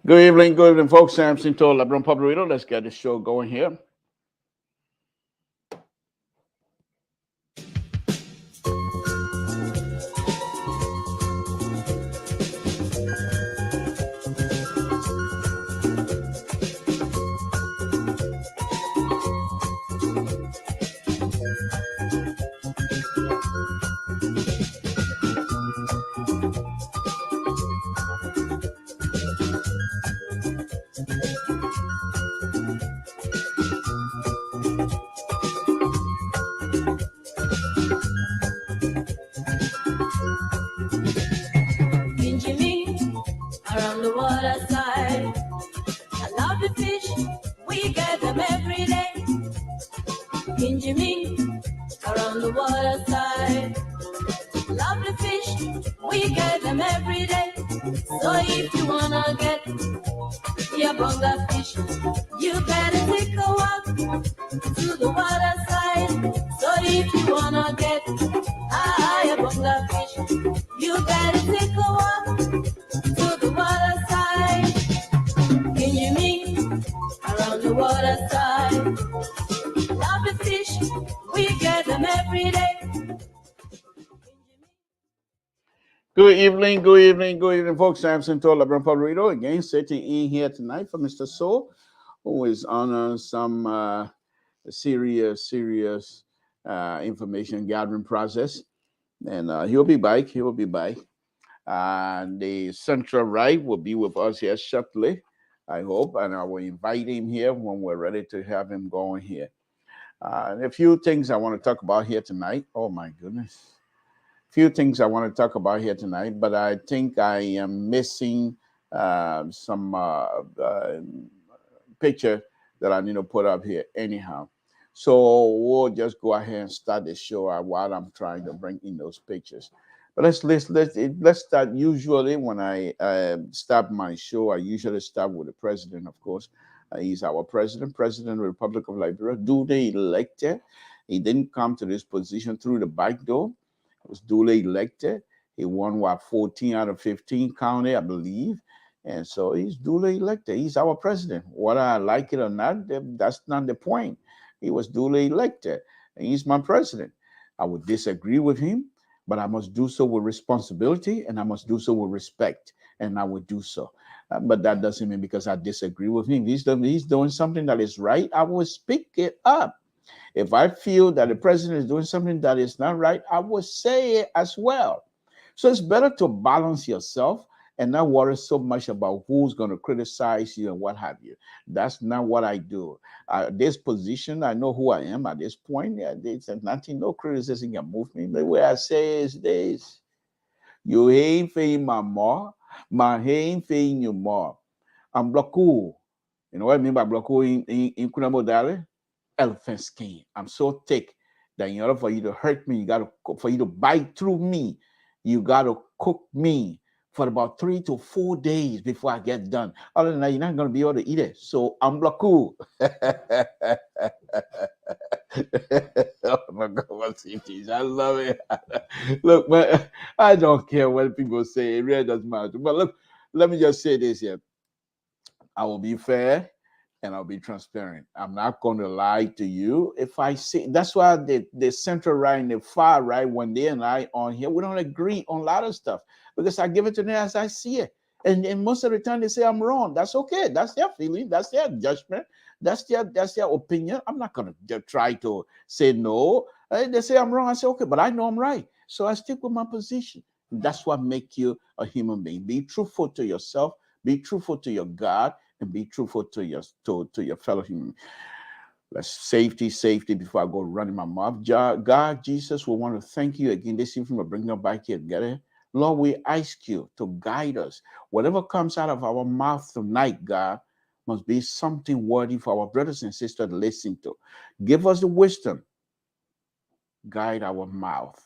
Good evening, folks. Samson to LeBron Public. Let's get this show going here. Around the water side, I love the fish, we get them every day. Jimmy, around the water side, love the fish, we get them every day. So if you wanna get your bonga fish, you better take a walk to the water side. So if you wanna get your bonga fish, you better take a walk to the water side. Can you meet around the water side? Love the fish, we get them every day. Good evening, folks. Samson to LeBron Public. Again, sitting in here tonight for Mr. Soul, who is on some serious information gathering process. And he'll be back. The Central Right will be with us here shortly, I hope, and I will invite him here when we're ready to have him going here. A few things I want to talk about here tonight. Oh my goodness. Few things I want to talk about here tonight, but I think I am missing some picture that I need to put up here anyhow. So we'll just go ahead and start the show while I'm trying to bring in those pictures. But let's start. Usually when I start my show, I usually start with the president, of course. He's our president of the Republic of Liberia, duly elected. He didn't come to this position through the back door. He was duly elected. He won, 14 out of 15 county, I believe. And so he's duly elected. He's our president. Whether I like it or not, that's not the point. He was duly elected, and he's my president. I would disagree with him, but I must do so with responsibility, and I must do so with respect, and I would do so. But that doesn't mean because I disagree with him. He's doing something that is right, I will speak it up. If I feel that the president is doing something that is not right, I will say it as well. So it's better to balance yourself and not worry so much about who's going to criticize you and what have you. That's not what I do. This position, I know who I am at this point. There's nothing, no criticism can move me. The way I say is this: you ain't paying my more, my ain't paying you more. I'm blocked. You know what I mean by blocked in Kunamodale? Elephant skin. I'm so thick that in order for you to hurt me, for you to bite through me, you gotta cook me for about 3 to 4 days before I get done. Other than that, you're not gonna be able to eat it. So I'm blocked. Oh my God, what's it? I love it. Look, man, I don't care what people say. It really doesn't matter. But look, let me just say this here. I will be fair. and I'll be transparent. I'm not going to lie to you. If I see, that's why the center right and the far right, when they and I on here, we don't agree on a lot of stuff because I give it to them as I see it. And most of the time they say I'm wrong. That's okay. That's their feeling. That's their judgment. That's their opinion. I'm not going to try to say no. They say I'm wrong. I say, okay, but I know I'm right. So I stick with my position. That's what makes you a human being. Be truthful to yourself. Be truthful to your God, and be truthful to your fellow human. Let's safety before I go running my mouth. God, Jesus, we want to thank you again this evening for bringing us back here together. Lord, we ask you to guide us. Whatever comes out of our mouth tonight, God, must be something worthy for our brothers and sisters to listen to. Give us the wisdom. Guide our mouth.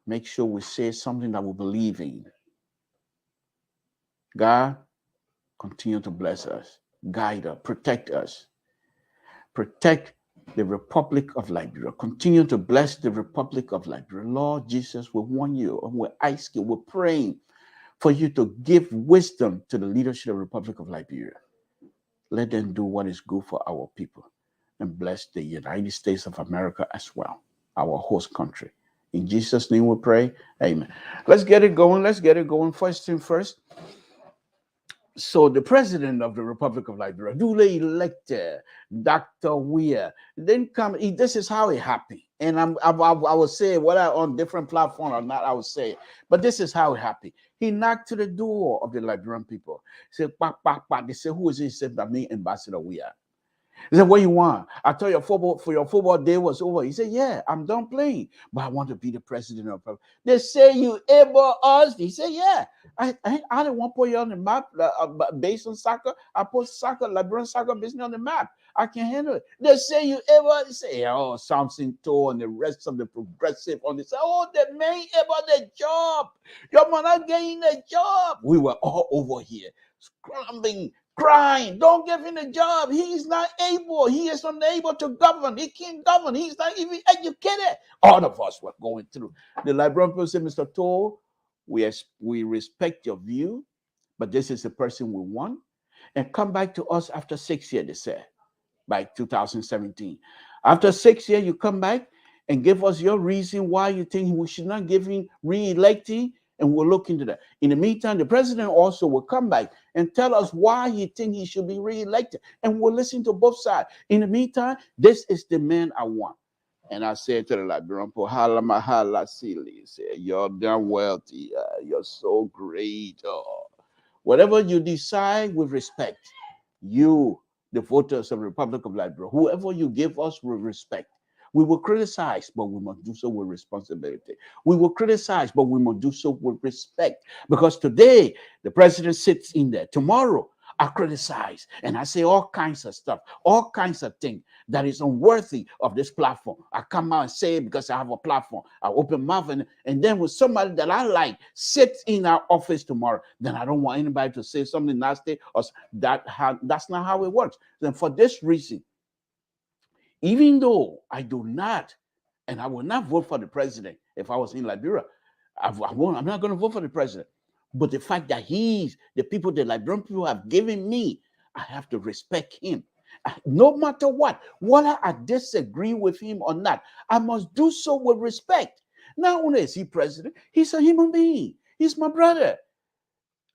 Make sure we say something that we believe in. God, continue to bless us, guide us, protect us. Protect the Republic of Liberia. Continue to bless the Republic of Liberia. Lord Jesus, we want you and we ask you, we're praying for you to give wisdom to the leadership of the Republic of Liberia. Let them do what is good for our people and bless the United States of America as well, our host country. In Jesus' name we pray. Amen. Let's get it going. First thing first. So the president of the Republic of Liberia, duly elected, Dr. Weir, then come. This is how it happened, and I will say whether on different platform or not, I will say it. But this is how it happened. He knocked to the door of the Liberian people. He said, "Pak, pak, pak." They said, "Who is he?" He said, "That me, Ambassador Weir." He said, "What you want? I thought your football day was over." He said, "Yeah, I'm done playing, but I want to be the president of the." They say, "You able us?" He said, "Yeah, I didn't want to put you on the map based on soccer. I put soccer, Liberian soccer business on the map. I can handle it." They say, "You able?" They say, "Oh, Samson Toe and the rest of the progressive on this. Oh, the man able the job. Your man not getting the job." We were all over here scrambling, crying, "Don't give him a job. He is not able. He is unable to govern. He can't govern. He's not even educated." All of us were going through. The Liberian people said, "Mr. Toll, we respect your view, but this is the person we want. And come back to us after 6 years," they said, by 2017. After 6 years, you come back and give us your reason why you think we should not give him re-electing, and we'll look into that. In the meantime, the president also will come back and tell us why he thinks he should be re-elected, and we'll listen to both sides. In the meantime, this is the man I want. And I said to the Liberian people, "Hala mahala sili." Say, "You're damn wealthy. You're so great. Whatever you decide with respect, you, the voters of the Republic of Liberia, whoever you give us with respect. We will criticize, but we must do so with responsibility. We will criticize, but we must do so with respect. Because today, the president sits in there. Tomorrow, I criticize and I say all kinds of stuff, all kinds of things that is unworthy of this platform. I come out and say it because I have a platform. I open mouth and then with somebody that I like sits in our office tomorrow, then I don't want anybody to say something nasty or that's not how it works. Then for this reason, even though I do not, and I will not vote for the president if I was in Liberia, I'm not going to vote for the president. But the fact that he's the people, the Liberian people have given me, I have to respect him. No matter what, whether I disagree with him or not, I must do so with respect. Not only is he president, he's a human being. He's my brother.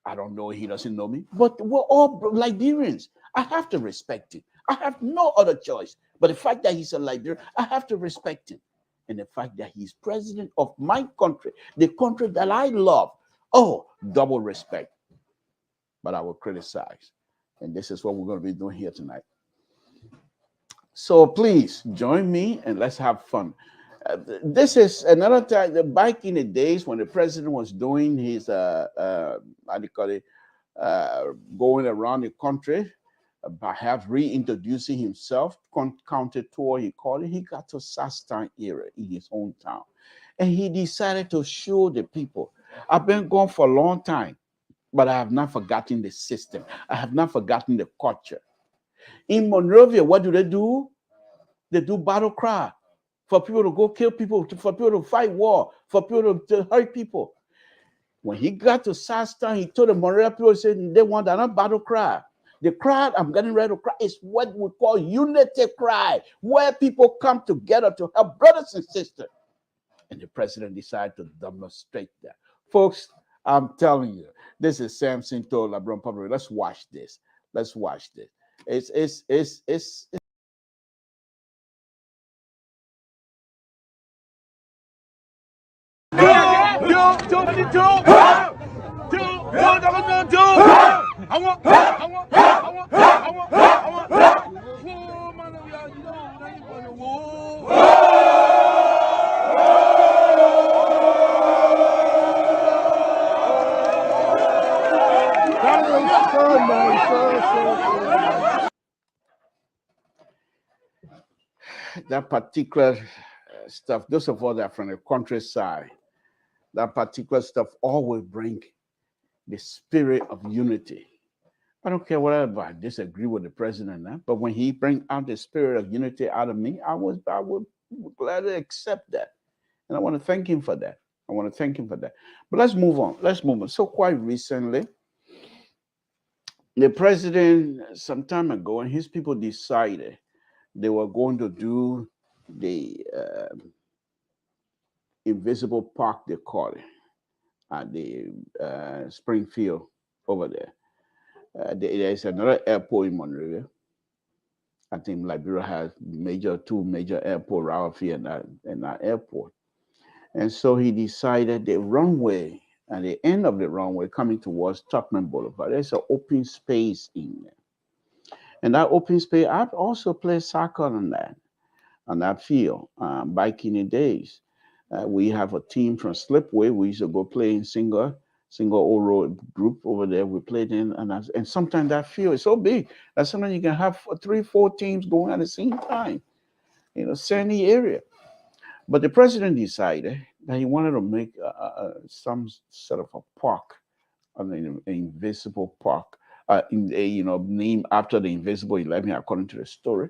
I don't know, he doesn't know me, but we're all Liberians. I have to respect him. I have no other choice. But the fact that he's a Liberian, I have to respect him. And the fact that he's president of my country, the country that I love, oh, double respect. But I will criticize. And this is what we're going to be doing here tonight. So please join me and let's have fun. This is another time, back in the days when the president was doing his, how do you call it, going around the country, perhaps reintroducing himself, counter tour, he called it. He got to Sastan area in his own town. And he decided to show the people, I've been gone for a long time, but I have not forgotten the system. I have not forgotten the culture. In Monrovia, what do? They do battle cry for people to go kill people, for people to fight war, for people to hurt people. When he got to Sastan, he told the Monrovia people, he said, they want another battle cry. The crowd I'm getting ready to cry is what we call unity cry, where people come together to help brothers and sisters. And the president decided to demonstrate that. Folks, I'm telling you, this is Samson told LeBron Public. Let's watch this. Let's watch this. It's that particular stuff. Those of us that are from the countryside, that particular stuff always bring the spirit of unity. I don't care whatever I disagree with the president now, but when he bring out the spirit of unity out of me, I would gladly accept that. And I want to thank him for that. I want to thank him for that. But let's move on. Let's move on. So quite recently, the president, some time ago, and his people decided they were going to do the invisible park, they call it, at the Springfield over there. There's another airport in Monrovia. I think Liberia has two major airports right here in that airport. And so he decided the runway, at the end of the runway coming towards Tubman Boulevard, there's an open space in there. And that open space, I've also played soccer on that field back in the days. We have a team from Slipway. We used to go play in single old road group over there. We played in, and sometimes that field is so big that sometimes you can have 3-4 teams going at the same time, sandy area. But the president decided that he wanted to make some sort of a park, an invisible park, named after the Invisible 11, according to the story.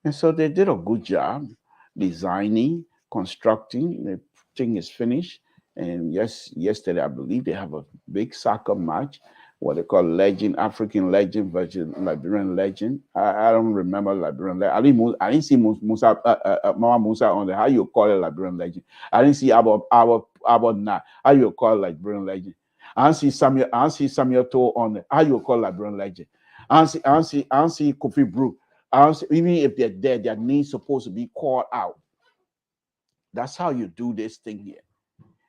And so they did a good job designing, constructing. The thing is finished. And yesterday, I believe they have a big soccer match, what they call legend, African legend versus Liberian legend. I don't remember Liberian legend. I didn't see Musa, Mama Musa on there. How you call it Liberian legend? I didn't see about now. How you call it Liberian legend? I don't see Samuel Toe on there. How you call it Liberian legend? I don't see Kofi Brew. Even if they're dead, their names supposed to be called out. That's how you do this thing here.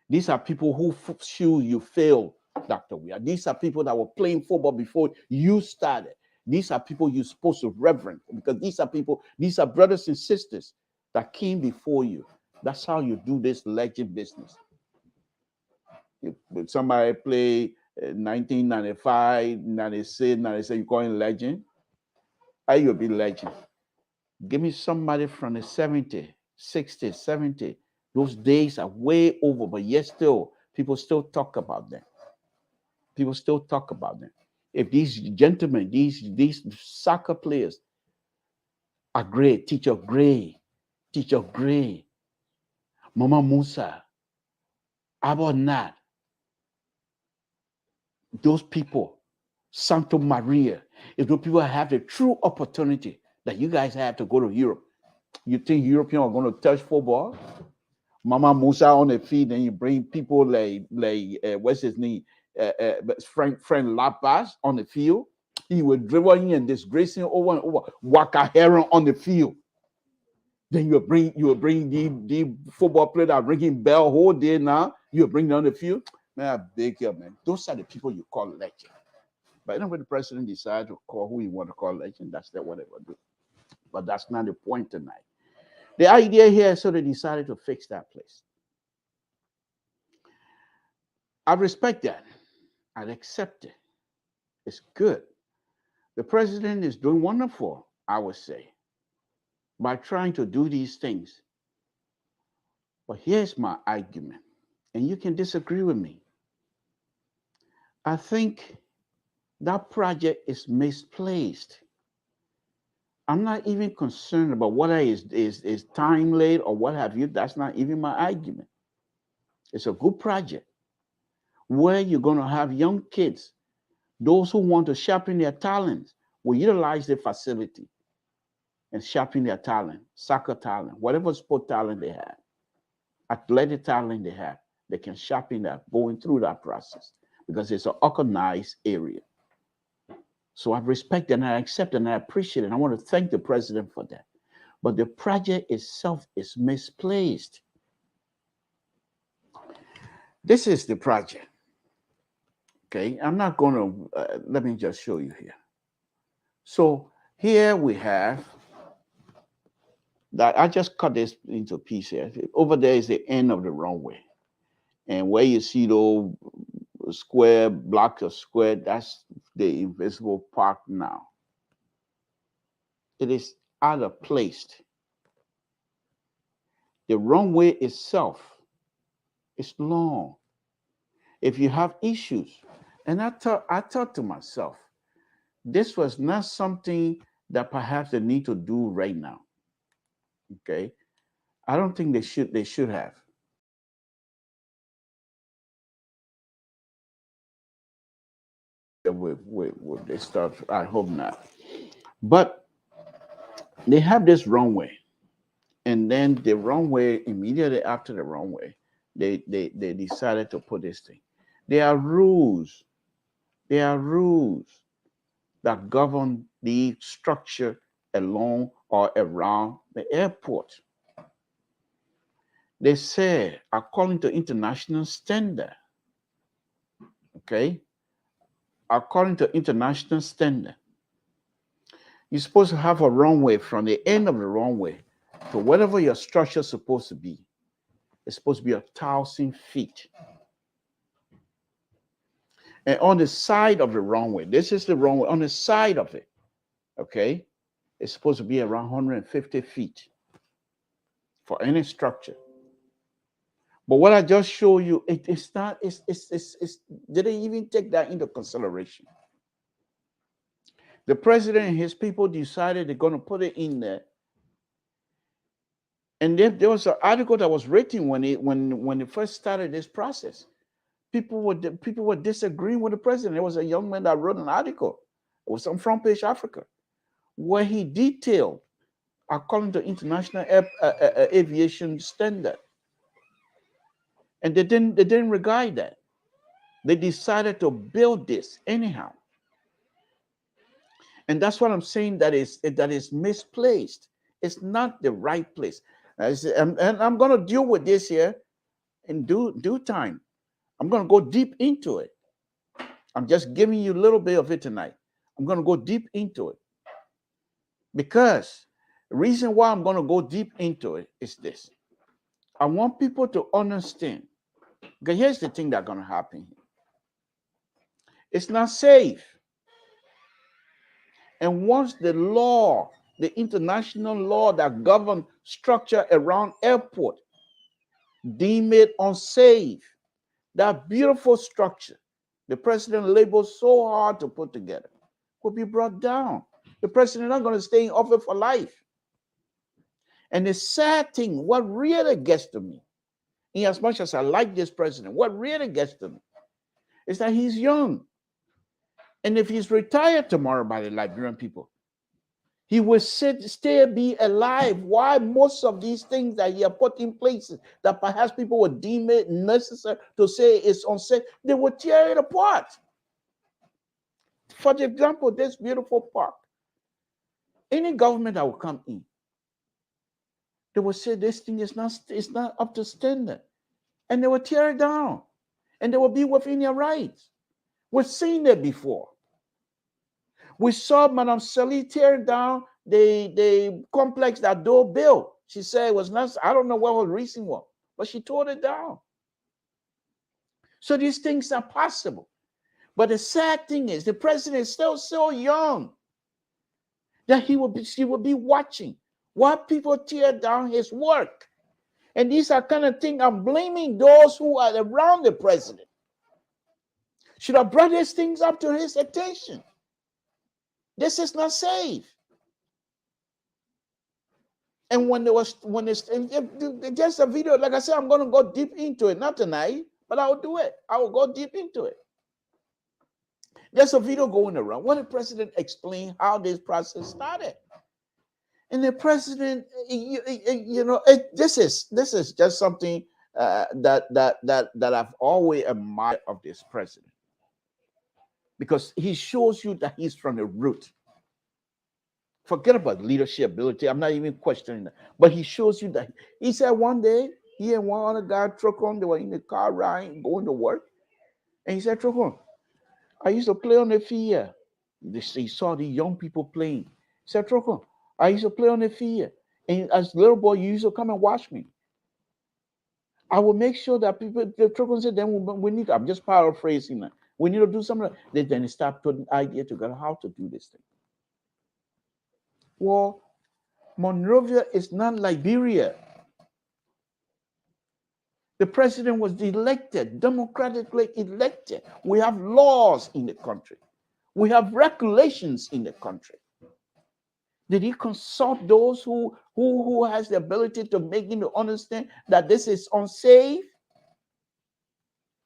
These are people who show you failed, Dr. Weir. These are people that were playing football before you started. These are people you're supposed to reverence, because these are brothers and sisters that came before you. That's how you do this legend business. If somebody play 1995, 96, 97, you call him legend. How you be legend? Give me somebody from the 70s, 60s, 70s. Those days are way over, but yet still, people still talk about them. People still talk about them. If these gentlemen, these soccer players are great, Teacher Gray, Mama Musa, Abonat, those people, Santo Maria, if those people have the true opportunity that you guys have to go to Europe, you think Europeans are going to touch football? Mama Musa on the field, and you bring people like what's his name, friend Lapas on the field. He would dribble in and disgracing over and over. Waka Heron on the field. Then you will bring the football player that ringing bell whole day now. You bring them on the field. Man, I beg you, man. Those are the people you call legend. But anyway, the president decided to call who he want to call legend. That's what they will do. But that's not the point tonight. The idea here is so they decided to fix that place. I respect that. I accept it. It's good. The president is doing wonderful, I would say, by trying to do these things. But here's my argument, and you can disagree with me. I think that project is misplaced. I'm not even concerned about whether is time late or what have you. That's not even my argument. It's a good project where you're going to have young kids Those who want to sharpen their talents will utilize the facility and sharpen their talent, soccer talent, whatever sport talent they have, athletic talent they have, they can sharpen that going through that process because it's an organized area. So I respect and I accept and I appreciate it. I want to thank the president for that. But the project itself is misplaced. This is the project. Okay, I'm not going to, let me just show you here. So here we have that. I just cut this into pieces. Over there is the end of the runway. And where you see those square blocks of square, that's the invisible park now. It is out of place. The runway itself is long. If you have issues, and I thought to myself, this was not something that perhaps they need to do right now. Okay, I don't think they should have. With this stuff, I hope not. But they have this runway, and then the runway immediately after the runway, they decided to put this thing. There are rules. There are rules that govern the structure along or around the airport. They say, according to international standard, okay, according to international standard, you're supposed to have a runway from the end of the runway to whatever your structure is supposed to be. It's supposed to be 1,000 feet. And on the side of the runway, this is the runway, on the side of it, okay, it's supposed to be around 150 feet for any structure. But what I just showed you, it's not, they didn't even take that into consideration. The president and his people decided they're going to put it in there. And there was an article that was written when it first started this process. People were disagreeing with the president. There was a young man that wrote an article. It was on Front Page Africa, where he detailed, according to international aviation standard. And they didn't regard that. They decided to build this anyhow. And that's what I'm saying, that is misplaced. It's not the right place. And I'm going to deal with this here in due time. I'm going to go deep into it. I'm just giving you a little bit of it tonight. I'm going to go deep into it. Because the reason why I'm going to go deep into it is this. I want people to understand. Because here's the thing that's going to happen. It's not safe. And once the law, the international law that governs structure around airport, deem it unsafe, that beautiful structure the president labored so hard to put together will be brought down. The president is not going to stay in office for life. And the sad thing, what really gets to me, in as much as I like this president, what really gets to me is that he's young. And if he's retired tomorrow by the Liberian people, he will still be alive. Why most of these things that he has put in places that perhaps people would deem it necessary to say it's unsafe, they will tear it apart. For example, this beautiful park. Any government that will come in, they will say this thing is not up to standard. And they will tear it down. And they will be within their rights. We've seen that before. We saw Madame Sally tear down the complex that Doe built. She said it was not, I don't know what her reason was, but she tore it down. So these things are possible. But the sad thing is the president is still so young that he will be watching while people tear down his work. And these are kind of things I'm blaming those who are around the president. Should have brought these things up to his attention. This is not safe. And when there's a video, like I said, I'm going to go deep into it, not tonight, but I will do it. I will go deep into it. There's a video going around where the president explained how this process started. And the president, this is just something that I've always admired of this president, because he shows you that he's from the root. Forget about leadership ability. I'm not even questioning that. But he shows you that. He said one day, he and one other guy, truck on, they were in the car riding, going to work. And he said, truck on, I used to play on the field. He saw the young people playing. He said, truck on, I used to play on the field. And as a little boy, you used to come and watch me. I will make sure that people, the truck on said, then we need, I'm just paraphrasing that. We need to do something. Then they start putting idea together how to do this thing. Well, Monrovia is not Liberia. The president was elected, democratically elected. We have laws in the country. We have regulations in the country. Did he consult those who has the ability to make him to understand that this is unsafe?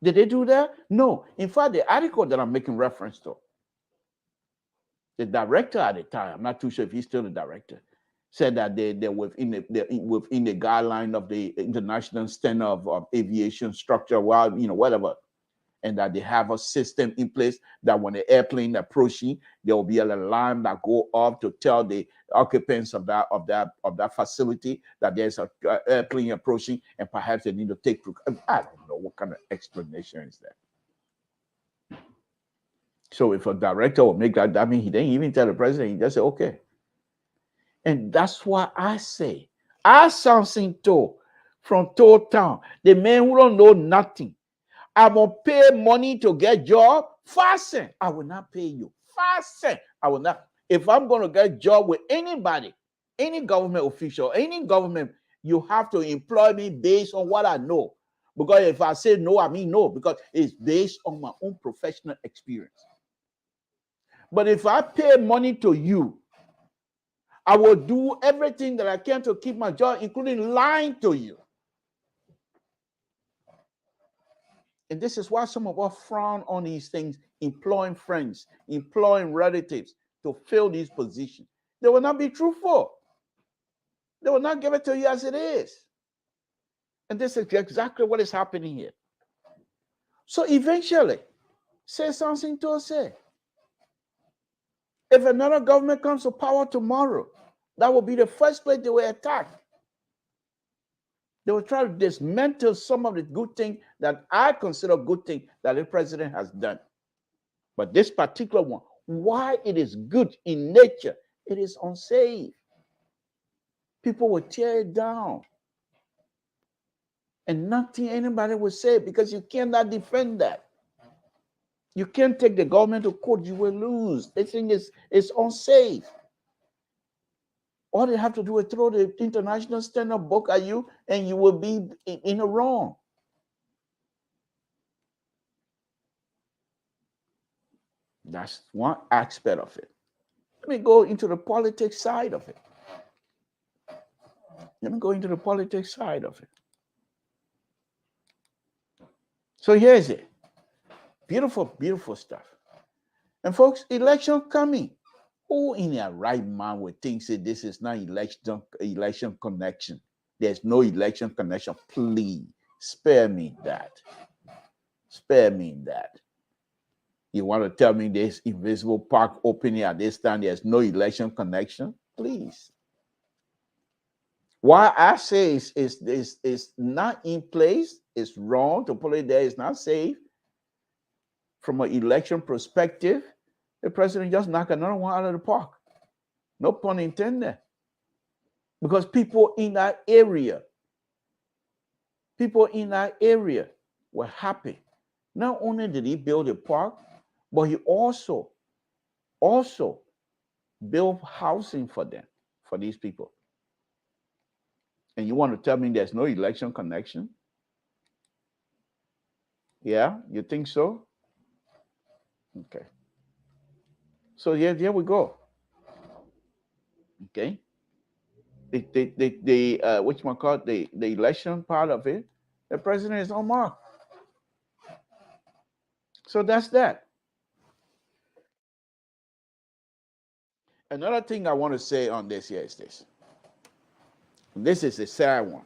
Did they do that? No. In fact, the article that I'm making reference to, the director at the time, I'm not too sure if he's still the director, said that they're within the guideline of the International Standard of Aviation Structure, whatever, and that they have a system in place that when the airplane approaching, there will be an alarm that go off to tell the occupants of that facility that there's an airplane approaching, and perhaps they need to take. I don't know what kind of explanation is that. So if a director will make that, I mean, he didn't even tell the president. He just said, okay. And that's why I say, Samson from Toll Town, the man who don't know nothing. I'm gonna pay money to get job. Fasten. I will not pay you. Fasten. I will not. If I'm gonna get job with anybody, any government official, any government, you have to employ me based on what I know. Because if I say no, I mean no, because it's based on my own professional experience. But if I pay money to you, I will do everything that I can to keep my job, including lying to you. And this is why some of us frown on these things, employing friends, employing relatives to fill these positions. They will not be truthful. They will not give it to you as it is. And this is exactly what is happening here. So eventually, say something to say. If another government comes to power tomorrow, that will be the first place they will attack. They will try to dismantle some of the good things that I consider good things that the president has done. But this particular one, why it is good in nature, it is unsafe. People will tear it down. And nothing anybody will say, because you cannot defend that. You can't take the government to court, you will lose. This thing is unsafe. All they have to do is throw the international standard book at you, and you will be in the wrong. That's one aspect of it. Let me go into the politics side of it. So here's it. Beautiful, beautiful stuff. And folks, election coming. Who in their right mind would think that this is not election connection? There's no election connection. Please, spare me that. Spare me that. You want to tell me this invisible park opening at this time, there's no election connection? Please. Why I say is not in place, it's wrong to put it there, it's not safe. From an election perspective, the president just knocked another one out of the park. No pun intended. Because people in that area were happy. Not only did he build a park, but he also built housing for them, for these people. And you want to tell me there's no election connection? Yeah, you think so? Okay. So here we go. Okay. The election part of it, the president is on mark. So that's that. Another thing I want to say on this here is this. This is a sad one.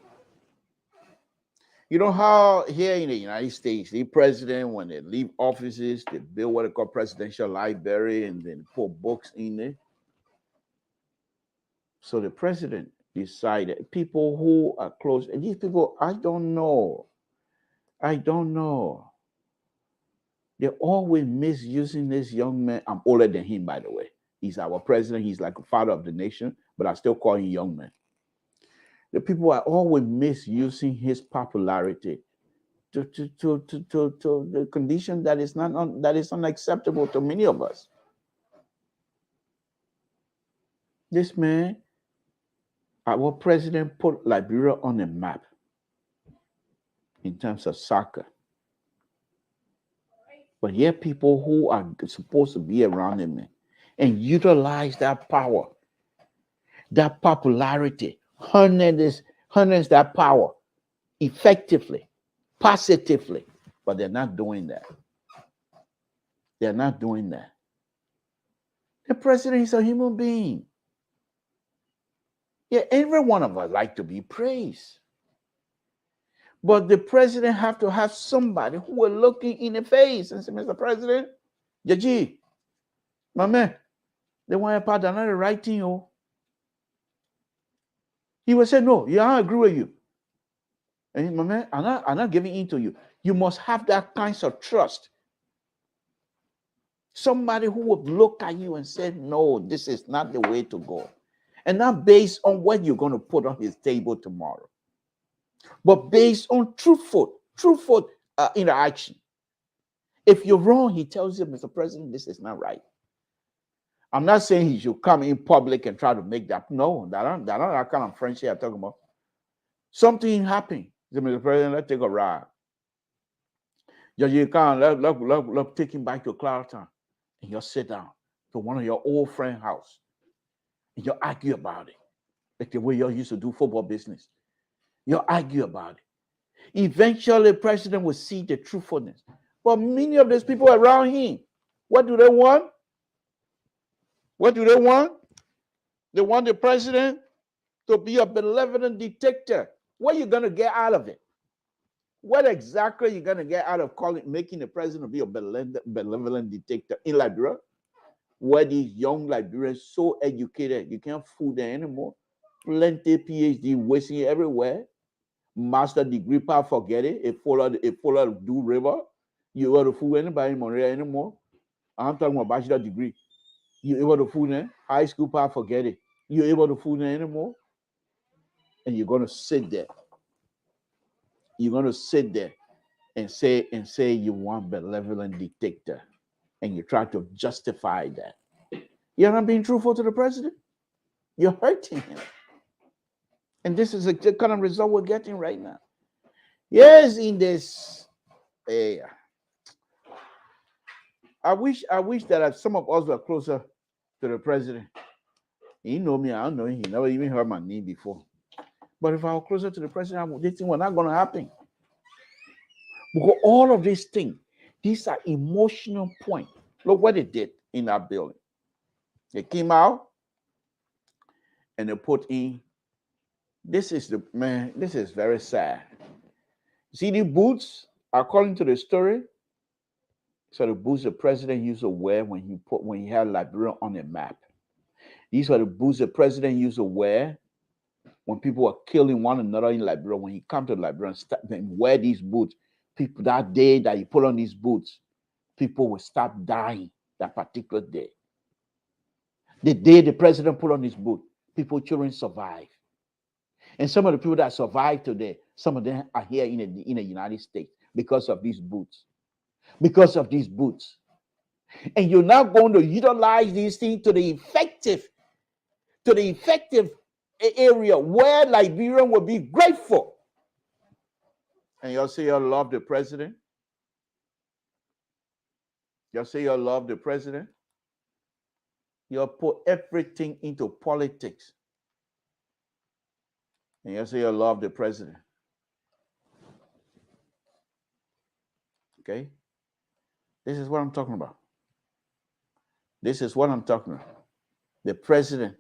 You know how here in the United States, the president, when they leave offices, they build what they call presidential library and then put books in it. So the president decided, people who are close, and these people, I don't know. They're always misusing this young man. I'm older than him, by the way. He's our president. He's like a father of the nation, but I still call him young man. The people are always misusing his popularity to the condition that is that is unacceptable to many of us. This man, our president, put Liberia on the map in terms of soccer. But yet people who are supposed to be around him and utilize that power, that popularity, harness that power effectively, positively, but they're not doing that. They're not doing that. The president is a human being. Yeah, every one of us like to be praised. But the president have to have somebody who will look in the face and say, Mr. President, Jaji, my man, they want to part another right thing. Oh. He will say, no, yeah, I agree with you. And my man, I'm not giving in to you. You must have that kind of trust. Somebody who would look at you and say, no, this is not the way to go. And not based on what you're going to put on his table tomorrow, but based on truthful interaction. If you're wrong, he tells you, Mr. President, this is not right. I'm not saying he should come in public and try to make that. No, that's not that kind of friendship I'm talking about. Something happened. Mr. President, let's take a ride. You can't let take him back to Clarendon and you'll sit down to one of your old friend's house and you'll argue about it. Like the way you used to do football business. You'll argue about it. Eventually, the president will see the truthfulness. But many of these people around him, what do they want? What do they want? They want the president to be a benevolent dictator. What are you going to get out of it? What exactly are you going to get out of making the president be a benevolent dictator in Liberia? Where these young Liberians so educated, you can't fool them anymore. Plenty PhD wasting everywhere. Master degree, forget it. It follow do river. You able to fool anybody in Monterey anymore. I'm talking about bachelor degree. You able to fool them? High school, forget it. You able to fool them anymore? And you're gonna sit there. You're gonna sit there and say you want benevolent dictator, and you try to justify that. You're not being truthful to the president. You're hurting him. And this is the kind of result we're getting right now. Yes, in this area. I wish that some of us were closer to the president. He know me, I don't know him. He never even heard my name before. But if I were closer to the president, this thing was not going to happen. Because all of these things, these are emotional points. Look what they did in that building. They came out and they put in, this is very sad. See the boots, according to the story, so the boots the president used to wear when he had Liberia on the map. These are the boots the president used to wear when people were killing one another in Liberia. When he come to Liberia and wear these boots, people that day that he put on these boots, people will stop dying that particular day. The day the president put on his boot, children survive. And some of the people that survive today, some of them are here in the United States because of these boots. Because of these boots. And you're not going to utilize these things to the effective area where Liberian will be grateful. And you'll say you'll love the president. You'll say you'll love the president. You'll put everything into politics. And you'll say you'll love the president. Okay? This is what I'm talking about. This is what I'm talking about. The president.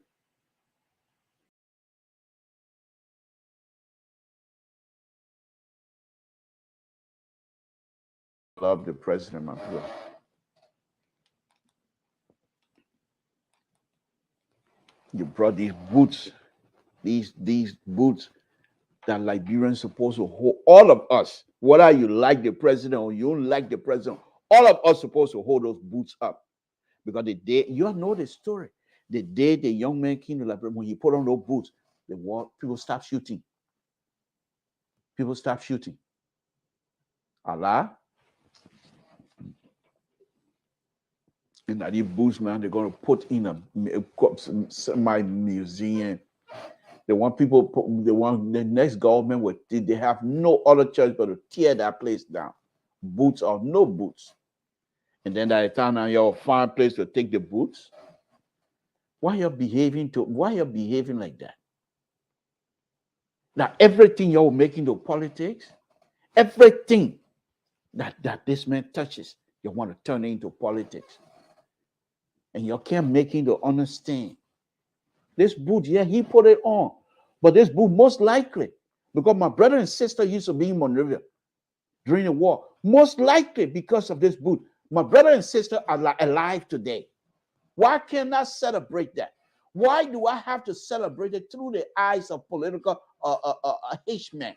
Love the president, my brother. You brought these boots, these boots that Liberians supposed to hold. All of us, whether you like the president or you don't like the president, all of us supposed to hold those boots up. Because the day, you know the story. The day the young man came to Liberia, when he put on those boots, people stopped shooting. People stopped shooting. Allah. And that these boots, man, they're going to put in my museum. They want people, they want the next government, they have no other choice but to tear that place down. Boots or no boots. And then by the time now you'll find a place to take the boots. Why you're behaving like that? Now everything you're making to politics, everything that this man touches, you want to turn it into politics. And you can't make him to understand. This boot, yeah, he put it on. But this boot, most likely, because my brother and sister used to be in Monrovia during the war, most likely because of this boot, my brother and sister are alive today. Why can't I celebrate that? Why do I have to celebrate it through the eyes of political hitchmen?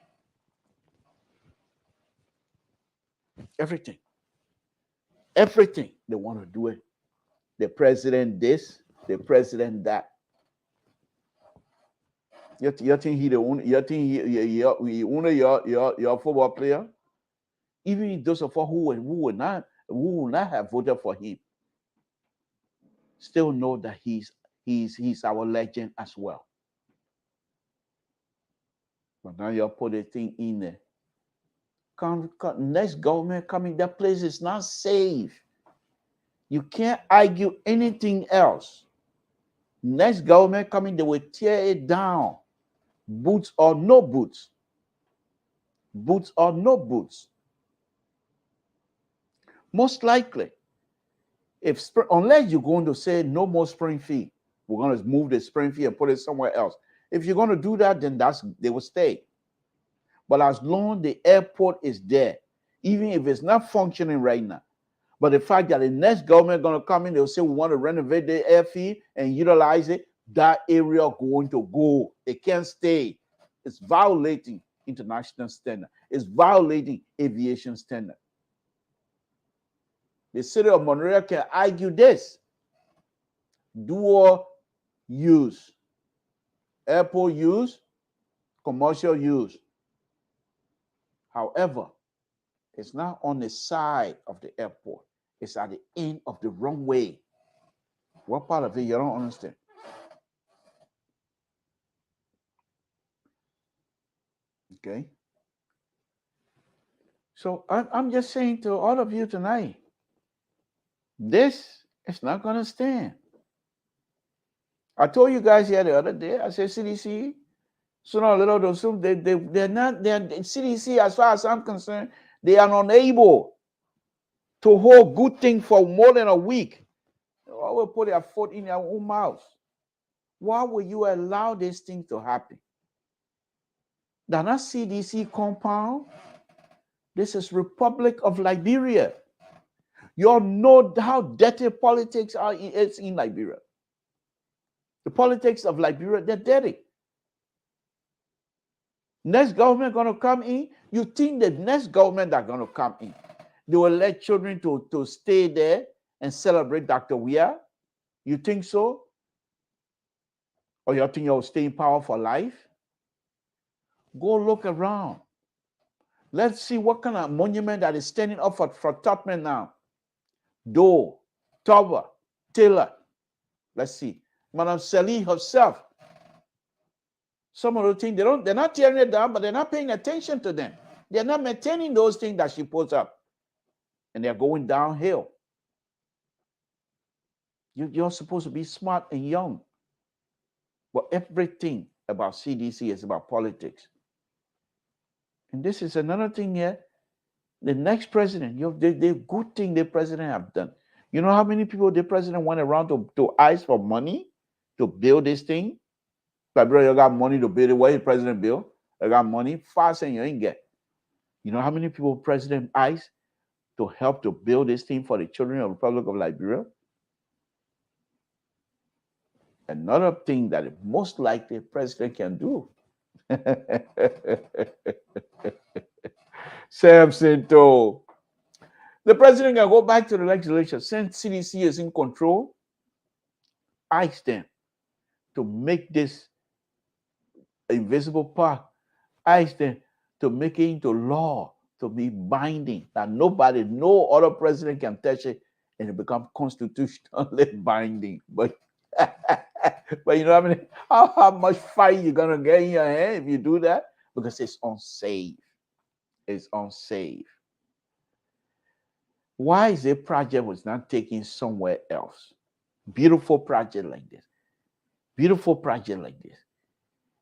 Everything. Everything they want to do it. The president this, the president that. You think he the only? You think he only your football player? Even those of us who will not have voted for him, still know that he's our legend as well. But now you put a thing in there. Next government coming, that place is not safe. You can't argue anything else. Next government coming, they will tear it down. Boots or no boots. Boots or no boots. Most likely, unless you're going to say no more spring fee, we're going to move the spring fee and put it somewhere else. If you're going to do that, then they will stay. But as long as the airport is there, even if it's not functioning right now, but the fact that the next government is going to come in, they'll say we want to renovate the airfield and utilize it, that area going to go. It can't stay. It's violating international standard. It's violating aviation standard. The city of Monrovia can argue this. Dual use. Airport use, commercial use. However, it's not on the side of the airport. It's at the end of the runway. What part of it you don't understand? Okay. So I'm just saying to all of you tonight, this is not going to stand. I told you guys here the other day, I said CDC, sooner or later, they're CDC, as far as I'm concerned, they are unable to hold good thing for more than a week. They will put their foot in their own mouth. Why will you allow this thing to happen? They're not CDC compound. This is Republic of Liberia. You all know how dirty politics is in Liberia. The politics of Liberia, they're dirty. Next government going to come in. You think the next government are going to come in, they will let children to stay there and celebrate Dr. Weah? You think so? Or you think you'll stay in power for life? Go look around. Let's see what kind of monument that is standing up for Topman now. Doe, Tower, Taylor. Let's see. Madam Sally herself. Some of the things, they're not tearing it down, but they're not paying attention to them. They're not maintaining those things that she puts up. And they're going downhill. You're supposed to be smart and young. But everything about CDC is about politics. And this is another thing here. The next president, the good thing the president have done. You know how many people the president went around to ask for money? to build this thing. Liberia, you got money to build it. What is President Bill? You got money, fast and you ain't get. You know how many people President ICE to help to build this thing for the children of the Republic of Liberia? Another thing that most likely president can do. Samson told the president can go back to the legislature, since CDC is in control, ICE them to make this invisible part, ICE them to make it into law, to be binding, that nobody, no other president can touch it, and it become constitutionally binding. But but you know how much fight you're gonna get in your hand if you do that? Because it's unsafe. It's unsafe. Why is a project was not taken somewhere else? Beautiful project like this. Beautiful project like this.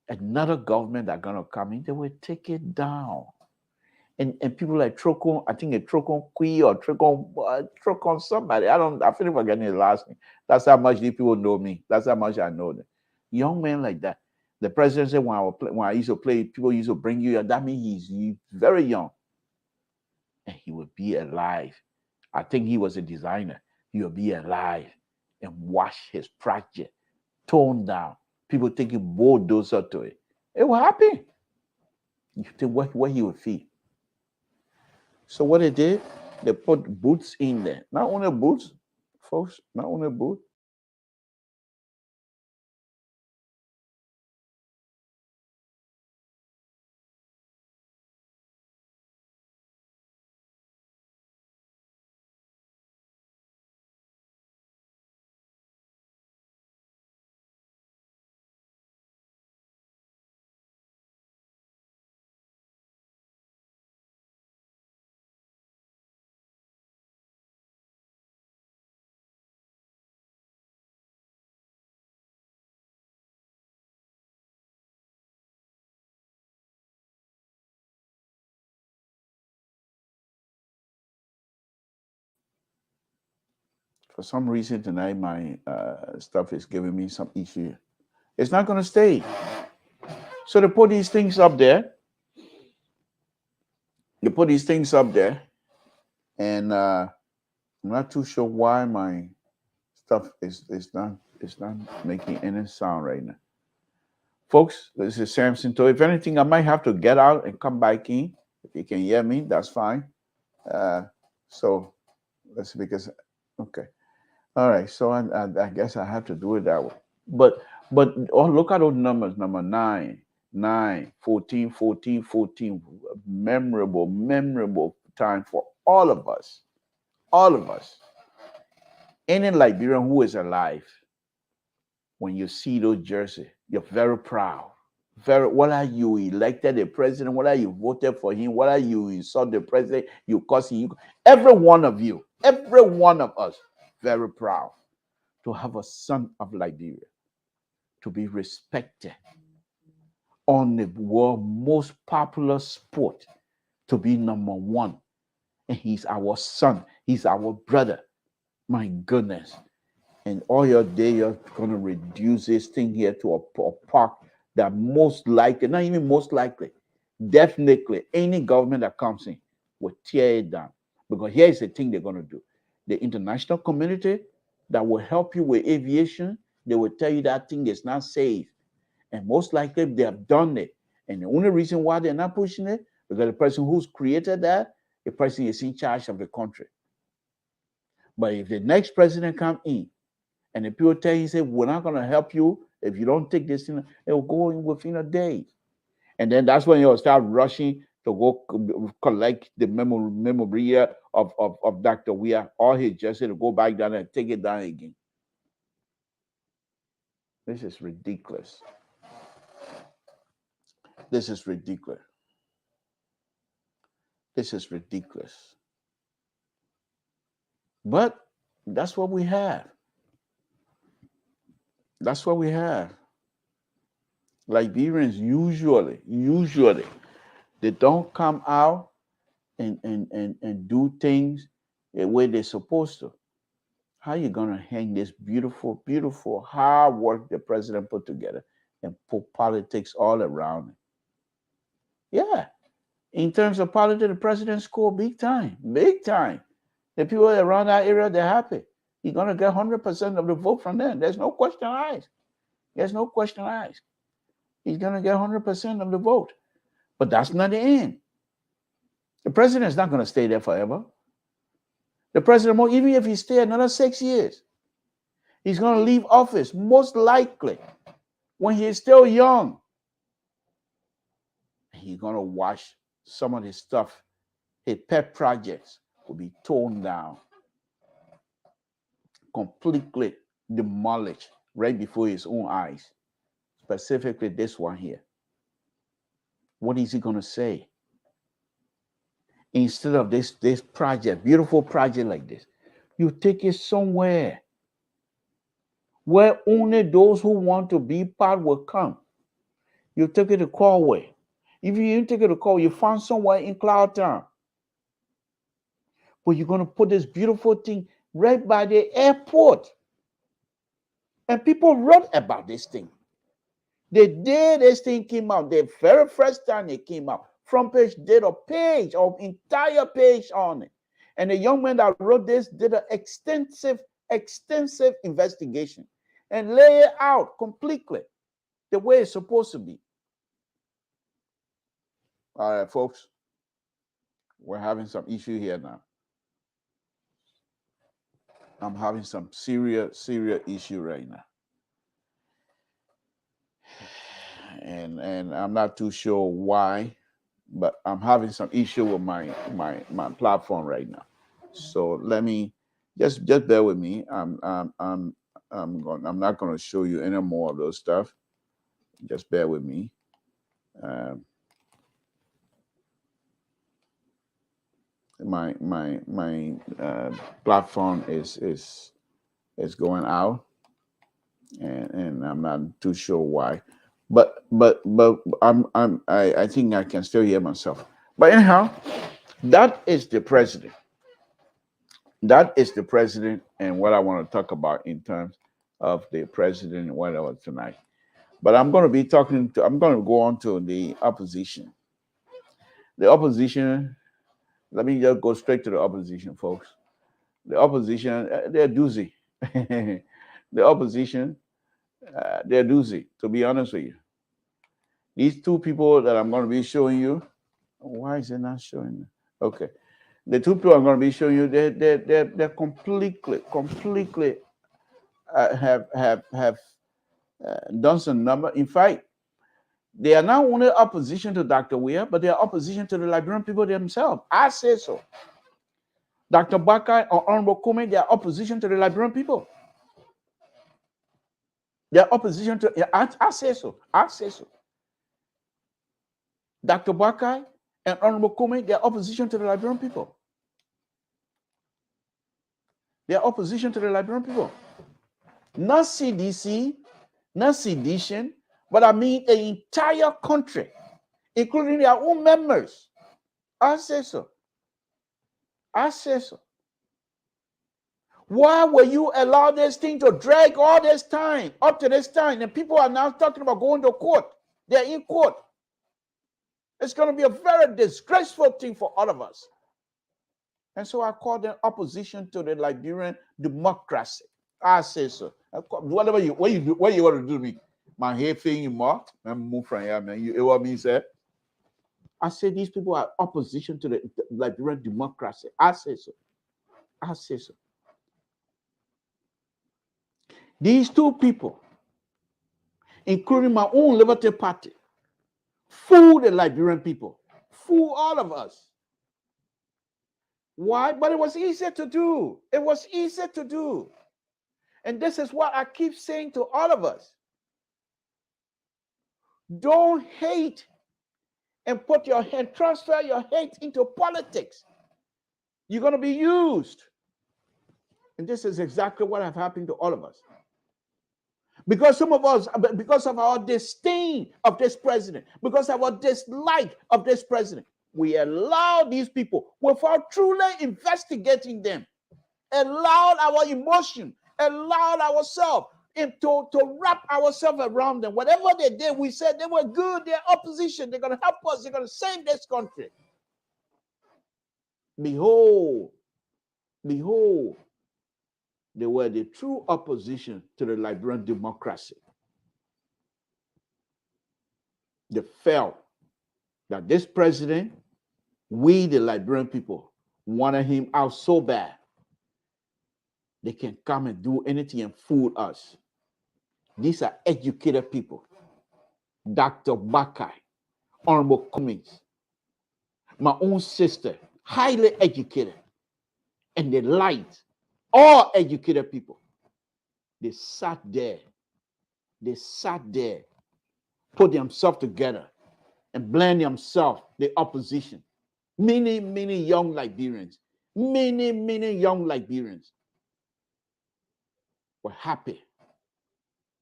Another government that gonna come in, they will take it down. And people like Trocon, I think a Trocon Kui or Trocon somebody. I feel forgetting his last name. That's how much these people know me. That's how much I know them. Young men like that. The president said when I used to play, people used to bring you. That means he's very young, and he would be alive. I think he was a designer. He will be alive and watch his project torn down. People taking bulldozer to it. It will happen. You think what he would feel. So what they did, they put boots in there. Not only boots, folks, not only boots. For some reason tonight, my stuff is giving me some issue. It's not going to stay. So they put these things up there. They put these things up there. And I'm not too sure why my stuff is not making any sound right now. Folks, this is Samson. So if anything, I might have to get out and come back in. If you can hear me, that's fine. So let's see, because, okay. All right, so I guess I have to do it that way. But look at those numbers, number 9, 9, 14, 14, 14. Memorable time for all of us. All of us. Any Liberian who is alive, when you see those jerseys, you're very proud. Whether you elected a president, whether you voted for him, whether you insult the president, you curse him, every one of you, every one of us, very proud to have a son of Liberia, to be respected on the world most popular sport, to be number one. And he's our son, he's our brother. My goodness. And all your day, you're going to reduce this thing here to a park that most likely, not even most likely, definitely any government that comes in will tear it down. Because here's the thing they're going to do. The international community that will help you with aviation, they will tell you that thing is not safe. And most likely they have done it. And the only reason why they're not pushing it, because the person who's created that, the person is in charge of the country. But if the next president comes in, and the people tell you, say, we're not going to help you if you don't take this thing, it will go in within a day. And then that's when you'll start rushing to go collect the memorabilia of Dr. Weah, or his jersey, to go back down and take it down again. This is ridiculous. This is ridiculous. This is ridiculous. But that's what we have. That's what we have. Liberians usually, they don't come out and do things the way they're supposed to. How you gonna hang this beautiful, beautiful hard work the president put together and put politics all around it? Yeah. In terms of politics, the president scored big time. Big time. The people around that area, they're happy. You're gonna get 100% of the vote from them. There's no question asked. There's no question asked. He's gonna get 100% of the vote. But that's not the end. The president is not gonna stay there forever. The president, even if he stays another 6 years, he's going to leave office most likely when he's still young. He's going to watch some of his stuff, his pet projects will be torn down, completely demolished right before his own eyes. Specifically this one here. What is he going to say? Instead of this project, beautiful project like this, you take it somewhere where only those who want to be part will come. You take it to Corway. If you didn't take it to Corway, you found somewhere in Cloudtown. But you're going to put this beautiful thing right by the airport. And people wrote about this thing. The day this thing came out, the very first time it came out, front page did a page, an entire page on it. And the young man that wrote this did an extensive investigation and lay it out completely the way it's supposed to be. All right, folks, we're having some issue here now. I'm having some serious issue right now. And I'm not too sure why, but I'm having some issue with my platform right now. So let me just bear with me. I'm not going to show you any more of those stuff. Just bear with me. My platform is going out, and I'm not too sure why, but I think I can still hear myself. But anyhow, that is the president. That is the president, and what I want to talk about in terms of the president and whatever tonight. But I'm going to go on to the opposition. The opposition. Let me just go straight to the opposition, folks. The opposition, they're doozy. The opposition, they're doozy, to be honest with you. These two people that I'm going to be showing you, why is it not showing? Okay. The two people I'm going to be showing you, they're completely have done some number. In fact, they are not only opposition to Dr. Weir, but they are opposition to the Liberian people themselves. I say so. Dr. Bakai or Honorable Kome, they are opposition to the Liberian people. They are opposition to, I say so. I say so. Dr. Bakai and Honorable Kome, they are opposition to the Liberian people. They are opposition to the Liberian people. Not CDC, not sedition, but I mean the entire country, including their own members. I say so. I say so. Why will you allow this thing to drag all this time, up to this time? And people are now talking about going to court. They're in court. It's going to be a very disgraceful thing for all of us. And so I call them opposition to the Liberian democracy. I say so. Whatever what you want to do to me, my hair thing you mark, and move from here, man. You what me say? I say these people are opposition to the Liberian democracy. I say so. I say so. These two people, including my own Liberty Party, fool the Liberian people, fool all of us. Why? But it was easy to do. It was easy to do. And this is what I keep saying to all of us. Don't hate and put your hand, transfer your hate into politics. You're going to be used. And this is exactly what has happened to all of us. Because some of us, because of our disdain of this president, because of our dislike of this president, we allow these people without truly investigating them allowed our emotion, allowed ourselves to wrap ourselves around them. Whatever they did, we said they were good, they're opposition, they're going to help us, they're going to save this country. Behold, behold, they were the true opposition to the Liberian democracy. They felt that this president, we the Liberian people, wanted him out so bad. They can come and do anything and fool us. These are educated people. Dr. Bakai, Honorable Cummings, my own sister, highly educated, and they lied. All educated people. They sat there, put themselves together, and blame themselves, the opposition. Many young Liberians, many young Liberians were happy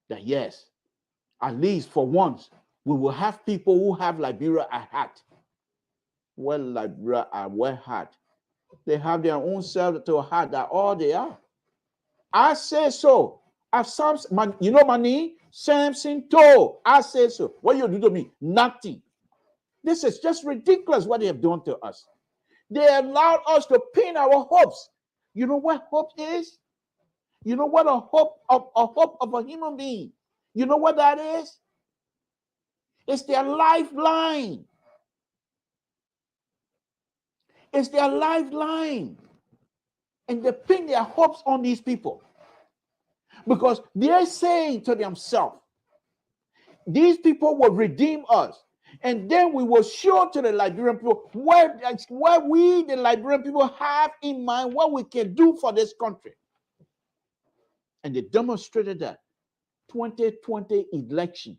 that yes, at least for once, we will have people who have Liberia at heart. Well, Liberia at what heart? They have their own self to a heart. That all they are. I say so. Samson, you know my name? Samson told. I say so. What you do to me? Nothing. This is just ridiculous what they have done to us. They allowed us to pin our hopes. You know what hope is? You know what a hope of a human being? You know what that is? It's their lifeline. It's their lifeline. And they pin their hopes on these people. Because they're saying to themselves, these people will redeem us. And then we will show to the Liberian people what we, the Liberian people, have in mind, what we can do for this country. And they demonstrated that 2020 election,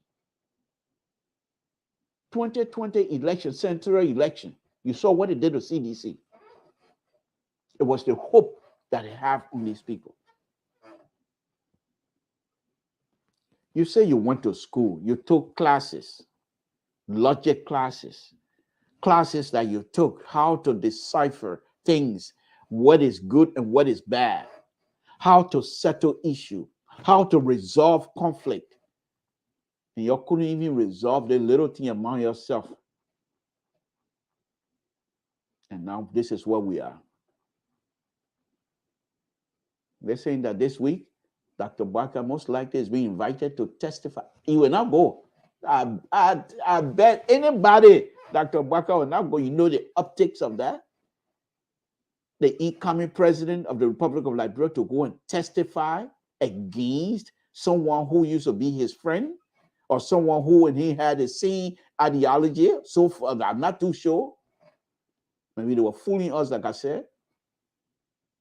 2020 election, central election. You saw what it did to CDC. It was the hope that they have on these people. You say you went to school, you took classes, logic classes that you took, how to decipher things, what is good and what is bad, how to settle issue, how to resolve conflict. And you couldn't even resolve the little thing among yourself. And now this is where we are. They're saying that this week, Dr. Barker most likely is being invited to testify. He will not go. I bet anybody, Dr. Barker will not go. You know the optics of that? The incoming president of the Republic of Liberia to go and testify against someone who used to be his friend or someone who and he had the same ideology. So far, I'm not too sure. Maybe they were fooling us, like I said.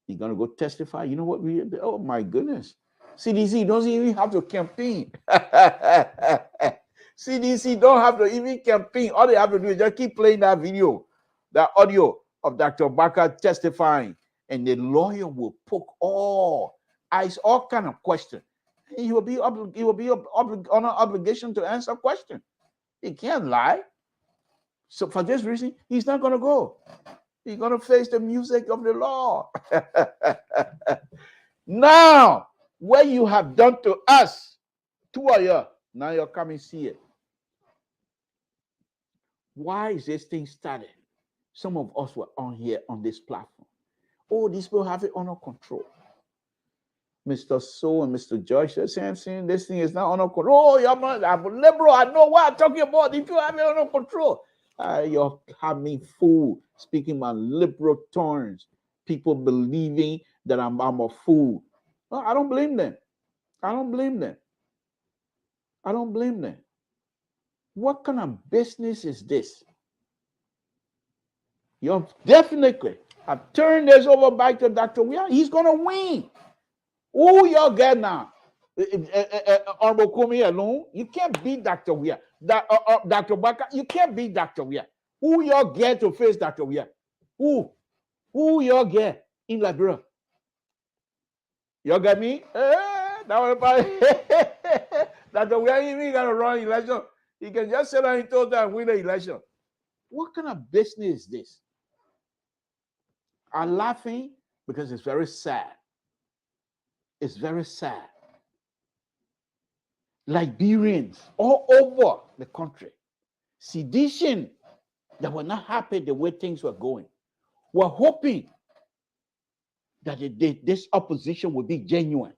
You're going to go testify. You know what? Oh, my goodness. CDC doesn't even have to campaign. CDC don't have to even campaign. All they have to do is just keep playing that video, that audio of Dr. Barker testifying. And the lawyer will poke all kind of questions. He will be on an obligation to answer questions. He can't lie. So for this reason, he's not going to go. He's going to face the music of the law. Now, what you have done to us, 2 of you, now you're coming see it. Why is this thing started? Some of us were on here on this platform. Oh, these people have it under control. Mr. So and Mr. Joyce said, Samson, this thing is not under control. Oh, I'm liberal. I know what I'm talking about. If you have it under control, you're having fool, speaking my liberal terms. People believing that I'm a fool. Well, I don't blame them. I don't blame them. I don't blame them. What kind of business is this? You're definitely, I've turned this over back to Dr. Weah. He's going to win. Who y'all get now? Honorable Kumi alone? You can't beat Dr. Weah. Dr. Baka, you can't beat Dr. Weah. Who y'all get to face Dr. Weah? Who y'all get in Liberia? Y'all get me? Dr. Weah ain't even got to run election. He can just sit down in total and win the election. What kind of business is this? I'm laughing because it's very sad. It's very sad. Liberians all over the country, sedition, that were not happy the way things were going, were hoping that this opposition would be genuine.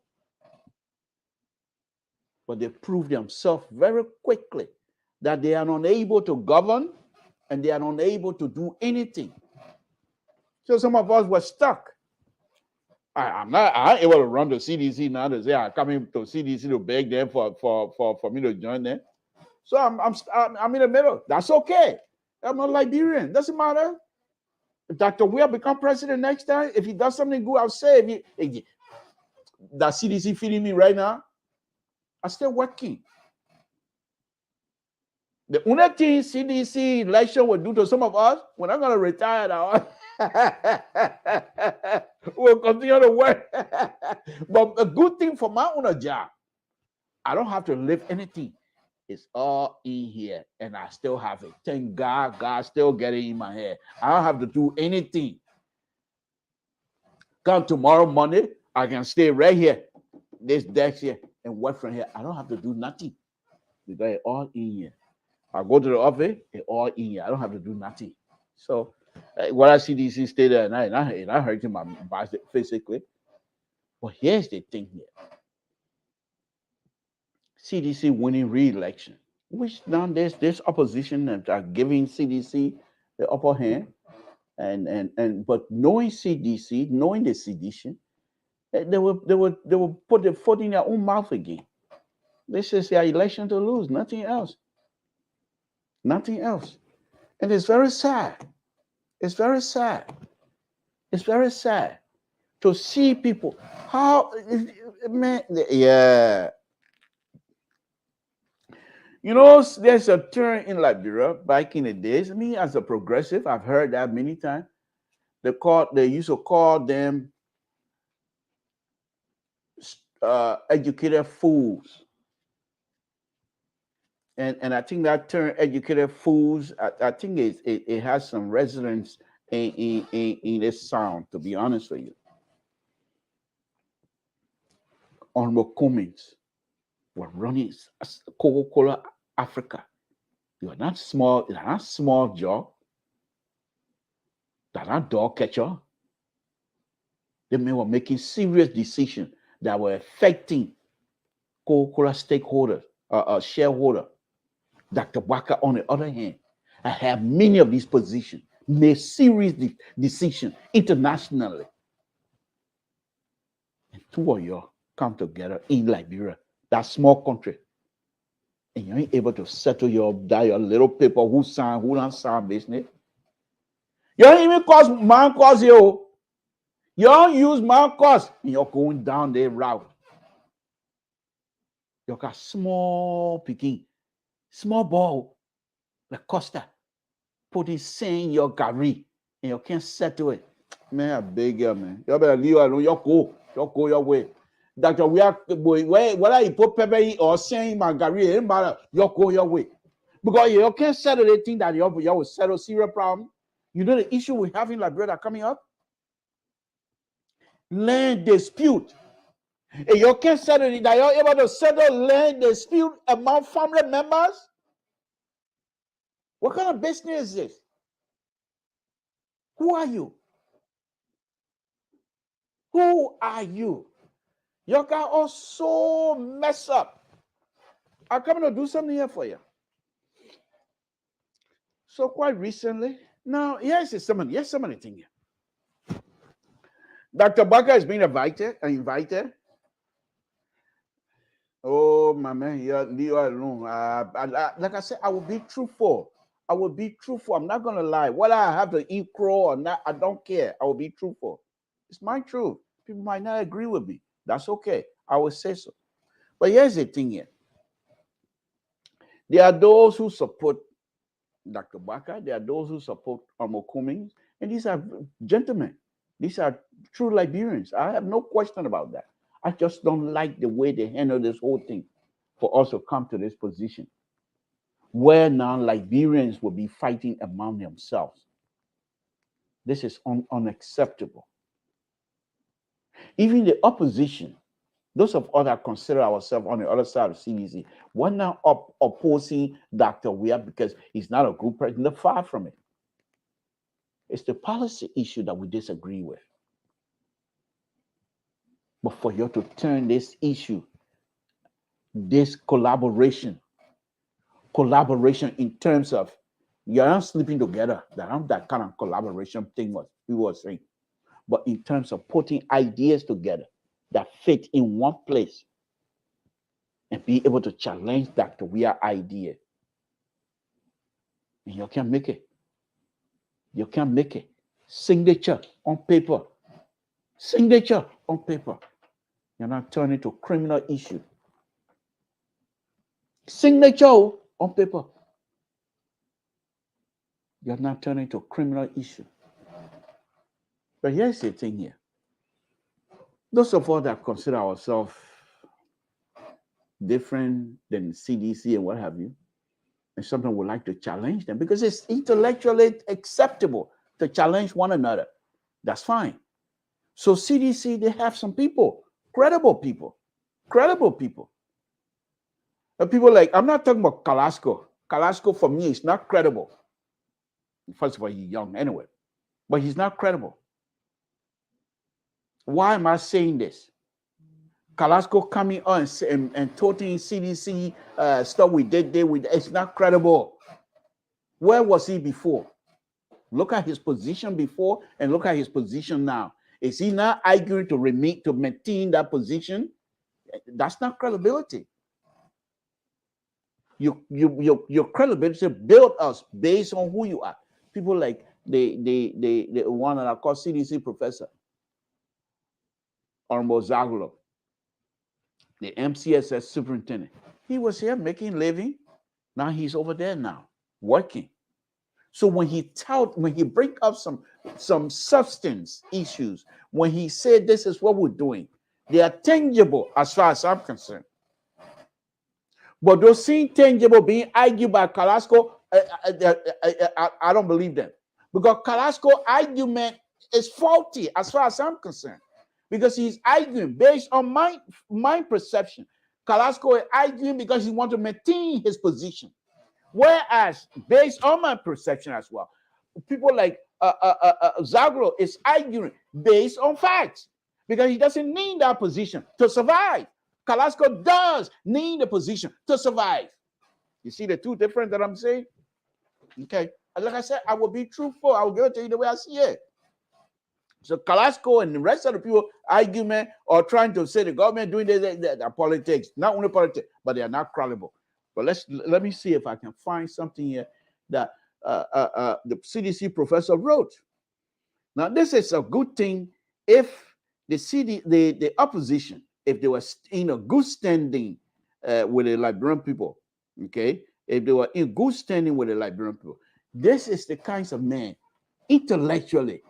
But they proved themselves very quickly that they are unable to govern and they are unable to do anything. So some of us were stuck. I'm not able to run to CDC now to say I'm coming to CDC to beg them for me to join them. So I'm in the middle. That's okay. I'm not Liberian. Doesn't matter. If Dr. Weir become president next time, if he does something good, I'll say, if that CDC feeding me right now, I'm still working. The only thing CDC election will do to some of us, we're not going to retire now. We'll continue to work. But a good thing for my own job, I don't have to lift anything. It's all in here, and I still have it. Thank God, God still get it in my head. I don't have to do anything. Come tomorrow morning, I can stay right here, this desk here, and work from here. I don't have to do nothing because it's all in here. I go to the office, it's all in here. I don't have to do nothing. So, what I see CDC stay there, and I hurting my body physically. But here's the thing here. CDC winning re-election, which now there's opposition that are giving CDC the upper hand, but knowing CDC, knowing the sedition, they will put their foot in their own mouth again. This is their election to lose, nothing else. Nothing else. And it's very sad. It's very sad. It's very sad to see people. How, man, yeah. You know, there's a term in Liberia back in the days. Me, as a progressive, I've heard that many times. They used to call them educated fools. And I think that term educated fools, I think it has some resonance in this sound, to be honest with you. Honorable Cummings were running Coca-Cola Africa. You're not small job. They're not dog catcher. They were making serious decisions that were affecting Coca-Cola stakeholders, shareholder. Dr. Waka, on the other hand, I have many of these positions, made serious decisions internationally. And two of you come together in Liberia, that small country, and you ain't able to settle your little people who don't sign business. You don't even cause you. You don't use man cause, and you're going down their route. You got small picking, small ball, like Costa, put it saying your gari, and you can't settle it. Man, I beg you, man. You better leave alone. You go your way. Dr. Whether you put pepper or saying my gari, it ain't matter. You go your way. Because you can't settle the thing that you will settle serious problem. You know the issue we have in Liberia coming up? Land dispute. And you can't settle it, that you're able to settle land dispute among family members? What kind of business is this? Who are you? Who are you? You got all so messed up. I'm coming to do something here for you. So quite recently, now here's some of the thing here. Dr. Baka has been invited. Oh, my man, leave her alone. Like I said, I will be truthful. I'm not going to lie. Whether I have to eat crow or not, I don't care. I will be truthful. It's my truth. People might not agree with me. That's okay. I will say so. But here's the thing here. There are those who support Dr. Baka. There are those who support Honorable Cummings. And these are gentlemen. These are true Liberians. I have no question about that. I just don't like the way they handle this whole thing for us to come to this position where now Liberians will be fighting among themselves. This is unacceptable. Even the opposition, those of us that consider ourselves on the other side of CDC, we're now opposing Dr. Weir because he's not a good person. They're far from it. It's the policy issue that we disagree with. But for you to turn this issue, this collaboration in terms of you're not sleeping together, that kind of collaboration thing what we were saying, but in terms of putting ideas together that fit in one place and be able to challenge Dr. Weir idea. And you can't make it. You can't make it. Signature on paper. Signature on paper. You're not turning to criminal issue. Signature on paper. You're not turning to criminal issue. But here's the thing here. Those of us that consider ourselves different than CDC and what have you, and something would like to challenge them because it's intellectually acceptable to challenge one another. That's fine. So CDC, they have some people, credible people. And people like, I'm not talking about Carrasco. Carrasco for me is not credible. First of all, he's young anyway, but he's not credible. Why am I saying this? Carrasco coming on and toting CDC stuff we did there, it's not credible. Where was he before? Look at his position before and look at his position now. Is he not arguing to maintain that position? That's not credibility. Your credibility built us based on who you are. People like the one that I call CDC professor, Honorable Zagulo, the MCSS superintendent. He was here making a living. Now he's over there now working. So when he bring up some substance issues, when he said this is what we're doing, they are tangible as far as I'm concerned. But those seem tangible being argued by Carrasco, I don't believe them. Because Carrasco's argument is faulty as far as I'm concerned. Because he's arguing based on my perception. Carrasco is arguing because he wants to maintain his position. Whereas, based on my perception as well, people like Zagro is arguing based on facts because he doesn't need that position to survive. Carrasco does need a position to survive. You see the two different that I'm saying? Okay. Like I said, I will be truthful. I will give it to you the way I see it. So Carrasco and the rest of the people argument or trying to say the government doing their politics, not only politics, but they are not credible. But let me see if I can find something here that the CDC professor wrote. Now, this is a good thing if the opposition, if they were in a good standing with the Liberian people, okay? If they were in good standing with the Liberian people, this is the kinds of man, intellectually,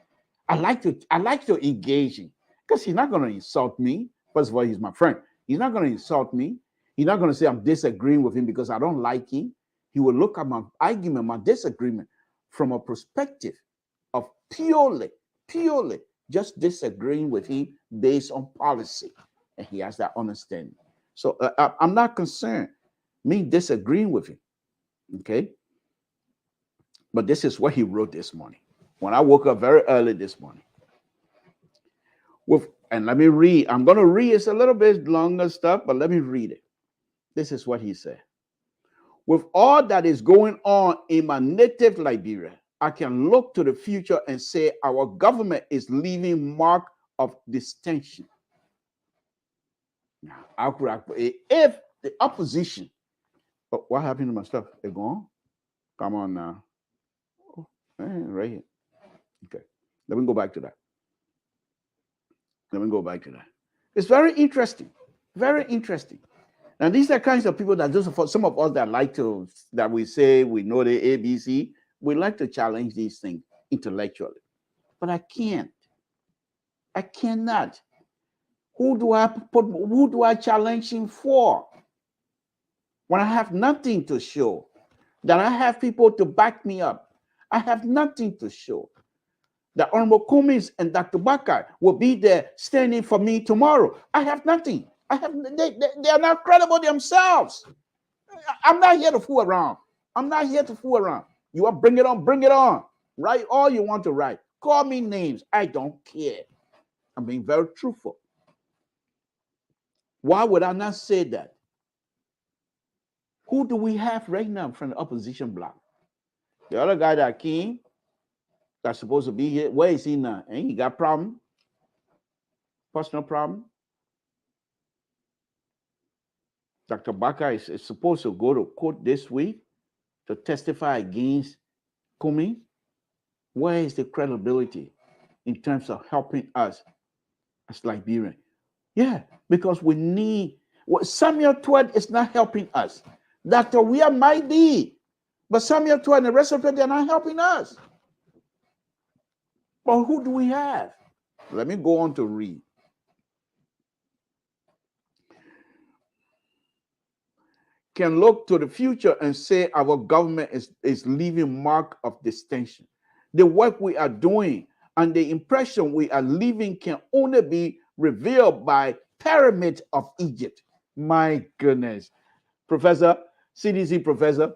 I like to engage in because he's not going to insult me. First of all, he's my friend. He's not going to insult me. He's not going to say I'm disagreeing with him because I don't like him. He will look at my argument, my disagreement from a perspective of purely just disagreeing with him based on policy. And he has that understanding. So I'm not concerned me disagreeing with him. Okay. But this is what he wrote this morning. When I woke up very early this morning. And let me read. I'm going to read. It's a little bit longer stuff, but let me read it. This is what he said. With all that is going on in my native Liberia, I can look to the future and say our government is leaving mark of distinction. Now, if the opposition, what happened to my stuff? They're gone? Come on now. Oh, right here. Okay. Let me go back to that. It's very interesting. Very interesting. Now, these are kinds of people that some of us that we say we know the ABC, we like to challenge these things intellectually. But I can't. I cannot. Who do I challenge him for? When I have nothing to show, that I have people to back me up. I have nothing to show. that Honorable Cummings and Dr. Bakar will be there standing for me tomorrow. I have nothing. They are not credible themselves. I'm not here to fool around. I'm not here to fool around. You want bring it on, bring it on. Write all you want to write. Call me names. I don't care. I'm being very truthful. Why would I not say that? Who do we have right now from the opposition bloc? The other guy that came, that's supposed to be here, where is he now? And he got problem, personal problem. Dr. Bakar is supposed to go to court this week to testify against Cummings. Where is the credibility in terms of helping us as Liberian? Yeah, because we need, Samuel Twed is not helping us. Dr. Weir might be, but Samuel Twed and the rest of them, they're not helping us. But who do we have? Let me go on to read. Can look to the future and say our government is leaving mark of distinction. The work we are doing and the impression we are leaving can only be revealed by Pyramid of Egypt. My goodness. Professor, CDC professor,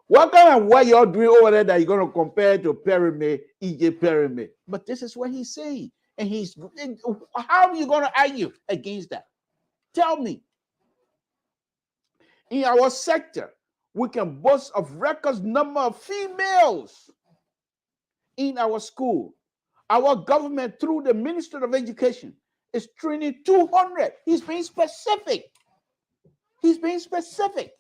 what kind of work you're doing over there that you're going to compare to Pyramid, Egypt Pyramid? But this is what he's saying. And how are you going to argue against that? Tell me. In our sector, we can boast of record number of females in our school. Our government, through the Ministry of Education, is training 200. He's being specific. He's being specific.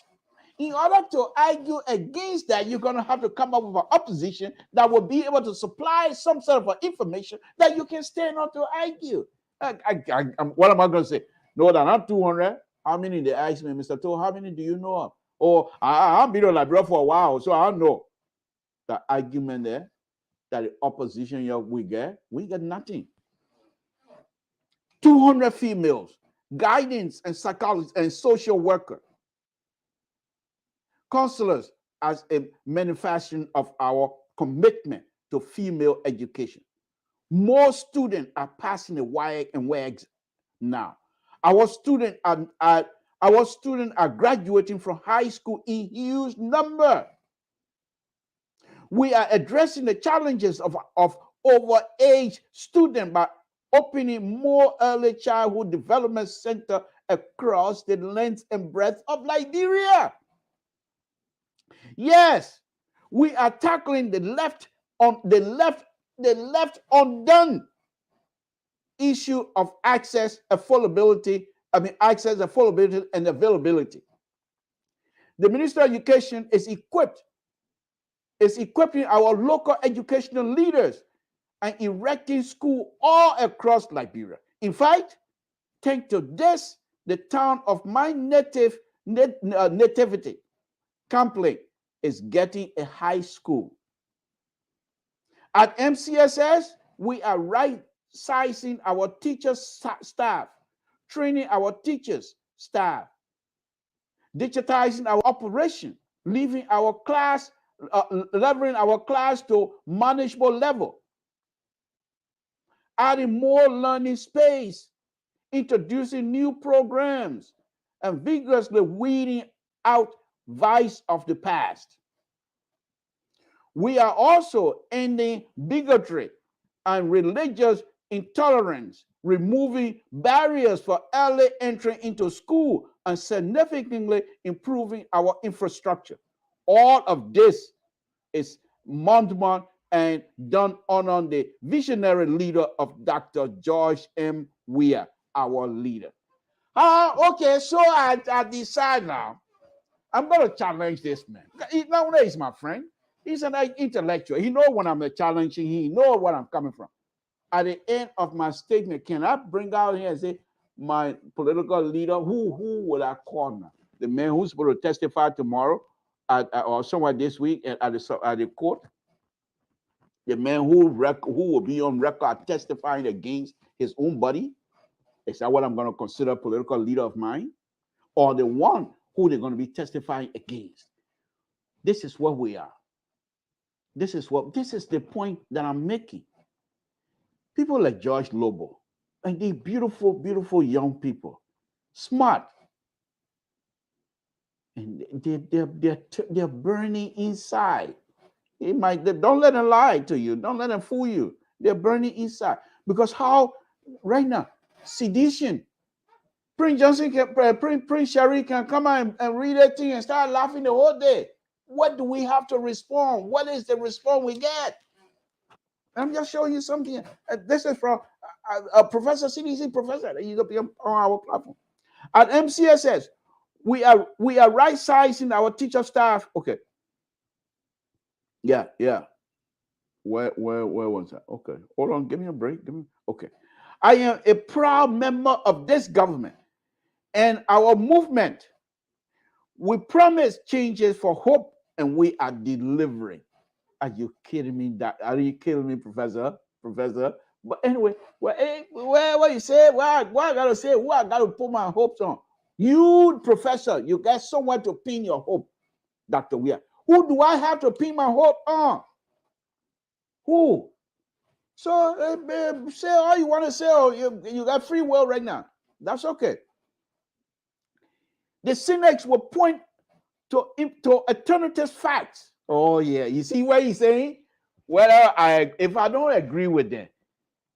In order to argue against that, you're going to have to come up with an opposition that will be able to supply some sort of information that you can stand on to argue. What am I going to say? No, they're not 200. How many they ask me, Mr. Toe, how many do you know of? Or I've been on Liberia for a while, so I know. The argument there, that the opposition we get nothing. 200 females, guidance and psychologists and social workers, counselors as a manifestation of our commitment to female education. More students are passing the WIAC and WEGs now. Our students are graduating from high school in huge number. We are addressing the challenges of overage students by opening more early childhood development centers across the length and breadth of Liberia. Yes, we are tackling the left undone issue of access, affordability, and availability. The Ministry of Education is equipping our local educational leaders and erecting schools all across Liberia. In fact, thanks to this, the town of my nativity, Campley, is getting a high school. At MCSS, we are right-sizing our teachers' staff, training our teachers' staff, digitizing our operation, leveraging our class to manageable level, adding more learning space, introducing new programs, and vigorously weeding out vice of the past. We are also ending bigotry and religious intolerance, removing barriers for early entry into school, and significantly improving our infrastructure. All of this is mounted and done on the visionary leader of Dr. George M. Weir, our leader. Okay, so I decide now, I'm going to challenge this man. Now, he's my friend. He's an intellectual. He knows when I'm challenging him. He knows where I'm coming from. At the end of my statement, can I bring out here and say, my political leader, who would I call now? The man who's supposed to testify tomorrow or somewhere this week at the court? The man who will be on record testifying against his own body? Is that what I'm going to consider a political leader of mine? Or the one who they're going to be testifying against? This is what we are. This is the point that I'm making. People like George Lobo, and they beautiful, beautiful young people, smart, and they're burning inside. Don't let them lie to you. Don't let them fool you. They're burning inside because how right now sedition. Prince Johnson can Prince Sherry can come out and read that thing and start laughing the whole day. What do we have to respond? What is the response we get? I'm just showing you something. This is from a professor, CDC professor that he's up here on our platform. At MCSS, we are right sizing our teacher staff. Okay. Yeah. Where was that? Okay. Hold on. Give me a break. Okay. I am a proud member of this government and our movement. We promise changes for hope, and we are delivering. Are you kidding me? Are you kidding me, Professor? But anyway, what you say? What I gotta say? What I gotta put my hopes on? You, Professor, you got somewhere to pin your hope, Dr. Weir. Who do I have to pin my hope on? Who? So say all you want to say. Oh, you got free will right now. That's okay. The cynics will point to alternative facts. Oh yeah, you see what he's saying? Whether if I don't agree with them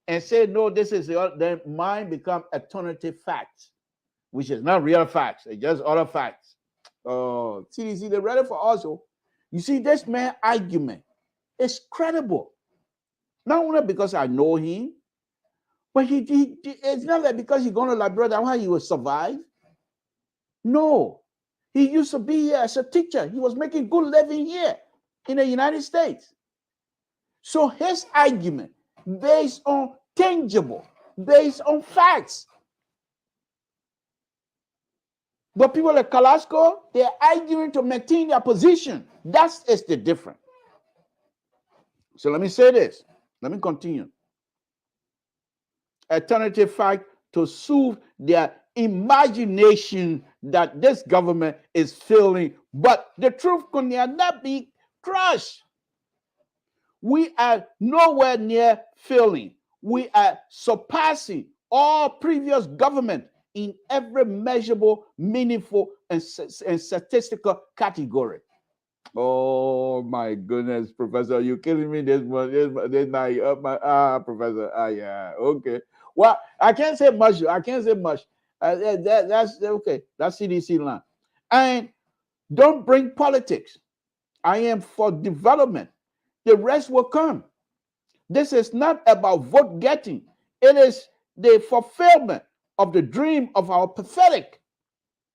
and say no, this is then mine become alternative facts, which is not real facts. It's just other facts. Oh, see, they're ready for also. You see, this man argument is credible. Not only because I know him, but it's not that because he's going to Liberia, that's why he will survive. No. He used to be here as a teacher. He was making good living here in the United States. So his argument, based on tangible, based on facts. But people like Kalasco, they're arguing to maintain their position. That is the difference. So let me say this. Let me continue. Alternative fact to soothe their imagination that this government is failing, but the truth can not be crushed. We are nowhere near failing. We are surpassing all previous government in every measurable, meaningful, and statistical category. Oh my goodness, Professor, you're killing me this night. Professor. Yeah, okay. Well, I can't say much. That's okay. That's CDC line. And don't bring politics. I am for development. The rest will come. This is not about vote getting. It is the fulfillment of the dream of our pathetic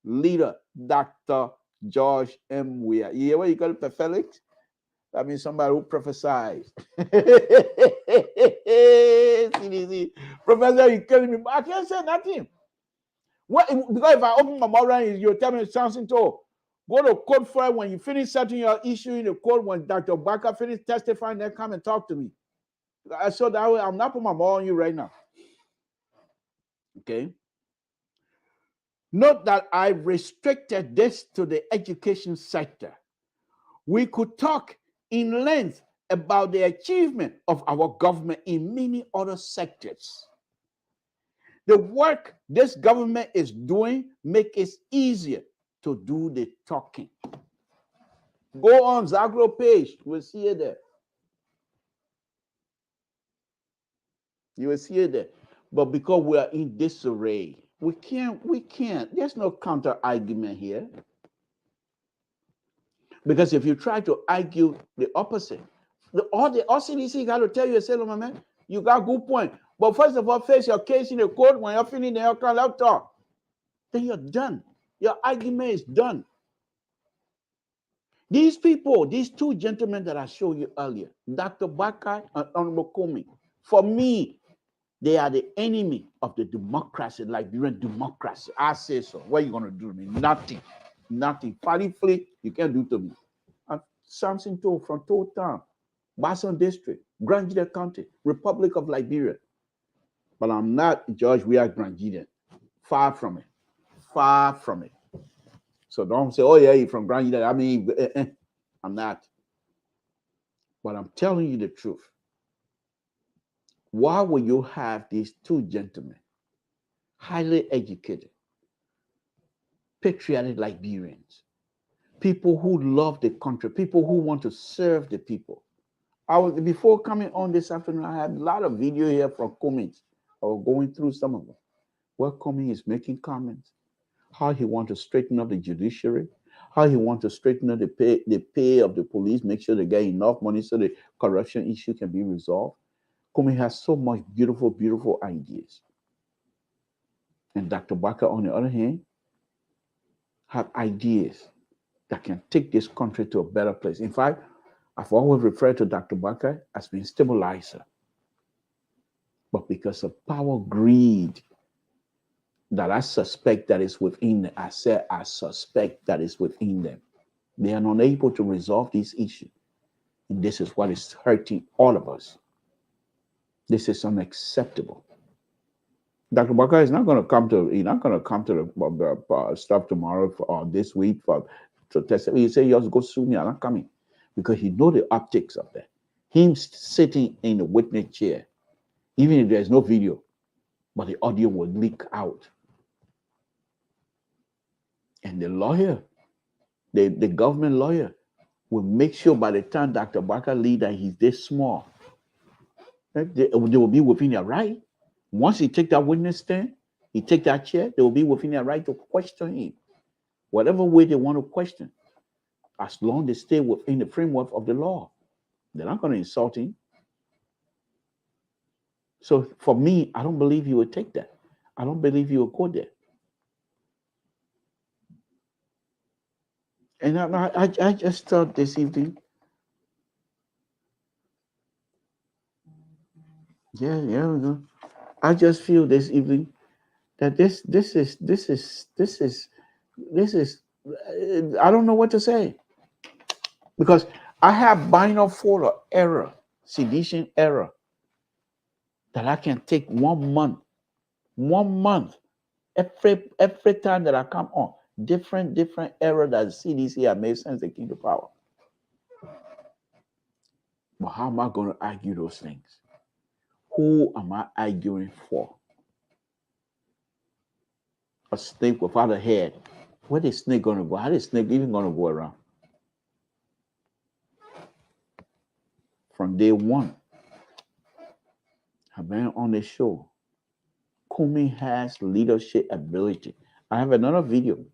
leader, Dr. George M. Weir. You hear what you call it, pathetic? That means somebody who prophesies. CDC. Professor, you're killing me. I can't say nothing. What, because if I open my mouth and you'll tell me something to go to court for it. When you finish settling your issue in the court, when Dr. Baker finishes testifying, then come and talk to me. So that way, I'm not putting my mouth on you right now. Okay? Note that I restricted this to the education sector. We could talk in length about the achievement of our government in many other sectors. The work this government is doing makes it easier to do the talking. Go on Zagro page, we'll see it there. You will see it there. But because we are in disarray, we can't. There's no counter argument here. Because if you try to argue the opposite, all CDC got to tell you, say, my man, you got a good point. But first of all, face your case in the court. When you're finished, then you can talk. Then you're done. Your argument is done. These people, these two gentlemen that I showed you earlier, Dr. Bakai and Honorable Comey, for me, they are the enemy of the democracy, Liberian democracy. I say so. What are you going to do to me? Nothing. Nothing. Flee, you can't do to me. I'm Samson from Toll Town, Basson District, Grangida County, Republic of Liberia. But I'm not George Weir Grangidan. Far from it. Far from it. So don't say, oh yeah, you're from Grangida. I mean, I'm not. But I'm telling you the truth. Why will you have these two gentlemen, highly educated, patriotic Liberians, people who love the country, people who want to serve the people? Before coming on this afternoon, I had a lot of video here from comments. I was going through some of them. Where Comey is making comments, how he wants to straighten up the judiciary, how he wants to straighten up the pay of the police, make sure they get enough money so the corruption issue can be resolved. Comey has so much beautiful, beautiful ideas. And Dr. Barker, on the other hand, have ideas that can take this country to a better place. In fact, I've always referred to Dr. Barker as being stabilizer. But because of power greed that I suspect that is within them, I said I suspect that is within them. They are unable to resolve these issues. And this is what is hurting all of us. This is unacceptable. Dr. Barker is not going to come to, he's not going to come to the stuff tomorrow or this week to testify. He said, you have to go sue me. I'm not coming. Because he knows the optics of that. Him sitting in the witness chair, even if there's no video, but the audio will leak out. And the lawyer, the government lawyer, will make sure by the time Dr. Barker leaves that he's this small. They will be within their right. Once he take that witness stand, he take that chair, they will be within their right to question him. Whatever way they want to question, as long as they stay within the framework of the law. They're not going to insult him. So for me, I don't believe he would take that. I don't believe he will go there. And I just thought this evening, yeah, I just feel this evening that this is, I don't know what to say. Because I have binocular error, sedition error, that I can take 1 month, every time that I come on, different error that the CDC have made since they came to power. But how am I going to argue those things? Who am I arguing for? A snake without a head. Where is snake going to go? How is snake even going to go around? From day one, I've been on this show. Comey has leadership ability. I have another video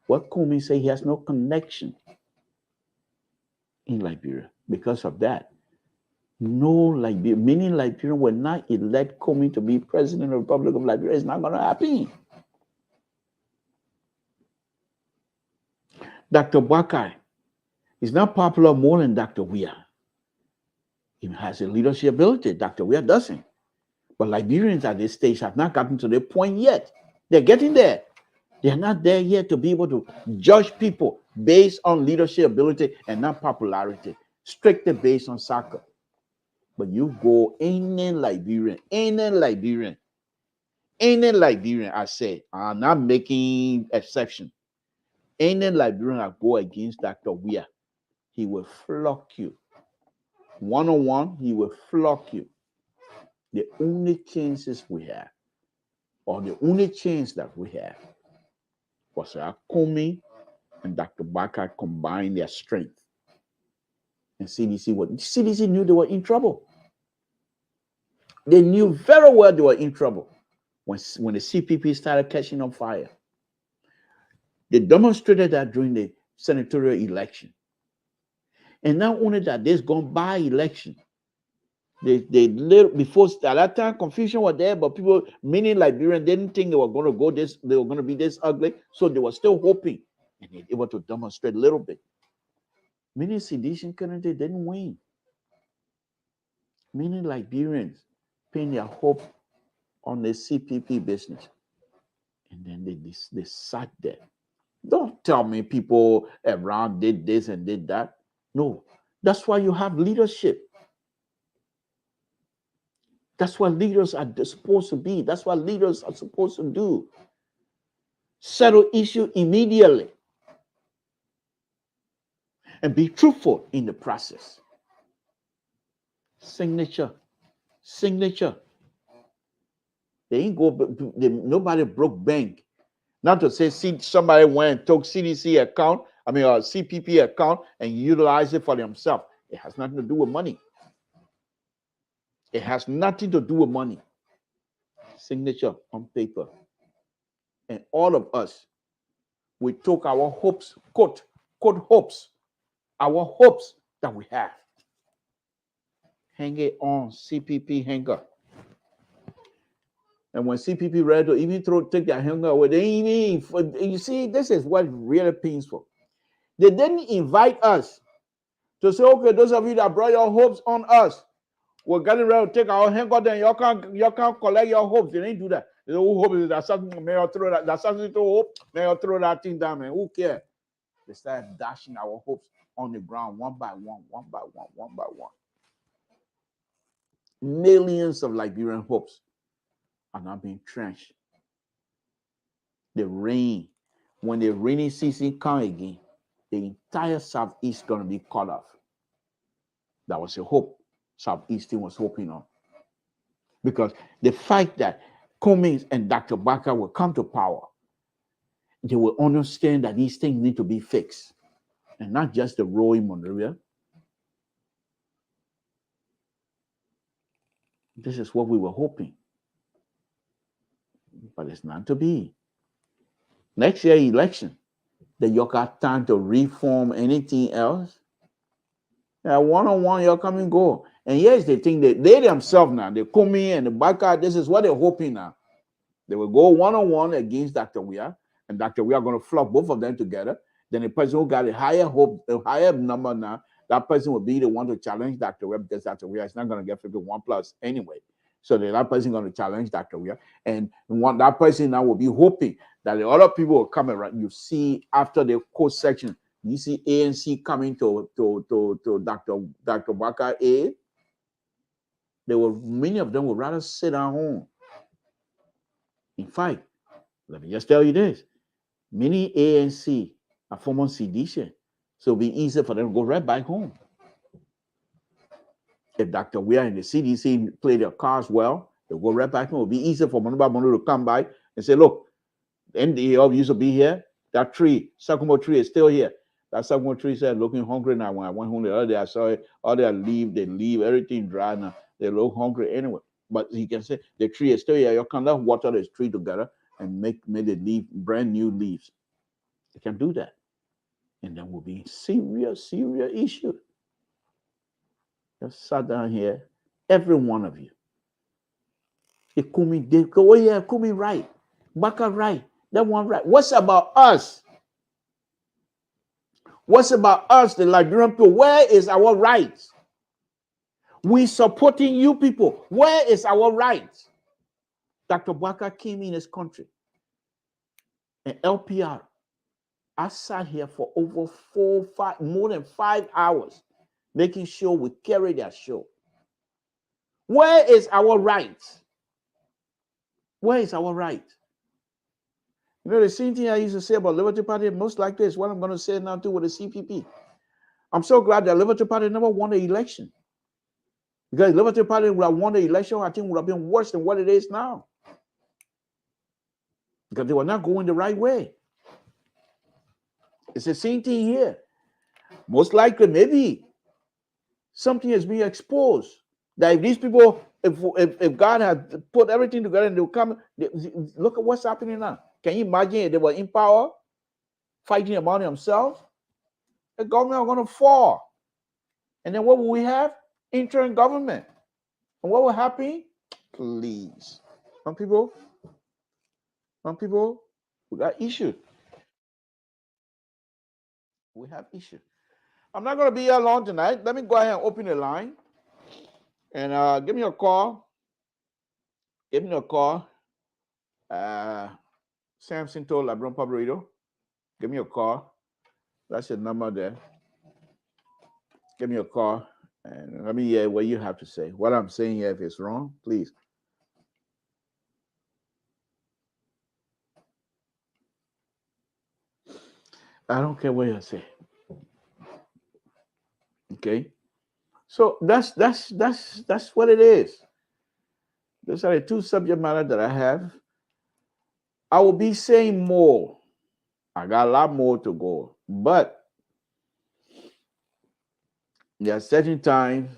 where Comey say he has no connection in Liberia. Because of that, no Liberia, many Liberians will not elect Comey to be president of the Republic of Liberia. It's not going to happen. Dr. Barker is not popular more than Dr. Weir. He has a leadership ability. Dr. Weir doesn't. But Liberians at this stage have not gotten to the point yet. They're getting there. They're not there yet to be able to judge people based on leadership ability and not popularity, strictly based on soccer. But you go any Liberian, I say, I'm not making exception. Any Liberian that go against Dr. Weir, he will flock you. One-on-one, he will flock you. The only chances we have, or the only chance that we have, was Comey and Dr. Barker combine their strength. And CDC knew they were in trouble. They knew very well they were in trouble when the CPP started catching on fire. They demonstrated that during the senatorial election. And not only that, there's gone by election. Before at that time, confusion was there, but many Liberians didn't think they were going to be this ugly, so they were still hoping, and they were able to demonstrate a little bit. Many sedition candidates didn't win. Many Liberians pin their hope on the CPP business, and then they sat there. Don't tell me people around did this and did that. No, that's why you have leadership. That's what leaders are supposed to be. That's what leaders are supposed to do. Settle issue immediately. And be truthful in the process. Signature signature. They ain't go. Nobody broke bank. Not to say somebody went and took CDC account, CPP account, and utilized it for themselves. It has nothing to do with money. It has nothing to do with money. Signature on paper. And all of us, we took our hopes, quote hopes, our hopes that we have. Hang it on CPP hanger. And when CPP ready to even take their hanger away, they even, you see, this is what really painful. They didn't invite us to say, okay, those of you that brought your hopes on us, we're getting ready to take our hanger, then you can't collect your hopes. They didn't do that. They say, who hope is that something, may I throw that, that's something to hope, may I throw that thing down, man, who cares? They started dashing our hopes on the ground one by one, one by one, one by one. Millions of Liberian hopes are now being trenched. The rain, when the rainy season comes again, the entire Southeast is going to be cut off. That was a hope Southeastern was hoping on. Because the fact that Cummings and Dr. Baca will come to power, they will understand that these things need to be fixed. And not just the road in Monrovia. This is what we were hoping. But it's not to be. Next year election, then you got time to reform anything else. One-on-one, you'll come and go. And here's the thing, that they themselves now, they come in and the Baca, this is what they're hoping now. They will go one-on-one against Dr. Weah, and Dr. Weah are going to flock both of them together. Then the person who got a higher hope, a higher number now, that person will be the one to challenge Dr. Weah, because Dr. Weah is not going to get 51 plus anyway. So that person is going to challenge Dr. Weah. And that person now will be hoping that the other people will come around. You see, after the court section, you see ANC coming to Dr. Baca aid. Many of them would rather sit at home. In fact, let me just tell you this. Many ANC are former seditious. So it'll be easier for them to go right back home. If Dr. Weah and the CDC play their cards well, they'll go right back home. It'll be easier for Manu to come by and say, look, the NDA used to be here. That tree, Sycamore tree, is still here. That Sycamore tree said, looking hungry now. When I went home the other day, I saw it. All they leave, everything dry now. They look hungry anyway. But he can say, the tree is still here. You can let water this tree together and make it leaf, brand new leaves. You can do that. And then we'll be serious issue. Just sat down here, every one of you. Kumi right. Baca right. That one right. What's about us? What's about us, the Liberian people? Where is our rights? We supporting you people. Where is our rights? Dr. Baca came in this country. And LPR, I sat here for over more than 5 hours, making sure we carry that show. Where is our rights? Where is our right? You know, the same thing I used to say about Liberty Party, most likely is what I'm going to say now too with the CPP. I'm so glad that Liberty Party never won the election. Because Liberty Party would have won the election, I think would have been worse than what it is now. Because they were not going the right way. It's the same thing here. Most likely, maybe something is being exposed. That if these people, if God had put everything together and they'll come, look at what's happening now. Can you imagine if they were in power, fighting among themselves? The government are going to fall. And then what will we have? Interim government. And what will happen? Please. Some people, we got issues. We have issues. I'm not going to be here long tonight. Let me go ahead and open the line. And give me a call. Give me a call. Samson told Liberian Public Radio. Give me a call. That's your number there. Give me a call. And let me hear what you have to say. What I'm saying here, if it's wrong, please. I don't care what you say. Okay. So that's what it is. Those are the two subject matter that I have. I will be saying more. I got a lot more to go, but there are certain times,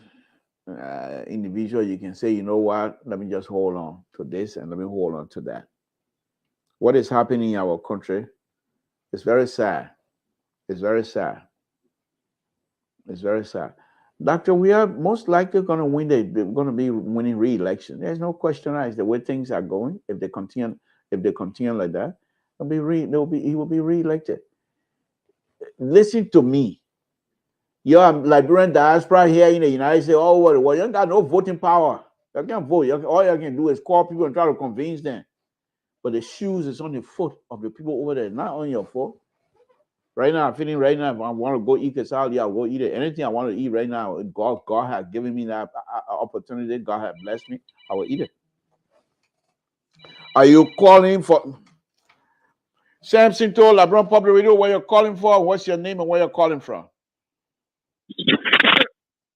individual, you can say, you know what? Let me just hold on to this and let me hold on to that. What is happening in our country is very sad. It's very sad. It's very sad. Doctor, we are most likely going to win. They're going to be winning re-election. There's no question. Is the way things are going. If they continue like that, he will be re-elected. Listen to me. You're Liberian diaspora here in the United States. Oh, well, you ain't got no voting power. You can't vote. All you can do is call people and try to convince them. But the shoes is on the foot of the people over there, not on your foot. Right now, I'm feeling right now, if I want to go eat quesadilla, I'll go eat it. Anything I want to eat right now, God has given me that opportunity. God has blessed me. I will eat it. Are you calling for Samson told LeBron Public Radio where you're calling for? What's your name and where you're calling from?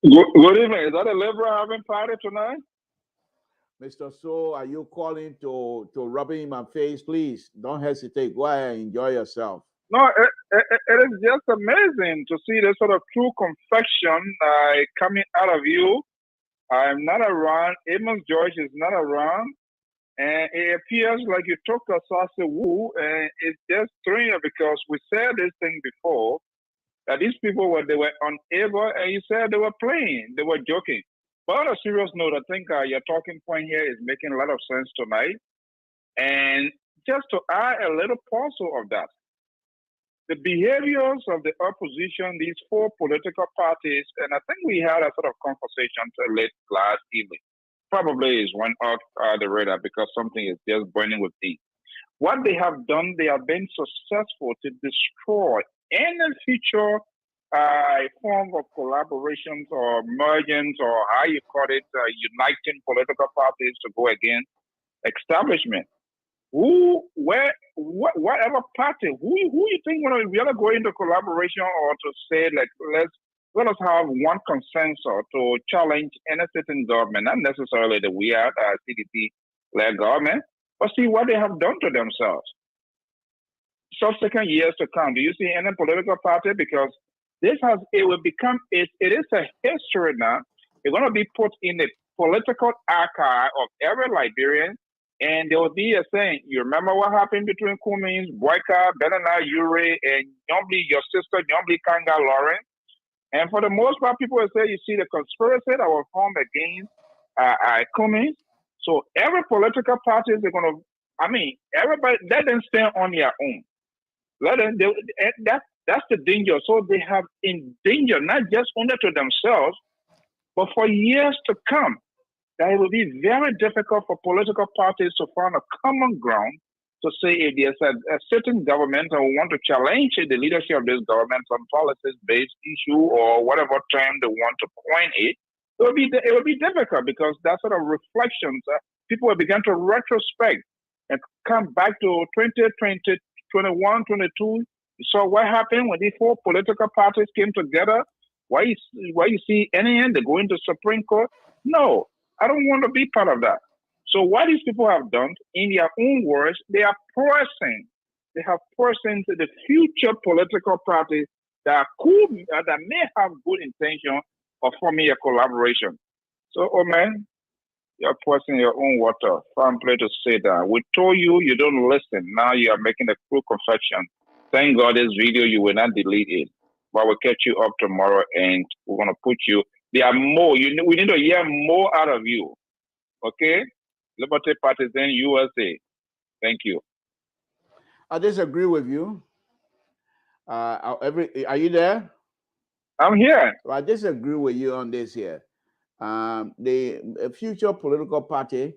Good evening. Is that a liberal having party tonight? Mr. So, are you calling to rub it in my face? Please don't hesitate. Go ahead and enjoy yourself. No, it is just amazing to see the sort of true confection coming out of you. I'm not around. Amos George is not around. And it appears like you took us as a woo. And it's just strange because we said this thing before, that these people were unable, and you said they were playing, they were joking. But on a serious note, I think your talking point here is making a lot of sense tonight. And just to add a little parcel of that, the behaviors of the opposition, these four political parties, and I think we had a sort of conversation late last evening, probably is one off the radar because something is just burning with heat. What they have done, they have been successful to destroy any future form of collaborations or mergence or how you call it, uniting political parties to go against establishment. Whatever party, who you think when we are going into collaboration or to say like let us have one consensus to challenge any certain government, not necessarily the weird CDP-led government, but see what they have done to themselves. Subsequent years to come, do you see any political party? Because it is a history now. It's going to be put in the political archive of every Liberian. And there will be a saying, you remember what happened between Cummings, Boyka, Benana, Ure, and Yombly, your sister, Yombly Kanga Lawrence? And for the most part, people will say, you see the conspiracy that was formed against Cummings. So every political party is going to, everybody, let them stand on their own. That's the danger. So they have endangered, not just only to themselves, but for years to come. That it will be very difficult for political parties to find a common ground to say if there's a certain government and we want to challenge the leadership of this government on policies-based issue or whatever term they want to coin it, it will be difficult because that sort of reflections, people will begin to retrospect and come back to 2020, 21, 22. You saw what happened when these four political parties came together. Why you see NAN, they go into Supreme Court? No. I don't want to be part of that. So what these people have done, in their own words, they have pressing to the future political parties that may have good intention of forming a collaboration. So, oh man, you're pressing your own water. Fun play to say that. We told you, you don't listen. Now you are making a true confession. Thank God this video, you will not delete it. But we'll catch you up tomorrow and we're going to put you. There are more. We need to hear more out of you. Okay? Liberty Partisan USA. Thank you. I disagree with you. Are you there? I'm here. Well, I disagree with you on this here. The future political party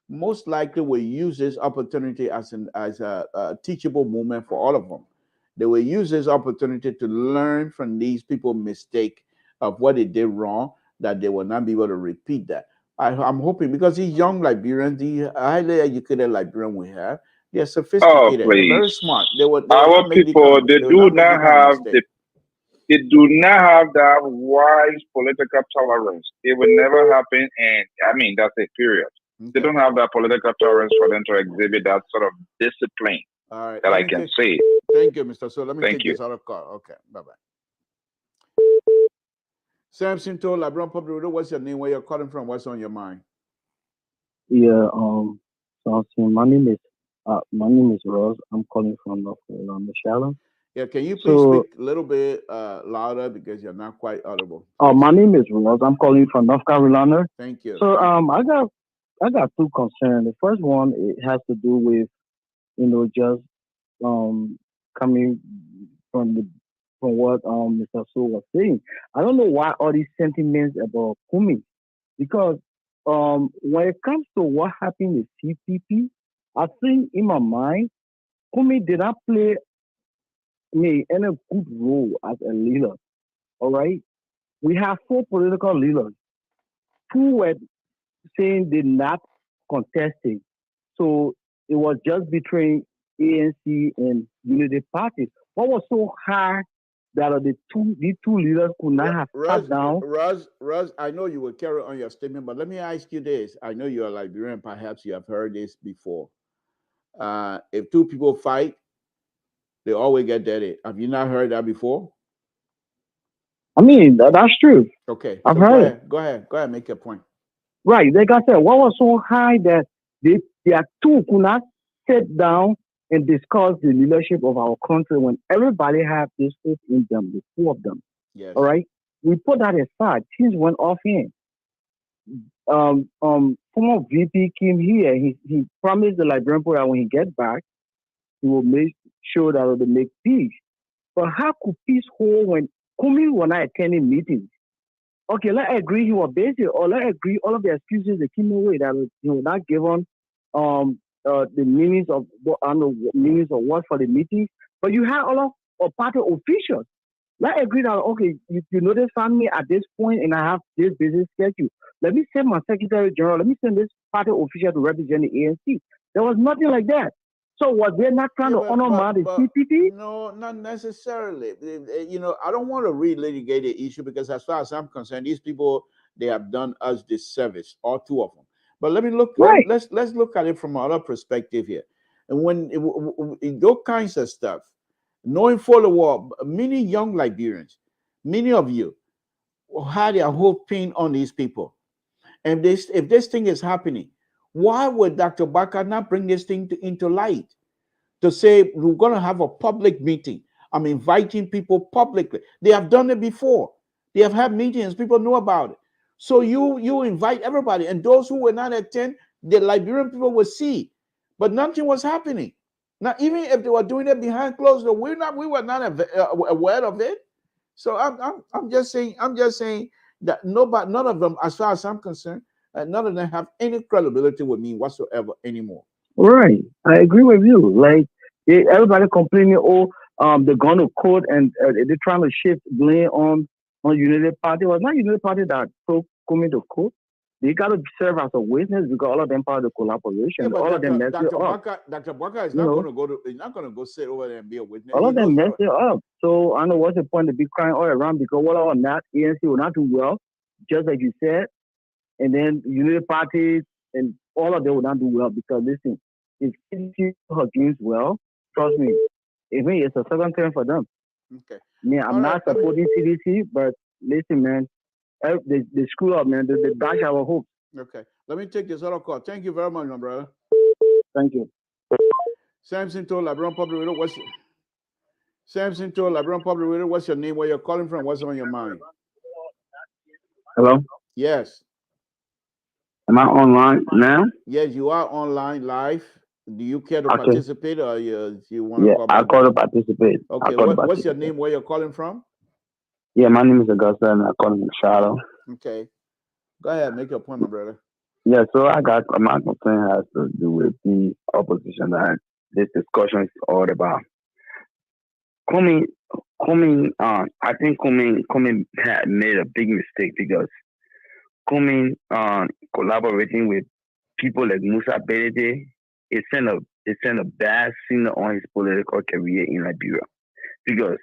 most likely will use this opportunity as a teachable moment for all of them. They will use this opportunity to learn from these people's mistake of what they did wrong, that they will not be able to repeat that. I'm hoping, because these young Liberians, the highly educated Liberian we have, they are sophisticated, they're very smart. Our people, they do not have that wise political tolerance. It will never happen, and that's a period. They don't have that political tolerance for them to exhibit that sort of discipline. All right. That I can say. Thank you, Mr. So let me Thank take you. this other call. Okay. Bye-bye. Samson told LeBron Public, what's your name? Where you're calling from? What's on your mind? Yeah, Samson, my name is Rose. I'm calling from North Carolina, Charlotte. Yeah, can you please speak a little bit louder because you're not quite audible? Oh, my name is Rose. I'm calling from North Carolina. Thank you. So I got two concerns. The first one, it has to do with, just coming from what Mr. So was saying. I don't know why all these sentiments about Kumi, because when it comes to what happened with CPP, I think in my mind, Kumi did not play me in a good role as a leader. All right, we have 4 political leaders who were saying they're not contesting, so it was just between ANC and Unity Party. What was so hard that these two leaders could not have sat down? Raz, I know you will carry on your statement, but let me ask you this. I know you're a Liberian, perhaps you have heard this before. If 2 people fight, they always get dead. Have you not heard that before? I mean, that's true. Okay. I've heard it. Go ahead, make your point. Right. Like I said, what was so high that their 2 could not sit down and discuss the leadership of our country when everybody have this hope in them, the 2 of them. Yes. All right. We put that aside. Things went off hand. Former VP came here. He promised the Liberian people that when he gets back, he will make sure that they make peace. But how could peace hold when Kumi was not attending meetings? Okay, let's agree he was busy, or let's agree all of the excuses they came away that he was not given the meanings of what for the meetings. But you have all of party officials. Let's agree that okay, you notify me at this point and I have this business schedule. Let me send my Secretary General, let me send this party official to represent the ANC. There was nothing like that. So was they not trying to honor the CPP? No, not necessarily. I don't want to relitigate the issue because as far as I'm concerned, these people, they have done us this service, all 2 of them. But let me look, right. Let's look at it from another perspective here. And when those kinds of stuff, knowing full well, many young Liberians, many of you had their hope pinned on these people. And if this thing is happening, why would Dr. Baka not bring this thing into light? To say we're going to have a public meeting. I'm inviting people publicly. They have done it before. They have had meetings. People know about it. So you invite everybody. And those who will not attend, the Liberian people will see. But nothing was happening. Now, even if they were doing it behind closed doors, we were not aware of it. So I'm just saying that none of them, as far as I'm concerned, none of them have any credibility with me whatsoever anymore. Right, I agree with you. Like everybody complaining, they're going to court and they're trying to shift blame on Unity Party. It was not Unity Party that took coming to court. They got to serve as a witness because all of them part of the collaboration. Yeah, all Dr. of them messed it up. Dr. Baka is not going to go. He's not going to go sit over there and be a witness. All of them messed it up. So I don't know what's the point to be crying all around because what or not, ANC will not do well, just like you said, and then Unity Party and all of them will not do well because listen, if CDC against well, trust me, it's a second term for them. Okay. Yeah, I'm not supporting CDC, but listen, man, they screw up, man. They dash our hopes. Okay. Let me take this other call. Thank you very much, my brother. Thank you. Samson told LeBron Public Radio, what's your name? Where you're calling from? What's on your mind? Hello? Yes. Am I online now? Yes, you are online live. Do you care to participate or you want to call back? I call to participate. Okay, what's your name? Where you're calling from? Yeah, my name is Augusta and I'm calling from Charlotte. Okay. Go ahead, make your point, my brother. Yeah, so my complaint has to do with the opposition that this discussion is all about. Kumi, I think Kumi had made a big mistake because Kumi collaborating with people like Musa Belede, it sent a bad signal on his political career in Liberia. Because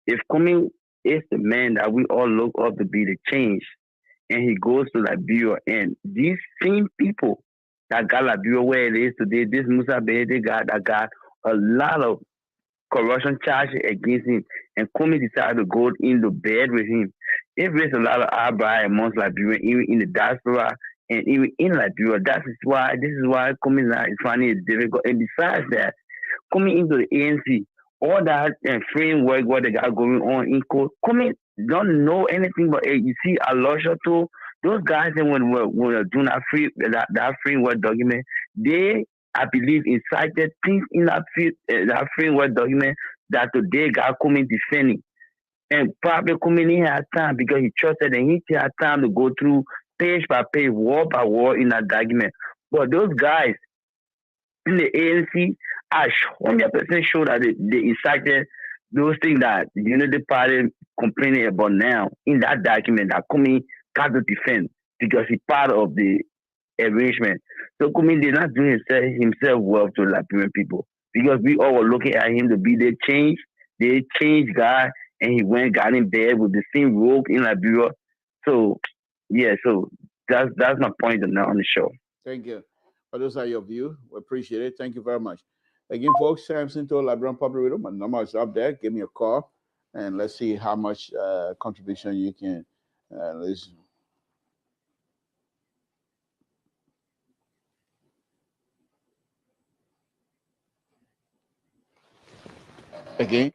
if Kumi is the man that we all look up to be the change, and he goes to Liberia, and these same people that got Liberia where it is today. This Musa Benedict guy that got a lot of corruption charges against him, and Comey decided to go into bed with him. It raised a lot of eyebrow amongst Liberians, even in the diaspora and even in Liberia. This is why Comey now is finding it difficult. And besides that, coming into the ANC, all that framework what they got going on in court, coming don't know anything but you see a Alosha too. Those guys and when we're doing that framework document, they I believe incited things in that framework document that today got coming defending. And probably coming in had time because he trusted and he had time to go through page by page, word by word in that document. But those guys in the ANC are 100% sure that they incited those things that the Unity Party complaining about now in that document that Kumi got to defend because he's part of the arrangement. So Kumi did not do himself well to Liberian people because we all were looking at him to be the change guy, and he went got in bed with the same rogue in Liberia. So yeah, so that's my point on the show. Thank you. Well, those are your views. We appreciate it. Thank you very much. Again, folks, Samson to Liberian Public Radio. My number is up there. Give me a call, and let's see how much contribution you can listen. Again.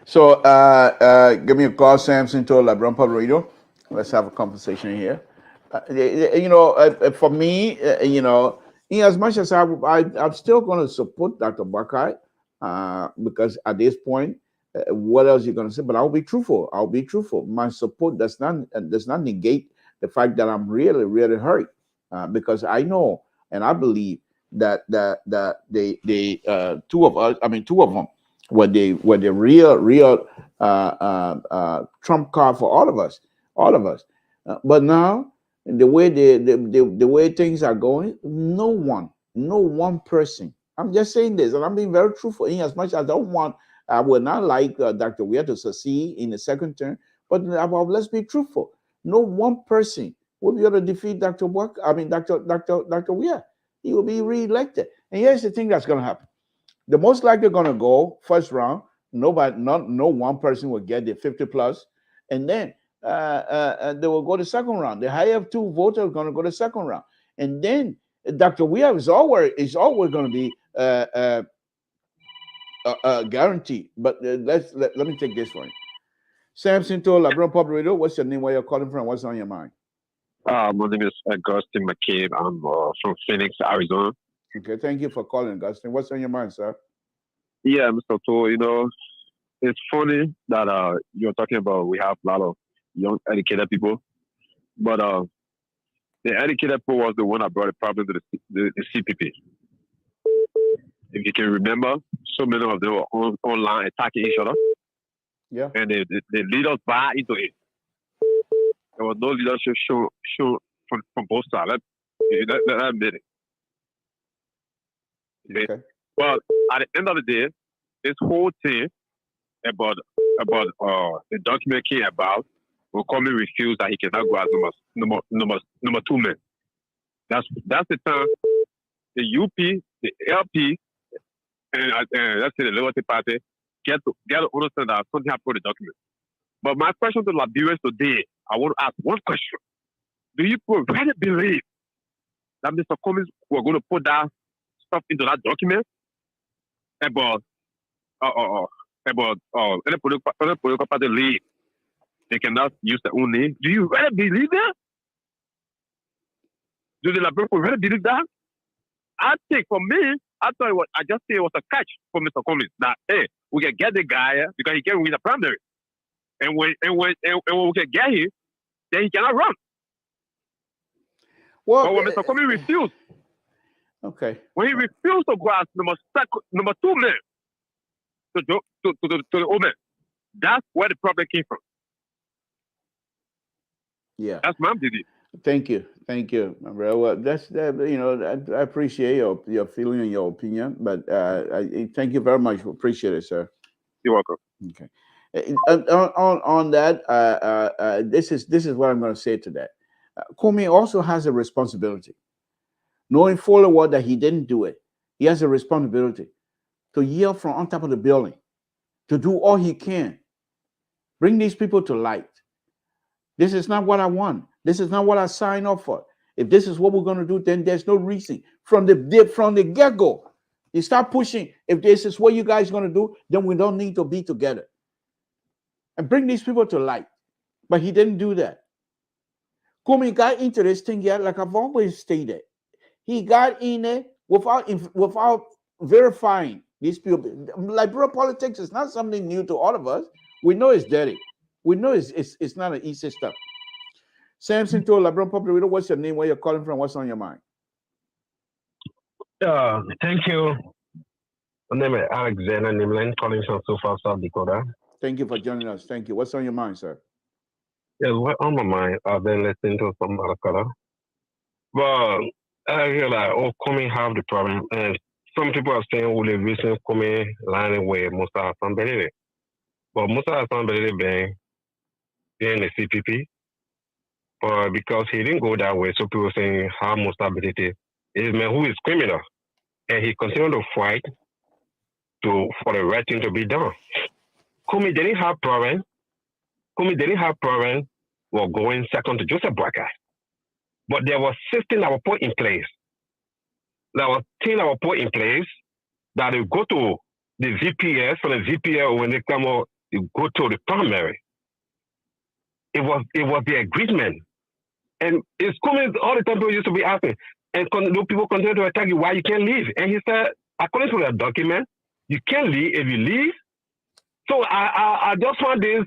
So give me a call, Samson to Liberian Public Radio. Let's have a conversation here. For me, in as much as I'm still going to support Dr. Buckeye, because at this point, what else are you going to say? But I'll be truthful. My support does not negate the fact that I'm really, really hurt, because I know and I believe that the two of them were the real trump card for all of us. But now, the way things are going, no one person. I'm just saying this, and I'm being very truthful. In as much as I would not like Dr. Weir to succeed in the second term, but let's be truthful. No one person will be able to defeat Dr. Weir. He will be reelected. And here's the thing that's going to happen: the most likely going to go first round. No one person will get the 50 plus, and then they will go to second round. The higher of two voters are going to go to second round, and then Dr. Weir is always going to be guaranteed. But let me take this one. Samson to Liberian Public Radio. What's your name? Where you're calling from? What's on your mind? My name is Augustine McCabe. I'm from Phoenix, Arizona. Okay, thank you for calling, Augustine. What's on your mind, sir? Yeah, Mr. To, it's funny that you're talking about we have a lot of young educated people, but the educated people was the one that brought the problem to the CPP. If you can remember, so many of them were online attacking each other. Yeah. And the leaders buy into it. There was no leadership shown from both sides. That admit it. Okay. Well, at the end of the day, this whole thing about the document came about will Comey refuse that he cannot go as number two man. That's the time the UP, the LP, and let's say the Liberty Party get to understand that something happened with the document. But my question to Liberians today, I want to ask one question. Do you really believe that Mr. Comey were going to put that stuff into that document about any political party lead? They cannot use their own name. Do you really believe that? Do the Liberians really believe that? I think for me, I thought I just say it was a catch for Mr. Comey that hey, we can get the guy because he can win the primary. And when we can get him, then he cannot run. Well, but when Mr. Comey refused, okay, when he refused to go as number two man to the old man, that's where the problem came from. Yeah, that's my belief. Thank you, my brother. Well, that's I appreciate your feeling and your opinion, but I thank you very much. Appreciate it, sir. You're welcome. Okay. On that, this is what I'm going to say to that. Comey also has a responsibility, knowing full well that he didn't do it. He has a responsibility to yell from on top of the building, to do all he can, bring these people to light. This is not what I want. This is not what I signed up for. If this is what we're going to do, then there's no reason from the get-go. You start pushing. If this is what you guys are going to do, then we don't need to be together. And bring these people to light. But he didn't do that. Comey got into this thing yet, like I've always stated. He got in it without verifying these people. Liberal politics is not something new to all of us. We know it's dirty. We know it's not an easy stuff. Samson told Liberal Popular, what's your name, where you're calling from, what's on your mind? Thank you. My name is Alexander Nimlin, calling from so far South Dakota. Thank you for joining us. Thank you. What's on your mind, sir? Yes, what on my mind? I've been listening to some other color. But I hear like, Comey have the problem. And some people are saying, will the reason Comey lining with Musa Hassan-Belede? But Musa Hassan-Belede being the CPP, but because he didn't go that way, so people saying how Musa Belede is man who is criminal. And he continued to fight for the right thing to be done. Comey didn't have problem. Comey didn't have problem with going second to Joseph Boakai. But there was system that was put in place. There was thing that was put in place that you go to the VPS, from the VPS when they come out, you go to the primary. It was the agreement. And it's Comey all the time people used to be asking, and people continue to attack you why you can't leave. And he said, according to the document, you can't leave if you leave. So I just want this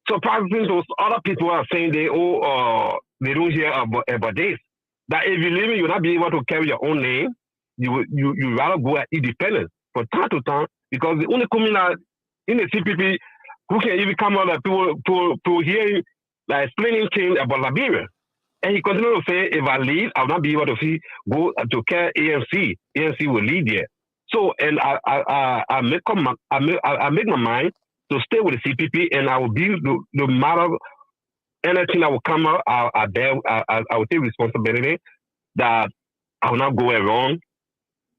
surprising to other people are saying they don't hear about this. That if you leave, you'll not be able to carry your own name. You rather go at independent from time to time, because the only community in the CPP who can even come out like people hear like explaining things about Liberia. And he continued to say, if I leave, I'll not be able to go to care ANC. ANC will lead there. So, and I make my mind to stay with the CPP, and I will be no matter anything that will come out. I will take responsibility that I will not go wrong.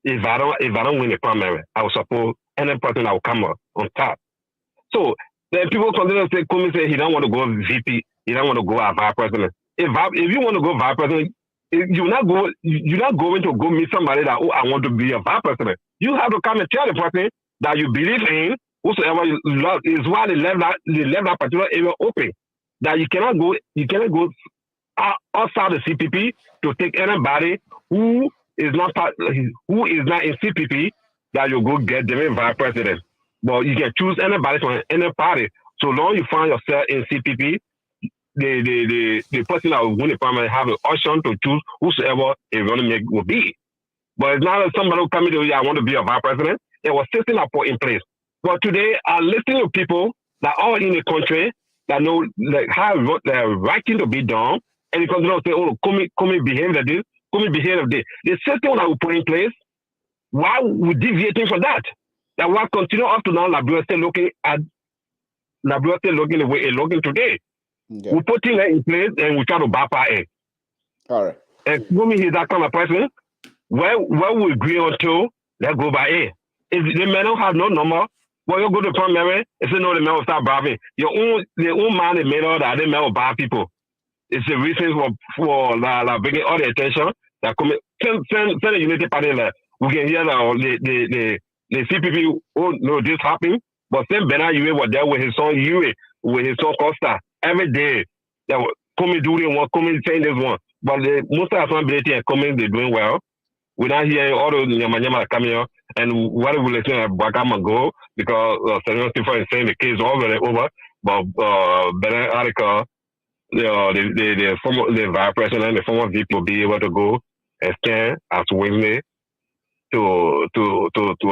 If I don't win the primary, I will support any person that will come out on top. So then people continue to say, Comey say he don't want to go VP, he don't want to go as vice president. If you want to go vice president, you're not going to go meet somebody that, I want to be a vice president. You have to come and tell the person that you believe in, whosoever you love, is why they left that particular area open. That you cannot go outside the CPP to take anybody who is not in CPP, that you go get them in vice president. But you can choose anybody from any party. So long you find yourself in CPP, the person that will win the primary have an option to choose whosoever a running mate will be. But it's not somebody who come in I want to be a vice president. It was system that put in place. But today, I listen to people that are in the country that know how the right thing to be done, and because they don't say, Comey behave like this, Comey behave like this. The system that we put in place, why we deviating from that? That why continue up to now, Liberia still looking the way it's looking today. Okay. We put things in place and we try to bypass it. All right. And Comey is that kind of person. Where we agree on to, let's go by it. If the man don't have no number, well, you go to primary, and say no, the man will start bribing. The own man, the man, that the man will bribe people. It's the reason for bringing all the attention that send the Unity Party. We can hear the CPP. Oh no, this happened. But send Bernard Yue was there with his son Yue, with his son Costa every day. That Comey doing one, Comey saying this one. But the most of the ability and Comey they're doing well. We're not hearing all those Nyama coming here, and what we listen to Bakama go because Senator Stephen is saying the case is already over. But Bernard article, the former vice president, the former VP will be able to go and stand as witness to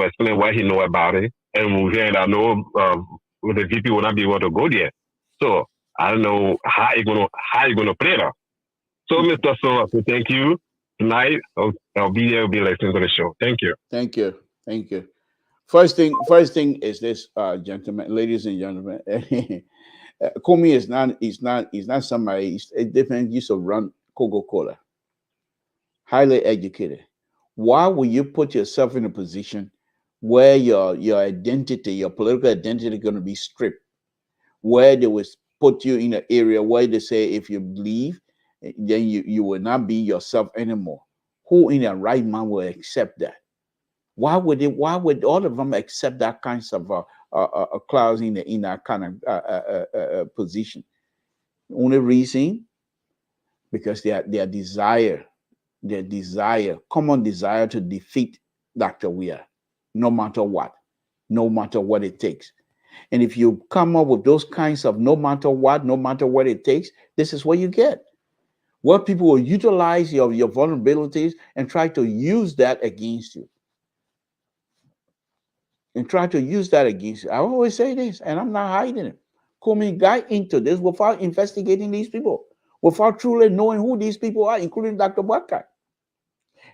explain what he know about it, and we hear that the VP will not be able to go there. So I don't know how you gonna play that. So Mr. So thank you. Tonight, I'll be there. I'll be listening to the show. Thank you. Thank you. Thank you. First thing is this, gentlemen, ladies and gentlemen. Comey is not somebody. He's a different use of run. Coca-Cola, highly educated. Why will you put yourself in a position where your identity, your political identity, is going to be stripped? Where they will put you in an area where they say if you leave, then you will not be yourself anymore. Who in their right mind will accept that? Why would it? Why would all of them accept that kinds of clause in that kind of position? Only reason because their desire, common desire to defeat Dr. Weir, no matter what it takes. And if you come up with those kinds of no matter what it takes, this is what you get. Where people will utilize your vulnerabilities and try to use that against you. I always say this, and I'm not hiding it. Comey got into this without investigating these people, without truly knowing who these people are, including Dr. Buckeye.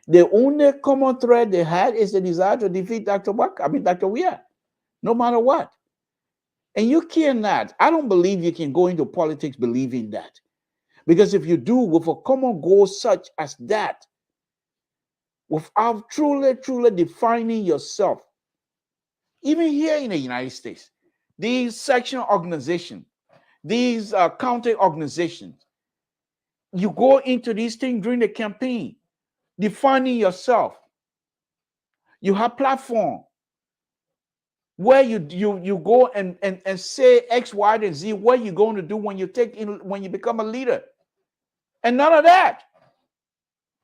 The only common thread they had is the desire to defeat Dr. Weir, no matter what. And you cannot, I don't believe you can go into politics believing that. Because if you do with a common goal such as that, without truly defining yourself, even here in the United States, these section organizations, these county organizations, you go into these things during the campaign, defining yourself. You have platform where you go and say X, Y, and Z, what you're going to do when you become a leader. And none of that.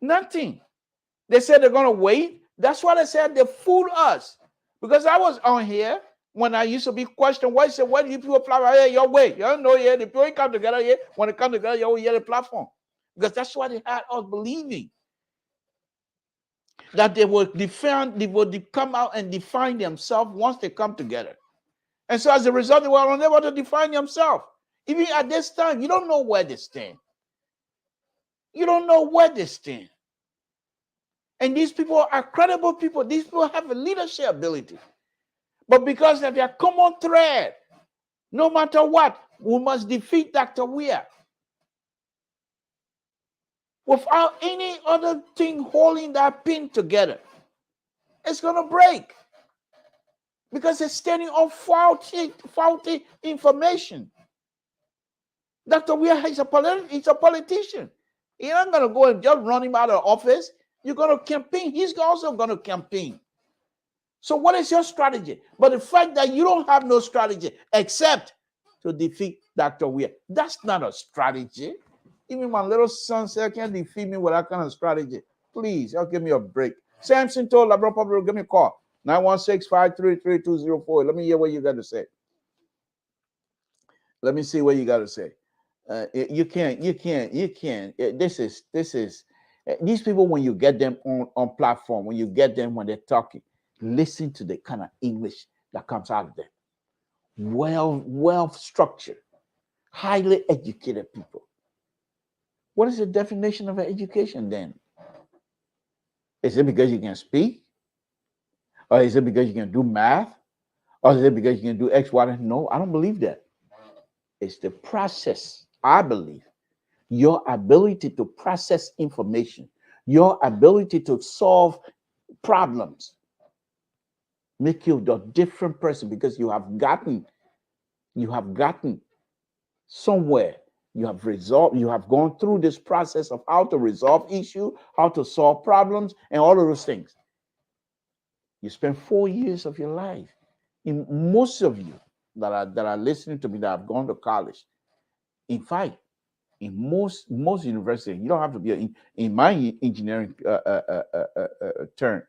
Nothing. They said they're going to wait. That's why they said they fooled us. Because I was on here when I used to be questioned, why do you people fly here your way? You don't know here. The people come together here. When they come together, you hear the platform. Because that's what they had us believing. That they would come out and define themselves once they come together. And so as a result, they were unable to define themselves. Even at this time, you don't know where they stand. You don't know where they stand. And these people are credible people. These people have a leadership ability. But because of their common thread, no matter what, we must defeat Dr. Weir. Without any other thing holding that pin together, it's going to break. Because it's standing on faulty information. Dr. Weir is a politician. You're not going to go and just run him out of office. You're going to campaign. He's also going to campaign. So what is your strategy? But the fact that you don't have no strategy except to defeat Dr. Weir, that's not a strategy. Even my little son said, can't defeat me with that kind of strategy. Please, y'all give me a break. Samson told LeBron Public, give me a call. 916-533-3204. Let me hear what you got to say. Let me see what you got to say. You can't. This is these people, when you get them on platform, when you get them when they're talking, listen to the kind of English that comes out of them. Well structured, highly educated people. What is the definition of education then? Is it because you can speak? Or is it because you can do math? Or is it because you can do X, Y? No, I don't believe that. It's the process, I believe. Your ability to process information, your ability to solve problems, make you a different person because you have gotten somewhere. You have gone through this process of how to resolve issues, how to solve problems, and all of those things. You spend 4 years of your life. In most of you that are listening to me that have gone to college, in fact, in most universities, you don't have to be in my engineering term.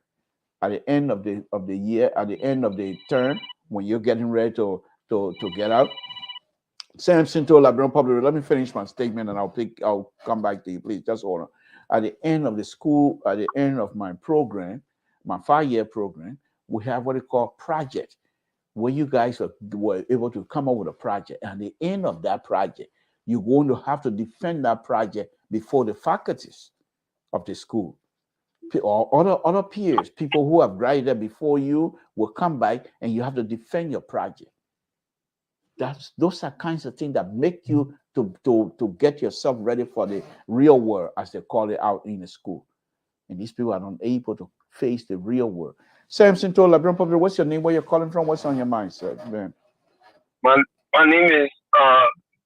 At the end of the year, at the end of the term, when you're getting ready to get out, Samson told LeBron Public, let me finish my statement and I'll come back to you, please. Just hold on. At the end of the school, at the end of my program, my 5-year program, we have what we call project, where you guys were able to come up with a project. And at the end of that project, you're going to have to defend that project before the faculties of the school or other peers, people who have graduated before you will come back and you have to defend your project. Those are kinds of things that make you to get yourself ready for the real world, as they call it out in the school. And these people are unable to face the real world. Samson told LeBron Public, what's your name? Where you're calling from? What's on your mind, sir? Man. My name is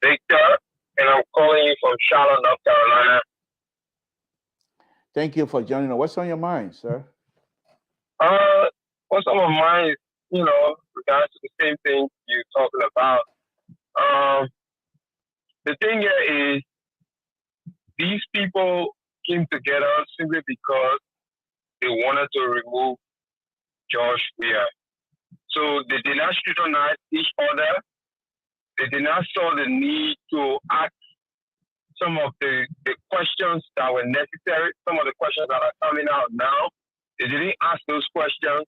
Victor, and I'm calling you from Charlotte, North Carolina. Thank you for joining us. What's on your mind, sir? What's on my mind is, regards to the same thing you're talking about. The thing here is, these people came together simply because they wanted to remove George Weah. So they did not scrutinize each other. They did not saw the need to ask some of the questions that were necessary, some of the questions that are coming out now. They didn't ask those questions,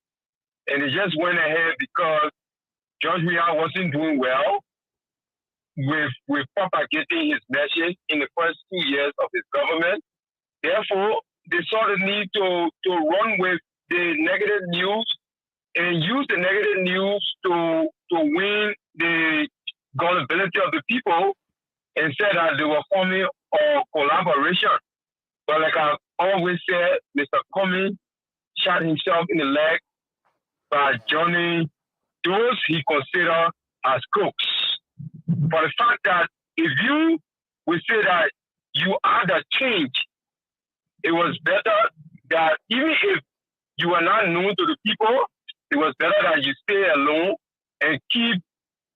and they just went ahead because George Weah wasn't doing well with propagating his message in the first 2 years of his government. Therefore, they saw the need to run with the negative news and use the negative news to win the gullibility of the people, and said that they were forming a collaboration. But like I always said, Mr. Comey shot himself in the leg by joining those he considered as crooks. For the fact that if you would say that you are the change, it was better that even if you are not known to the people, it was better that you stay alone and keep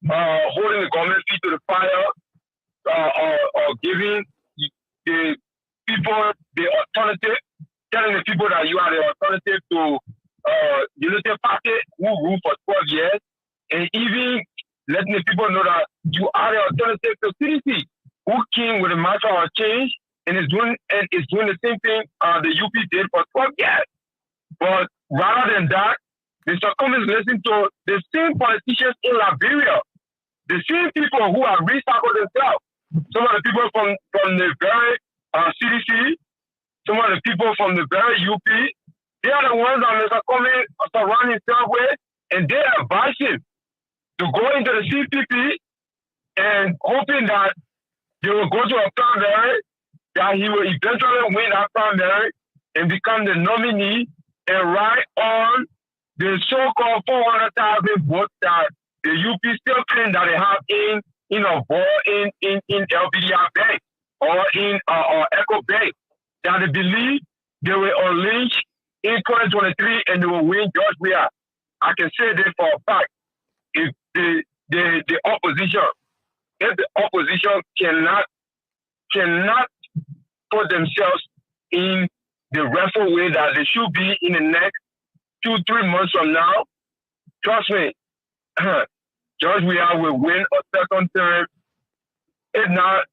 holding the government feet to the fire, or giving the people the alternative, telling the people that you are the alternative to Unity Party who ruled for 12 years, and even letting the people know that you are the alternative to CDC, who came with a march for change and is doing the same thing the UP did for 12 years. But rather than that, Mr. Cummings listened to the same politicians in Liberia, the same people who have recycled themselves. Some of the people from the very CDC, some of the people from the very UP, they are the ones that Mr. Cummings surrounding himself with, and they advise him to go into the CPP and hoping that they will go to a primary, that he will eventually win that primary and become the nominee and ride on the so-called 400,000 votes that the UP still claim that they have in LBDR Bank or in Echo Bank, that they believe they will unleash in 2023 and they will win George Weah. I can say this for a fact. If the opposition cannot put themselves in the rightful way that they should be in the next 2-3 months from now, trust me, George Weah will win a second term. If not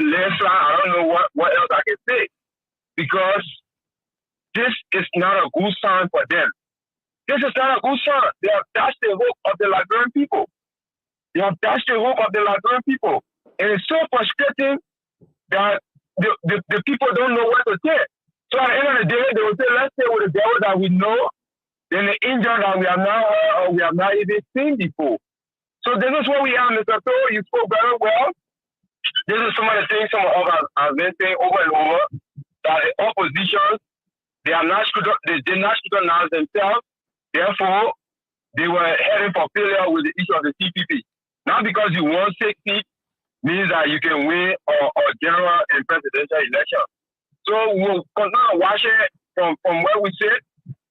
landslide, I don't know what else I can say, because this is not a good sign for them. This is not a good sign. They have dashed the hope of the Liberian people. And it's so frustrating that the people don't know what to say. So at the end of the day, they will say, let's stay with the devil that we know, than the angel that we have not heard or we have not even seen before. So this is what we have, Mr. So you spoke very well. This is some of the things some of us have been saying over and over, that the opposition, they did not scrutinize themselves. Therefore, they were heading for failure with the issue of the CPP. Not because you won 6 seats means that you can win a general and presidential election. So we'll continue watching from where we sit,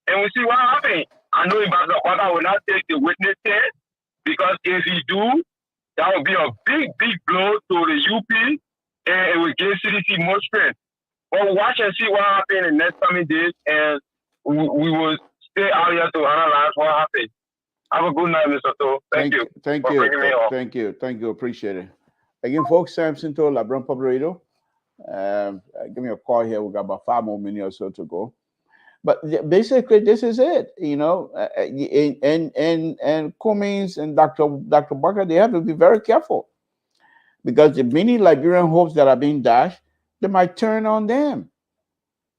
and we see what happens. I know Ambassador Carter will not take the witness stand, because if he do, that will be a big blow to the UP, and it will give CDC more strength. But we'll watch and see what happens in the next coming days, and we will stay out here to analyze what happens. Have a good night, Mr. To. Thank you. Thank you. Appreciate it. Again, folks, Samson to LeBron Public Radio. Give me a call here. We got about 5 more minutes or so to go. But basically, this is it, and Cummings and Dr. Barker, they have to be very careful, because the many Liberian hopes that are being dashed, they might turn on them.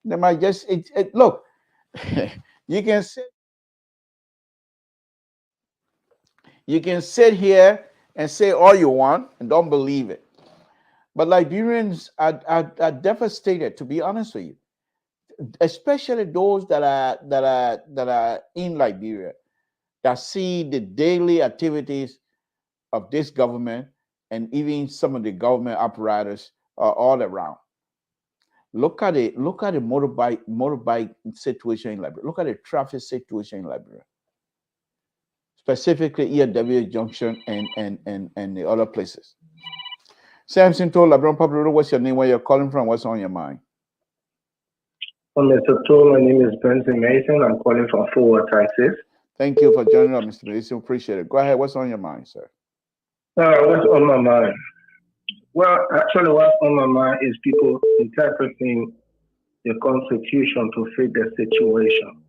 They might just look. You can sit here and say all you want and don't believe it. But Liberians are devastated, to be honest with you, especially those that are in Liberia, that see the daily activities of this government and even some of the government apparatus all around. Look at it. Look at the motorbike situation in Liberia. Look at the traffic situation in Liberia, specifically EW Junction and the other places. Samson told Liberian Public, what's your name, where you're calling from, what's on your mind? Mr. Toll, my name is Benson Mason. I'm calling from Fort Worth, Texas. Thank you for joining us, Mr. Mason. Appreciate it. Go ahead. What's on your mind, sir? What's on my mind? Well, actually, what's on my mind is people interpreting the Constitution to fit the situation.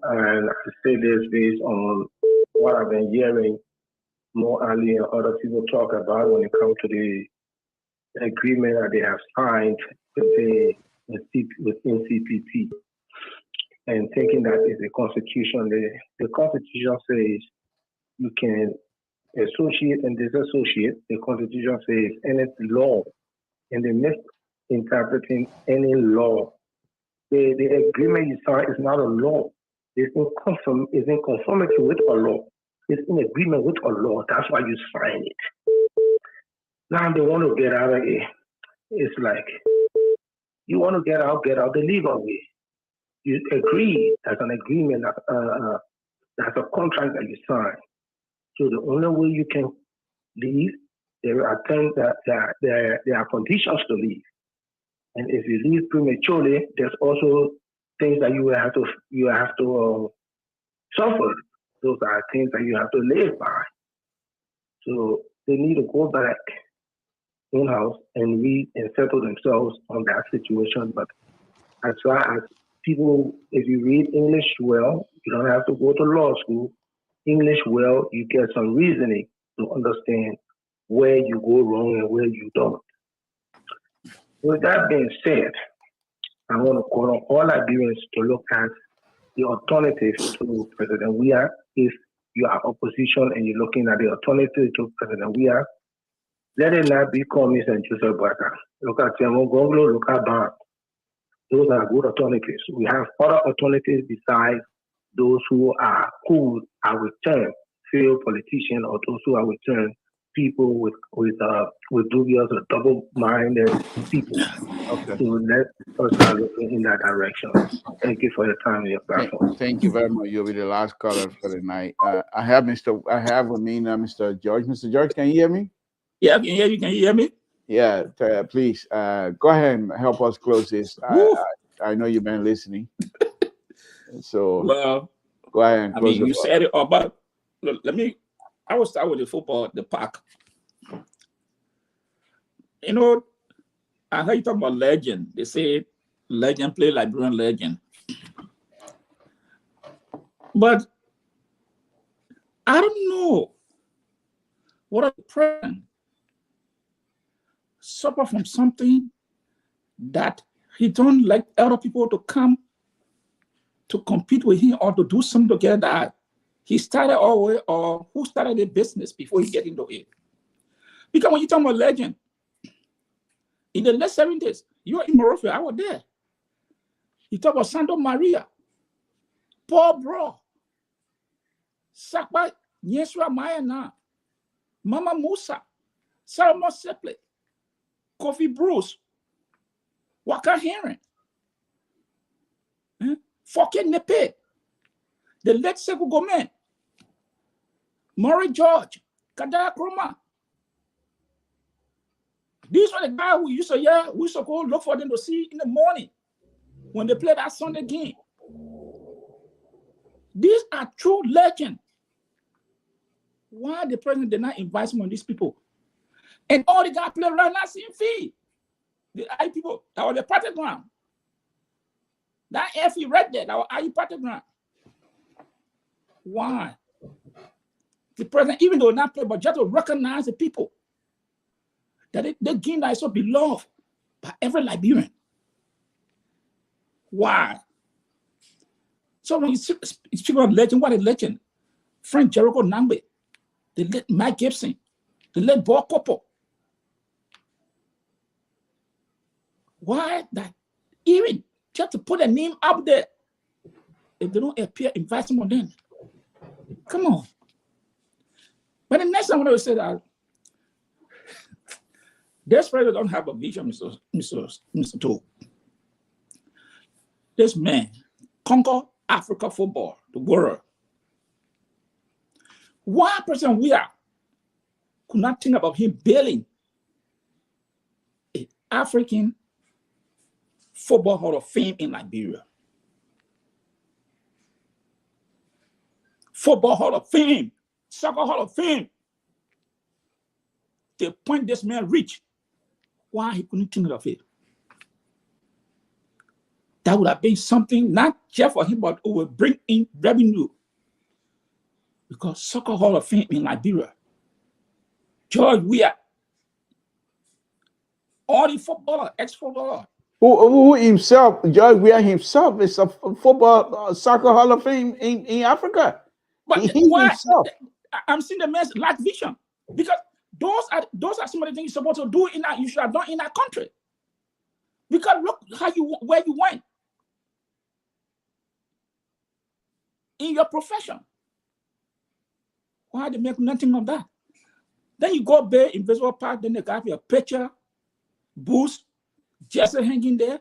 And I say this based on what I've been hearing more earlier and other people talk about when it comes to the agreement that they have signed with NCPT, and thinking that is the Constitution. The Constitution says you can associate and disassociate. The Constitution says any law, and they misinterpreting any law. The agreement you sign is not a law. It's in conformity with a law. It's in agreement with a law. That's why you sign it. Now they want to get out of it. It's like, you want to get out the legal way. You agree as an agreement, that's a contract that you sign. So the only way you can leave, there are things that there are conditions to leave. And if you leave prematurely, there's also things that you have to suffer. Those are things that you have to live by. So they need to go back in-house and read and settle themselves on that situation. But as far as people, if you read English well, you don't have to go to law school. English well, you get some reasoning to understand where you go wrong and where you don't. With that being said, I want to call on all Liberians to look at the alternatives to President Weah. If you are opposition and you're looking at the alternative to President Weah, let it not be Commies and Joseph Baka. Look at Tiamo Gonglo, look at Ban. Those are good alternatives. We have other alternatives besides those who are returned failed politicians, or those who are returned people with dubious or double-minded people. Okay. So let us start looking in that direction. Thank you for your time and your platform. Thank you very much. You'll be the last caller for the night. I have with me now Mr. George. Mr. George, can you hear me? Yeah, I can hear you. Can you hear me? Yeah, please go ahead and help us close this. I know you've been listening. So well, go ahead and close you said it all, but look, I will start with the football, the park. You know, I heard you talk about legend. They say legend play Liberian legend. But I don't know what a president suffer from something that he don't like other people to come to compete with him or to do something together that he started all the way, or who started the business before he get into it. Because when you talk about legend, in the late 70s, you were in Morocco, I was there. You talk about Sando Maria, Paul Bro, Sakba Nyeswa Mayana, Mama Musa, Salomon Seple, Kofi Bruce, Waka Heron, Foke Nepe, the late Sekou Gomen, Murray George, Kada Kroma. These were the guys we used to go look for them to see in the morning when they play that Sunday game. These are true legends. Why the president did not invite some of these people? And all the guys play right now same field. The I people, that was the party ground. That FE right there, that was IE party ground. Why? The president, even though not play, but just to recognize the people. That the game that is so beloved by every Liberian. Why? So when you speak about legend, what a legend? Frank Jericho Nambe, the late Mike Gibson, the late Bob Kopo. Why that? Even just to put a name up there, if they don't appear, invite someone then. Come on. But the next thing I want to say that this president don't have a vision, Mr. Toll. This man conquer Africa football, the world. One person we are could not think about him building an African Football Hall of Fame in Liberia. Football Hall of Fame, Soccer Hall of Fame. The point this man reached, why he couldn't think of it? That would have been something not just for him, but it would bring in revenue. Because Soccer Hall of Fame in Liberia, George Weah, all the footballer, ex-footballer. Who himself, George Weah himself, is a football Soccer Hall of Fame in Africa. But he why? himself. I'm seeing the man's lack vision, because those are some of the things you're supposed to do in that you should have done in that country. Because look where you went in your profession. Why they make nothing of that? Then you go there, Invisible Park, then they got your picture, boost, Jesse hanging there.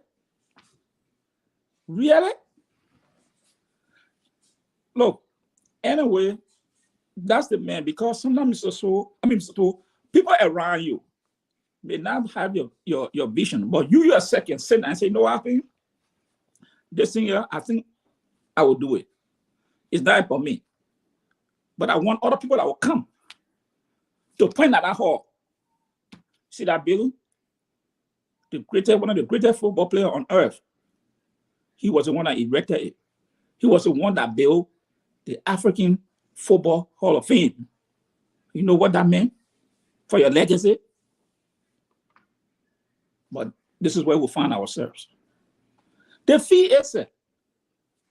Really? Look, anyway, that's the man, because sometimes people around you may not have your vision, but you yourself can sit and say, no, I think this thing here, I think I will do it. It's not for me. But I want other people that will come to point at that hall. See that building? One of the greatest football players on earth. He was the one that erected it. He was the one that built the African Football Hall of Fame. You know what that meant for your legacy? But this is where we find ourselves. The fee is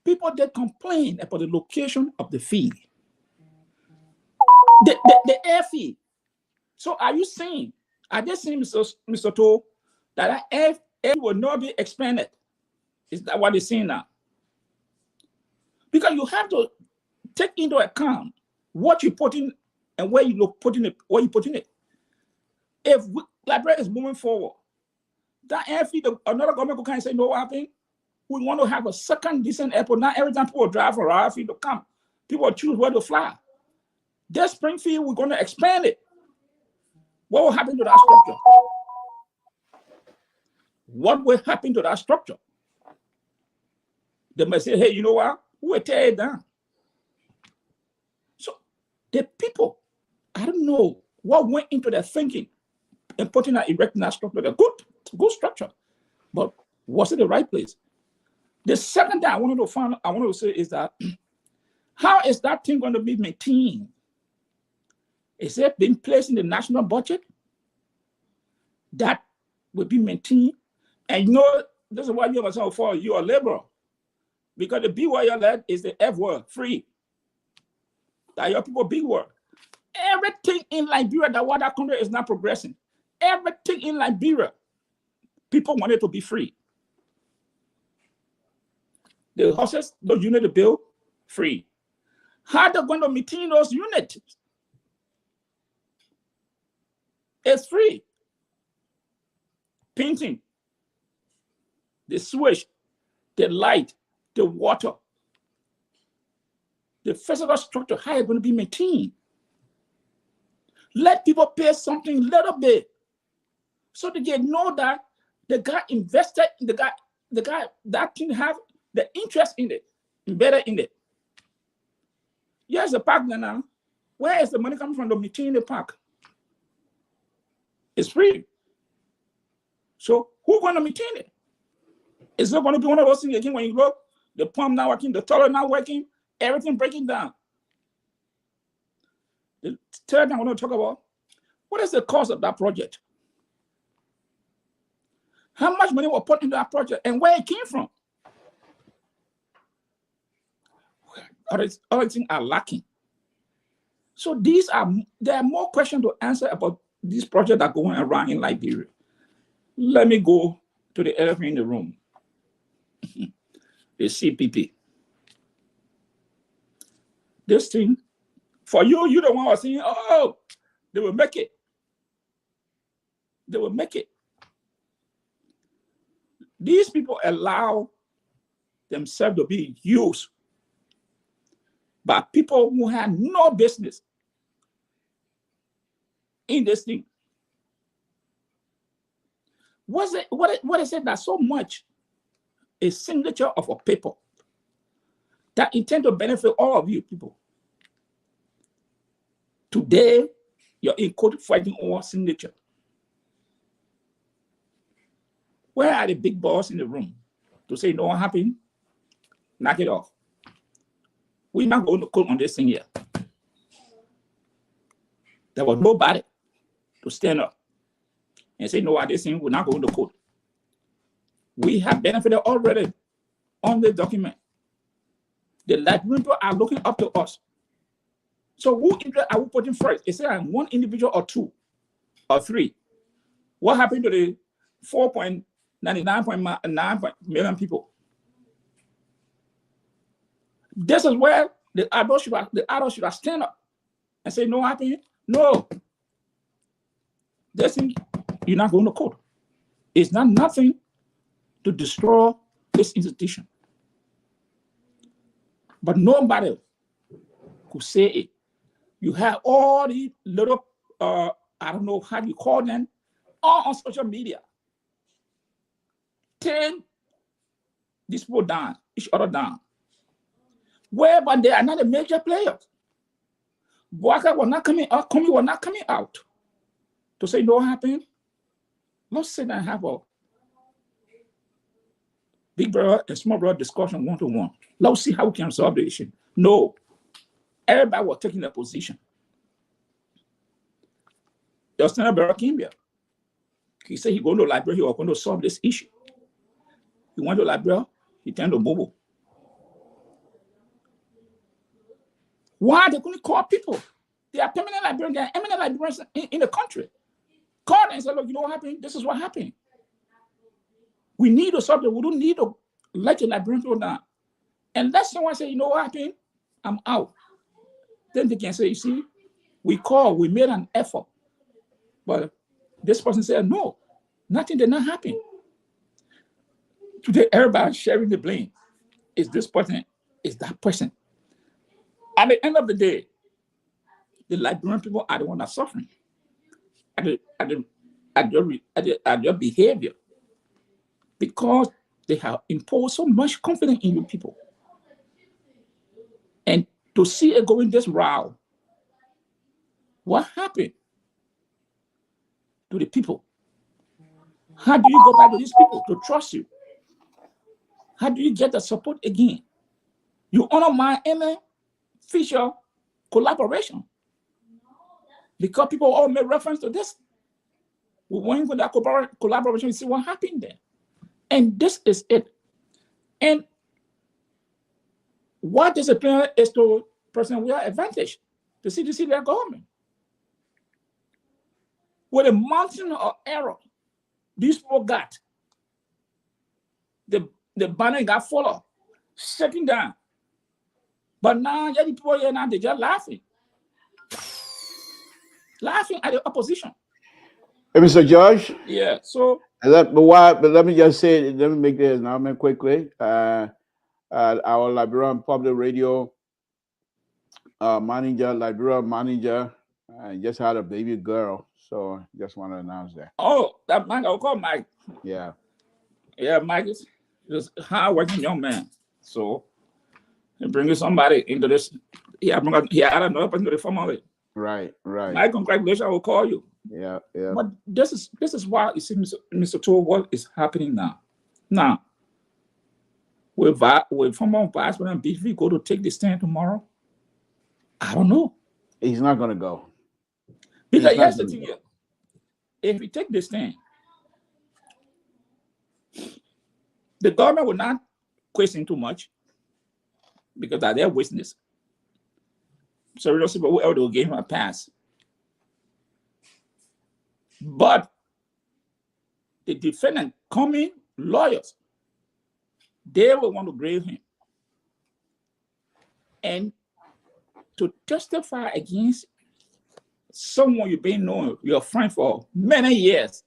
people that complain about the location of the fee. The air fee. So are you saying, are they saying, Mr. Toll, that air will not be expanded? Is that what they're saying now? Because you have to take into account what you put in and where you put in it. If Liberia is moving forward, that air fee, another government can say, no, I think we want to have a second decent airport. Not every time people drive for our fee to come, people choose where to fly. This Springfield, we're going to expand it. What will happen to that structure? What will happen to that structure? They may say, hey, you know what? We'll tear it down. So the people, I don't know what went into their thinking and putting that, erecting that structure. A good structure, but was it the right place? The second thing I wanted to say is that how is that thing going to be maintained? Is it being placed in the national budget? That will be maintained. And you know, this is why you yourself for you're a laborer. Because the B word you're led is the F word, free. That your people B word. Everything in Liberia, that what that country is not progressing. Everything in Liberia, people wanted to be free. The houses, those units built, free. How they're going to maintain those units? It's free. Painting, the sewage, the light, the water, the physical structure, how it's going to be maintained. Let people pay something a little bit so they can know that the guy invested in the guy that can have the interest in it, embedded in it. Here's the park now. Where is the money coming from to maintain the park? It's free. So who's going to maintain it? It's not going to be one of those things again when you look, the pump not working, the toilet not working, everything breaking down. The third thing I want to talk about, what is the cost of that project? How much money was put into that project and where it came from? Other things are lacking. So there are more questions to answer about these projects that are going around in Liberia. Let me go to the elephant in the room, the CPP. This thing, for you, you don't want to see, oh, they will make it. They will make it. These people allow themselves to be used by people who had no business in this thing. What is it that so much a signature of a paper that intend to benefit all of you people? Today, you're in court fighting over signature. Where are the big boss in the room to say no one happened? Knock it off. We're not going to court on this thing here. There was nobody to stand up and say, no, this thing, we're not going to court. We have benefited already on the document. The Liberian people are looking up to us. So who are we putting first? Is it one individual or two or three? What happened to the 4.99 million people? This is where the adults should have stand up and say, no happening. No. This thing, you're not going to court. It's not nothing to destroy this institution. But nobody could say it. You have all these little, I don't know how you call them, all on social media. 10 these people down, each other down. But they are not the major players. Boaka was not coming out, Comey was not coming out to say no happened. Let's sit and have a big brother and small brother discussion one-to-one. Let's see how we can resolve the issue. No. Everybody was taking their position. The Senator Barrow came here. He said he going to the library, he was going to solve this issue. He went to the library, he turned to Bobo. Why they couldn't call people? They are permanent librarians, they are eminent librarians in the country. Call them and say, look, you know what happened? This is what happened. We need to solve it. We don't need to let the librarians go down. Unless someone say, you know what happened? I'm out. Then they can say, you see, we made an effort. But this person said, no, nothing did not happen. Today, everybody sharing the blame. Is this person, is that person. At the end of the day, the Liberian people are the ones that are suffering at your behavior, because they have imposed so much confidence in you people. And to see it going this route, what happened to the people? How do you go back to these people to trust you? How do you get the support again? You honor my feature collaboration, because people all made reference to this. We went with that collaboration and see what happened there. And this is it. And what discipline is to person we are advantage to see their government. With a mountain of error, these people got, the banner got full of, shaking down. But now, the people here now, they're just laughing. Laughing at the opposition. Hey, Mr. George? Yeah, so. But let me just say, let me make this announcement quickly. Our Liberian Public Radio Liberian manager, just had a baby girl. So just want to announce that. Oh, that Mike, I'll call Mike. Yeah. Yeah, Mike is just a hard-working young man. So he bringing somebody into this. He had another person to the family. Right. Mike, congratulations, I will call you. Yeah. But this is why you see, Mr. Tour, what is happening now. Now, will former Vice President BV go to take the stand tomorrow? I don't know. He's not going to go. Because here's the thing, if we take this stand, the government will not question too much because they're their witness. So we don't see whoever will give him a pass. But the defendant coming lawyers, they will want to grave him. And to testify against someone you've been knowing, your friend for many years,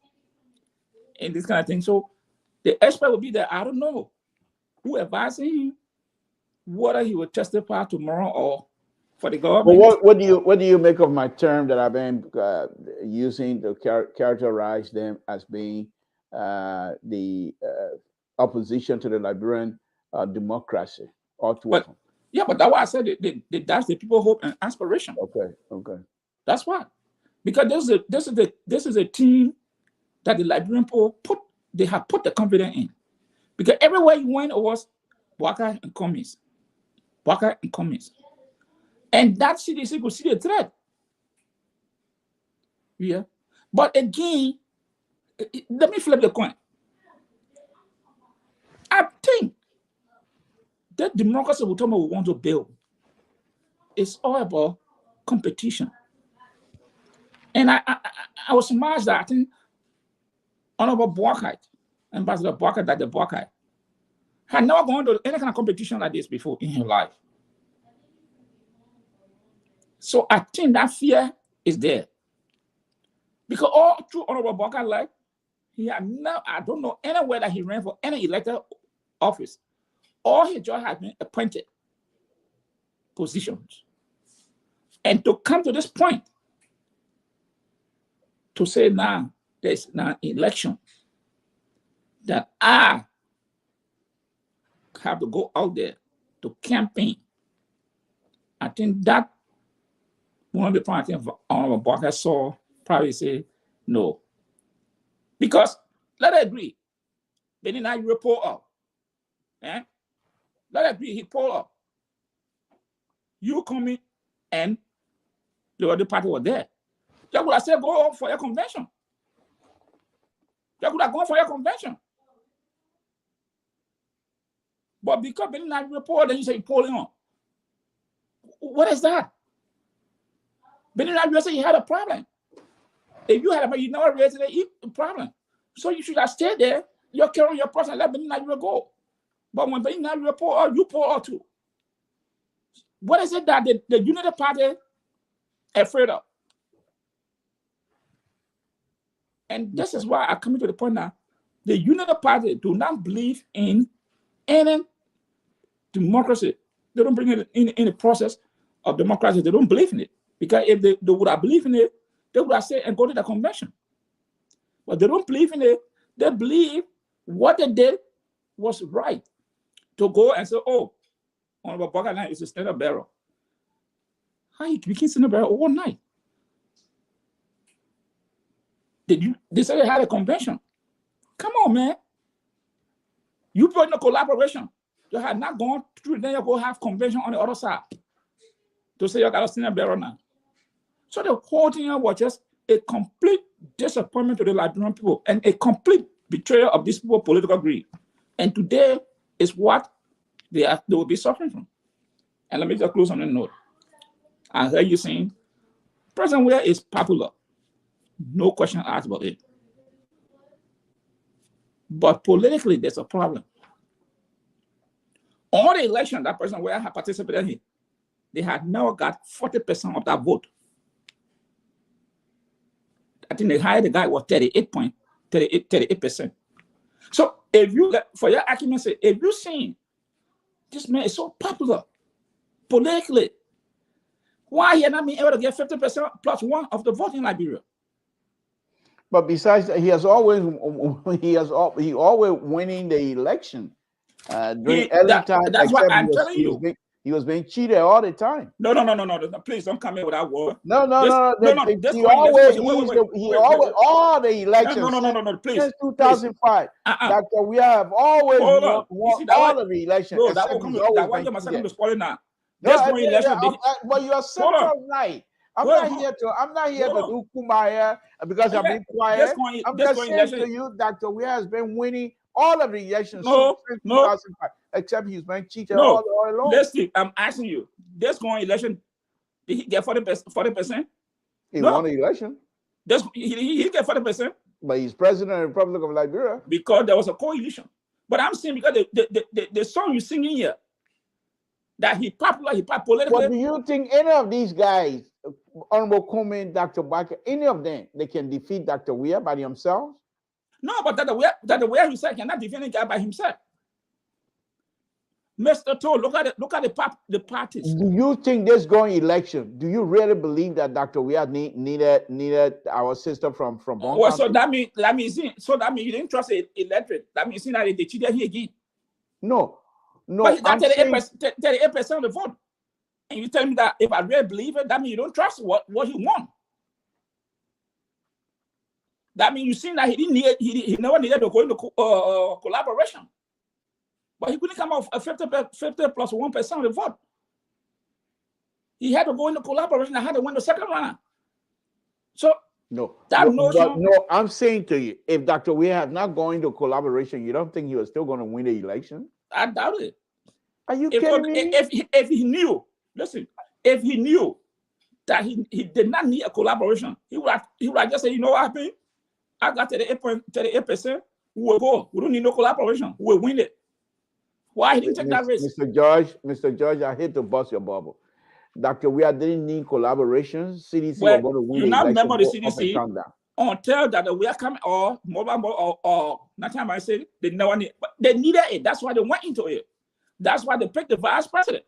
and this kind of thing. So the expert will be there. I don't know who advising him, whether he will testify tomorrow or for the government. Well, what do you make of my term that I've been using to characterize them as being the opposition to the Liberian democracy? Yeah, but that's why I said that's the people hope and aspiration. Okay. That's why, because this is a team that the Liberian people have put the confidence in, because everywhere you went it was Bwaka and Cummings, and that CDC could see the threat. Yeah, but again, let me flip the coin. I think that democracy we want to build is all about competition. And I was surprised that I think Honorable Bwaka, Ambassador Bwaka, that the Bwaka had never gone to any kind of competition like this before in his life. So I think that fear is there. Because all through Honorable Bwaka's life, he had no, I don't know anywhere that he ran for any elected office. All his jobs have been appointed positions. And to come to this point, to say now there's now election, that I have to go out there to campaign, I think that one of the points I think Honorable Bwaka saw probably say no. Because let us agree, they did not report up. Eh? Let us agree, he pulled up. You coming and the other party was there. You could have said go for your convention. You could have gone for your convention. But because they did not report, then you say you're polling on. What is that? They did not say you had a problem. If you had a problem, you never raised a problem. So you should have stayed there. You're carrying your person, let Benin go. But when Benin report, you pull out too. What is it that the Unity Party afraid of? And this is why I come to the point now. The Unity Party do not believe in any democracy. They don't bring it in the process of democracy. They don't believe in it. Because if they would have believed in it, they would have said and go to the convention. But they don't believe in it. They believe what they did was right. To go and say, oh, Honorable Bwaka is a standard bearer. How you became standard bearer overnight? They said they had a convention. Come on, man. You put in a collaboration. You had not gone through, then you go have convention on the other side. To say you got a standard bearer now. So the whole thing was just a complete disappointment to the Liberian people and a complete betrayal of these people's political greed. And today is what they will be suffering from. And let me just close on a note. I heard you saying, President Weah is popular. No question asked about it. But politically, there's a problem. All the elections that President Weah had participated in, they had now got 40% of that vote. I think the higher the guy was 38%. So if you, for your argument's sake, if you're saying this man is so popular politically, why he not been able to get 50% plus one of the vote in Liberia? But besides that, he always winning the election during every time. That's what I'm telling you. He was being cheated all the time. No. Please don't come in with that word. No. He always all the elections. No. Please. Since 2005, Dr. We have always won all of the elections. No, that one you're spoiling now. But you are central right. I'm not here to do kumbaya because I've been quiet. I'm just saying to you, Dr. We has been winning all of the elections since 2005, except he's been cheated all along. Listen, I'm asking you, this going election, did he get 40%? He won the election. He get 40%. But he's president of the Republic of Liberia. Because there was a coalition. But I'm saying because the song you singing here, that he popular politically. But do you think any of these guys, Honorable Comey, Dr. Barker, any of them, they can defeat Dr. Weir by themselves? No, but that the way himself cannot defend a guy by himself. Mr. Toll, look at the parties. Do you think this going election? Do you really believe that Dr. Weir needed our sister from Well, so that means you didn't trust the electorate. That means that they cheated here again. No. But he got 38% of the vote. And you tell me that if I really believe it, that means you don't trust what he won. That means you see that he never needed to go into collaboration. But he couldn't come out 50 plus 1% of the vote. He had to go into collaboration and had to win the second round. So I'm saying to you, if Dr. Weir had not gone into collaboration, you don't think he was still going to win the election? I doubt it. Are you kidding me? If he knew, listen, if he knew that he did not need a collaboration, he would have just said, you know what happened? I got 38%. We will go. We don't need no collaboration. We will win it. Why he didn't take that risk? Mr. George, I hate to bust your bubble. Dr. Weir didn't need collaboration. CDC were going to win the election. Remember the CDC until that we are coming or mobile or not time I said they never need, but they needed it. That's why they went into it. That's why they picked the vice president.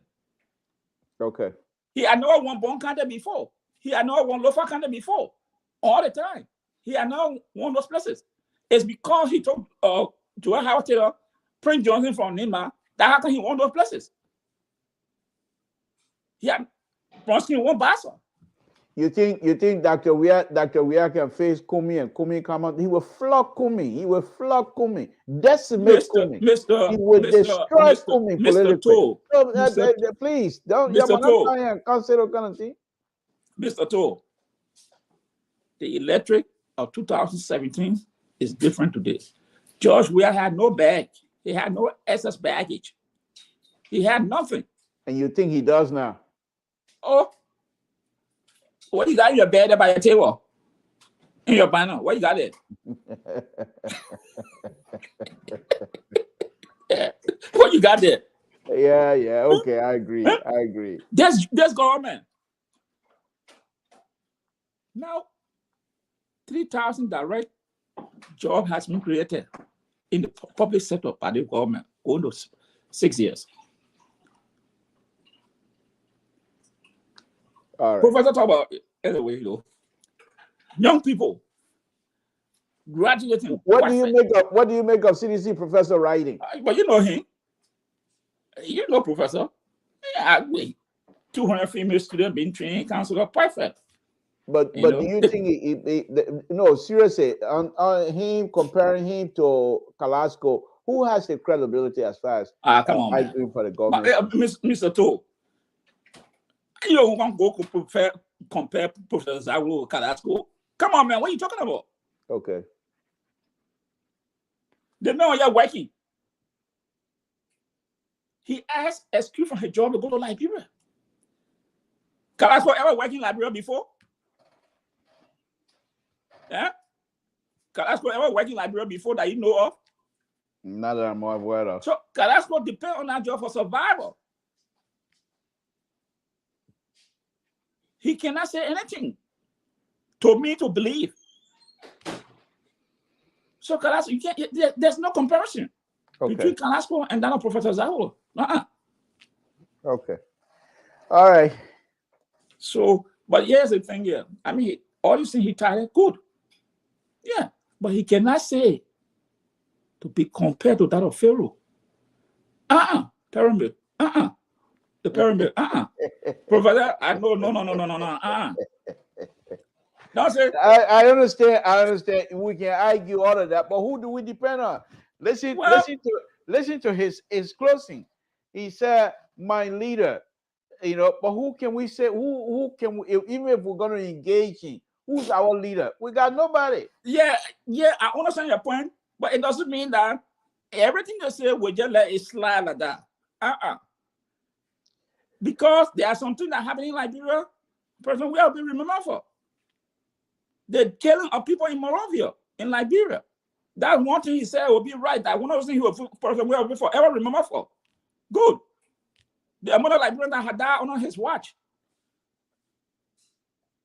Okay. He had no one born candidate before. He had no one local candidate before. All the time. He had no one of those places. It's because he took Joel Howard Taylor, Prince Johnson from Nima, that how come he won those places. He had Bronski won Bassa. You think Dr. Weir can face Comey and Comey come out? He will flog Comey. He will flog Comey. Decimate Comey. He will destroy Comey politically. Please don't. Mr. Toll, the electric of 2017 is different today. George Weir had no bag. He had no excess baggage. He had nothing. And you think he does now? Oh, what you got in your bed by your table? In your banner? What you got there? What you got there? Yeah. Okay, I agree. There's government. Now, 3,000 direct job has been created in the public sector by the government over those 6 years. All right. Professor talk about it anyway, young people graduating. What do you make of CDC professor writing? But you know him. You know Professor. Yeah, 200 female students being trained counselor, perfect. But do you think no, seriously, on him comparing him to Carrasco, who has the credibility as far as come on, doing for the government? Mr. Toll, you don't want to go compare Professor Zawo with Carrasco. Come on, man, what are you talking about? Okay. The man you're working. He asked excuse from his job to go to Liberia. Carrasco ever working in Liberia before? Yeah? Carrasco ever working in Liberia before that you know of? Not that I'm aware of. So Carrasco depends on that job for survival. He cannot say anything to me to believe. So Carrasco, you can't. There's no comparison between Carrasco and that of Professor Zawo. Okay. All right. So, but here's the thing here. I mean, all you think he tried good. Yeah, but he cannot say to be compared to that of Pharaoh. Pyramid. The pyramid. Professor, no. Don't say. I understand. We can argue all of that, but who do we depend on? Listen to his closing. He said, "My leader," But who can we say? Who can we, even if we're going to engage in? Who's our leader? We got nobody. Yeah, I understand your point, but it doesn't mean that everything you say we just let it slide like that. Because there are something that happened in Liberia, person we have been remembered for. The killing of people in Monrovia. in Liberia. That one thing he said will be right. That one of those things he will forever remember for. Good. The amount of Liberians that had died on his watch.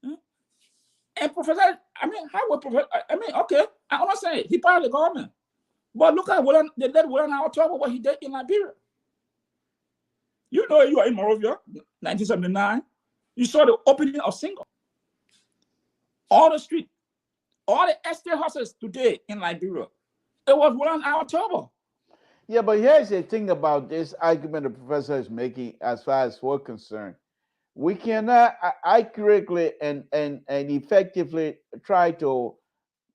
And Professor, I mean, how would Professor, I mean, okay, I understand he part of the government. But look at what they let William Howard talk about what he did in Liberia. You know, you are in Monrovia, 1979. You saw the opening of Single. All the street, all the estate houses today in Liberia. It was William Howard Talbot. Yeah, but here's the thing about this argument the professor is making as far as we're concerned. We cannot accurately and effectively try to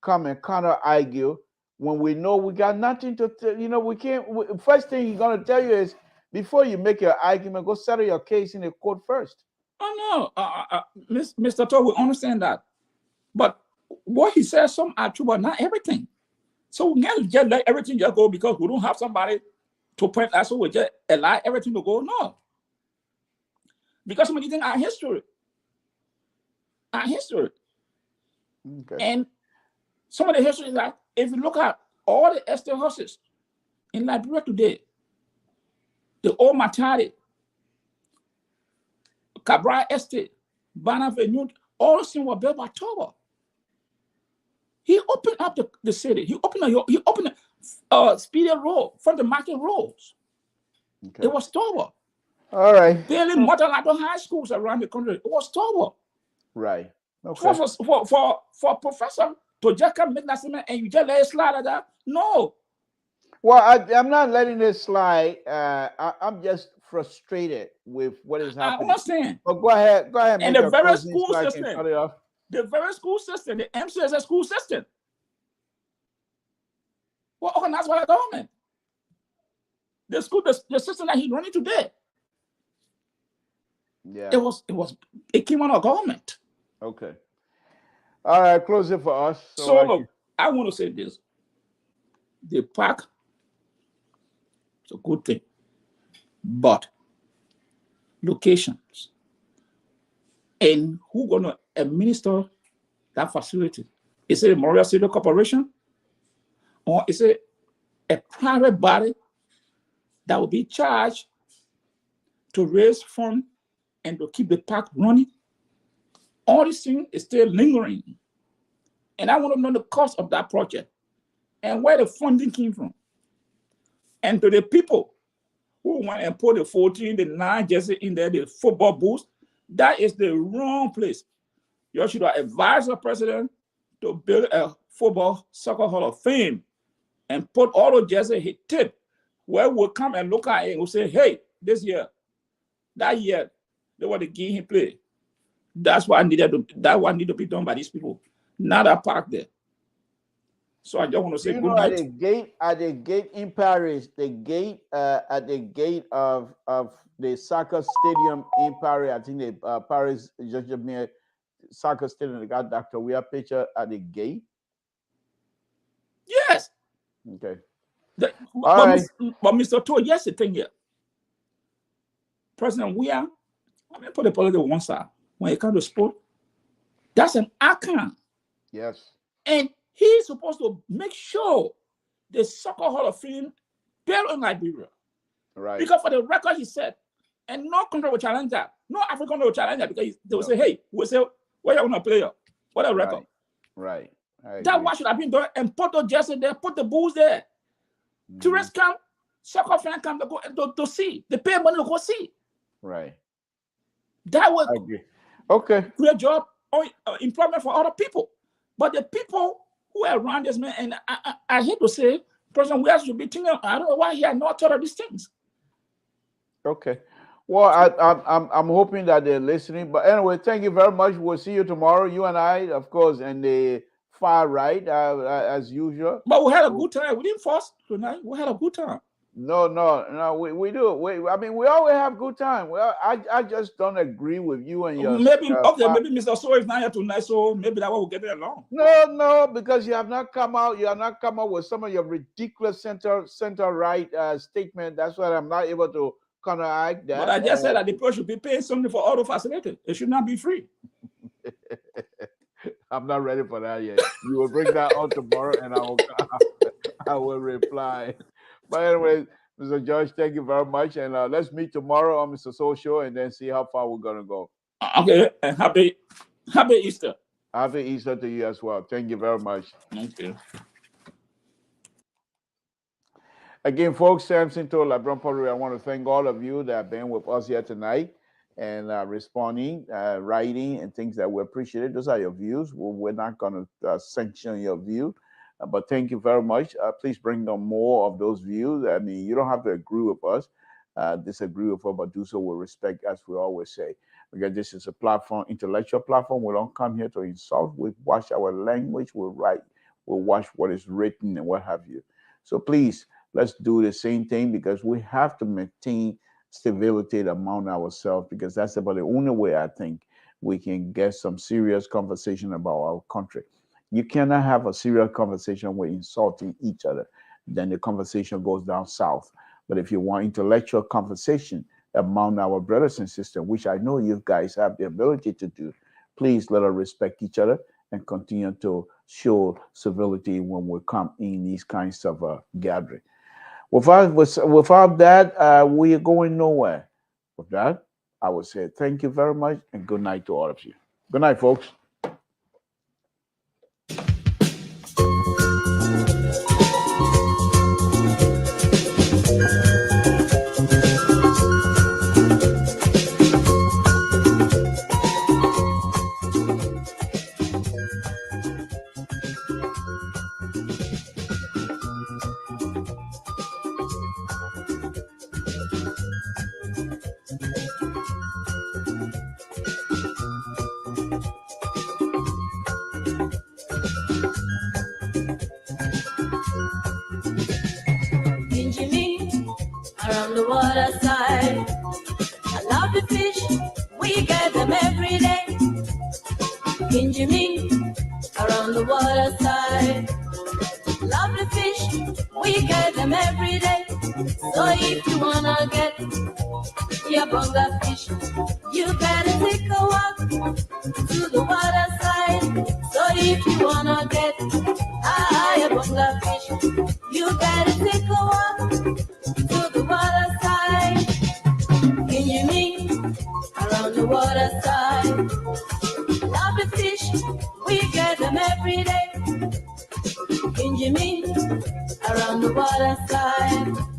come and counter argue when we know we got nothing to, we can't. First thing he's going to tell you is before you make your argument, go settle your case in the court first. Oh, no, Mr. Todd, we understand that. But what he says, some are true, but not everything. So we can't just let everything just go because we don't have somebody to point out, so we just allow everything to go. No. Because some of these things are history. Okay. And some of the history is like, if you look at all the estate houses in Liberia today, the old Matadi, Cabral Estate, Banavenu, all those things were built by Togo. He opened up the city. He opened Speedy Road from the market roads. Okay. It was Togo. All right. Building multilateral high schools around the country. It was Togo. Right. Okay. For professor to just come make that statement and you just let it slide like that? No. Well, I'm not letting this slide. I'm just frustrated with what is happening. I understand. But go ahead. And the very school system, the MCSS school system, well, organized by the government. The system that he's running today. Yeah. It came out of government. Okay. All right, close it for us. So look, I want to say this. The park is a good thing. But locations and who gonna administer that facility? Is it a Memorial City Corporation? Or is it a private body that will be charged to raise funds and to keep the park running? All these things is still lingering. And I want to know the cost of that project and where the funding came from. And to the people who went and put the 14, the 9 jersey in there, the football booth, that is the wrong place. You should have advised the president to build a football soccer hall of fame and put all the jerseys he tip where we'll come and look at it and we'll say, hey, this year, that year, they want to give him play. That's what needed to be done by these people. Not a park there. So I just want to say good night. At the gate in Paris, at the gate of the soccer stadium in Paris, I think the Paris Jean-Jacques soccer stadium, they got Dr. Weah picture at the gate. Yes. Okay. But Mr. Toy, yes, the thing here. President Weah, I mean, put the politics on one side. When it comes to sport, that's an icon. Yes. And he's supposed to make sure the Soccer Hall of Fame built in Liberia. Right. Because for the record, he said, and no country will challenge that. No African will challenge that because they will say, hey, we'll say, where you want to play? What a record. Right. That what should have been done and put the jersey there, put the bulls there. Tourists come, soccer fans come to see. They pay money to go see. Right. That would create job or employment for other people. But the people who are around this man, and I hate to say, President Weah should be thinking, I don't know why he had not thought of these things. Okay. Well, I'm hoping that they're listening. But anyway, thank you very much. We'll see you tomorrow. You and I, of course, and the far right, as usual. But we had a good time. We didn't force tonight. We had a good time. No, we do. I mean, we always have good time. Well, I just don't agree with you and your. Maybe Mr. So is not here tonight, so maybe that way we'll get it along. No, because you have not come out. You have not come out with some of your ridiculous center right statement. That's why I'm not able to counteract that. But I just said that the people should be paying something for all the facilities. It should not be free. I'm not ready for that yet. You will bring that on tomorrow, and I will reply. But anyway, Mr. George, thank you very much, and let's meet tomorrow on Mr. Social, and then see how far we're gonna go. Okay, and happy Easter. Happy Easter to you as well. Thank you very much. Okay. Again, folks, Samson to LeBron Pottery. I want to thank all of you that have been with us here tonight and responding, writing, and things that we appreciate it. Those are your views. We're not going to sanction your view, but thank you very much. Please bring on more of those views. I mean, you don't have to agree with us, disagree with us, but do so with respect, as we always say. Because this is a platform, intellectual platform. We don't come here to insult. We watch our language. We write. We watch what is written and what have you. So please, let's do the same thing, because we have to maintain stability among ourselves, because that's about the only way I think we can get some serious conversation about our country. You cannot have a serious conversation with insulting each other. Then the conversation goes down south. But if you want intellectual conversation among our brothers and sisters, which I know you guys have the ability to do, please let us respect each other and continue to show civility when we come in these kinds of gatherings. Without that, we are going nowhere. With that, I would say thank you very much and good night to all of you. Good night, folks. Around the water side, I love the fish, we get them every day. Jimmy, around the water side, love the fish, we get them every day. So if you wanna get your bunga fish, you better take a walk to the water side. So if you wanna get your bunga fish, you better take a walk to the water side. Can you meet around the water side? Love the fish, we get them every day. Can you meet around the water side?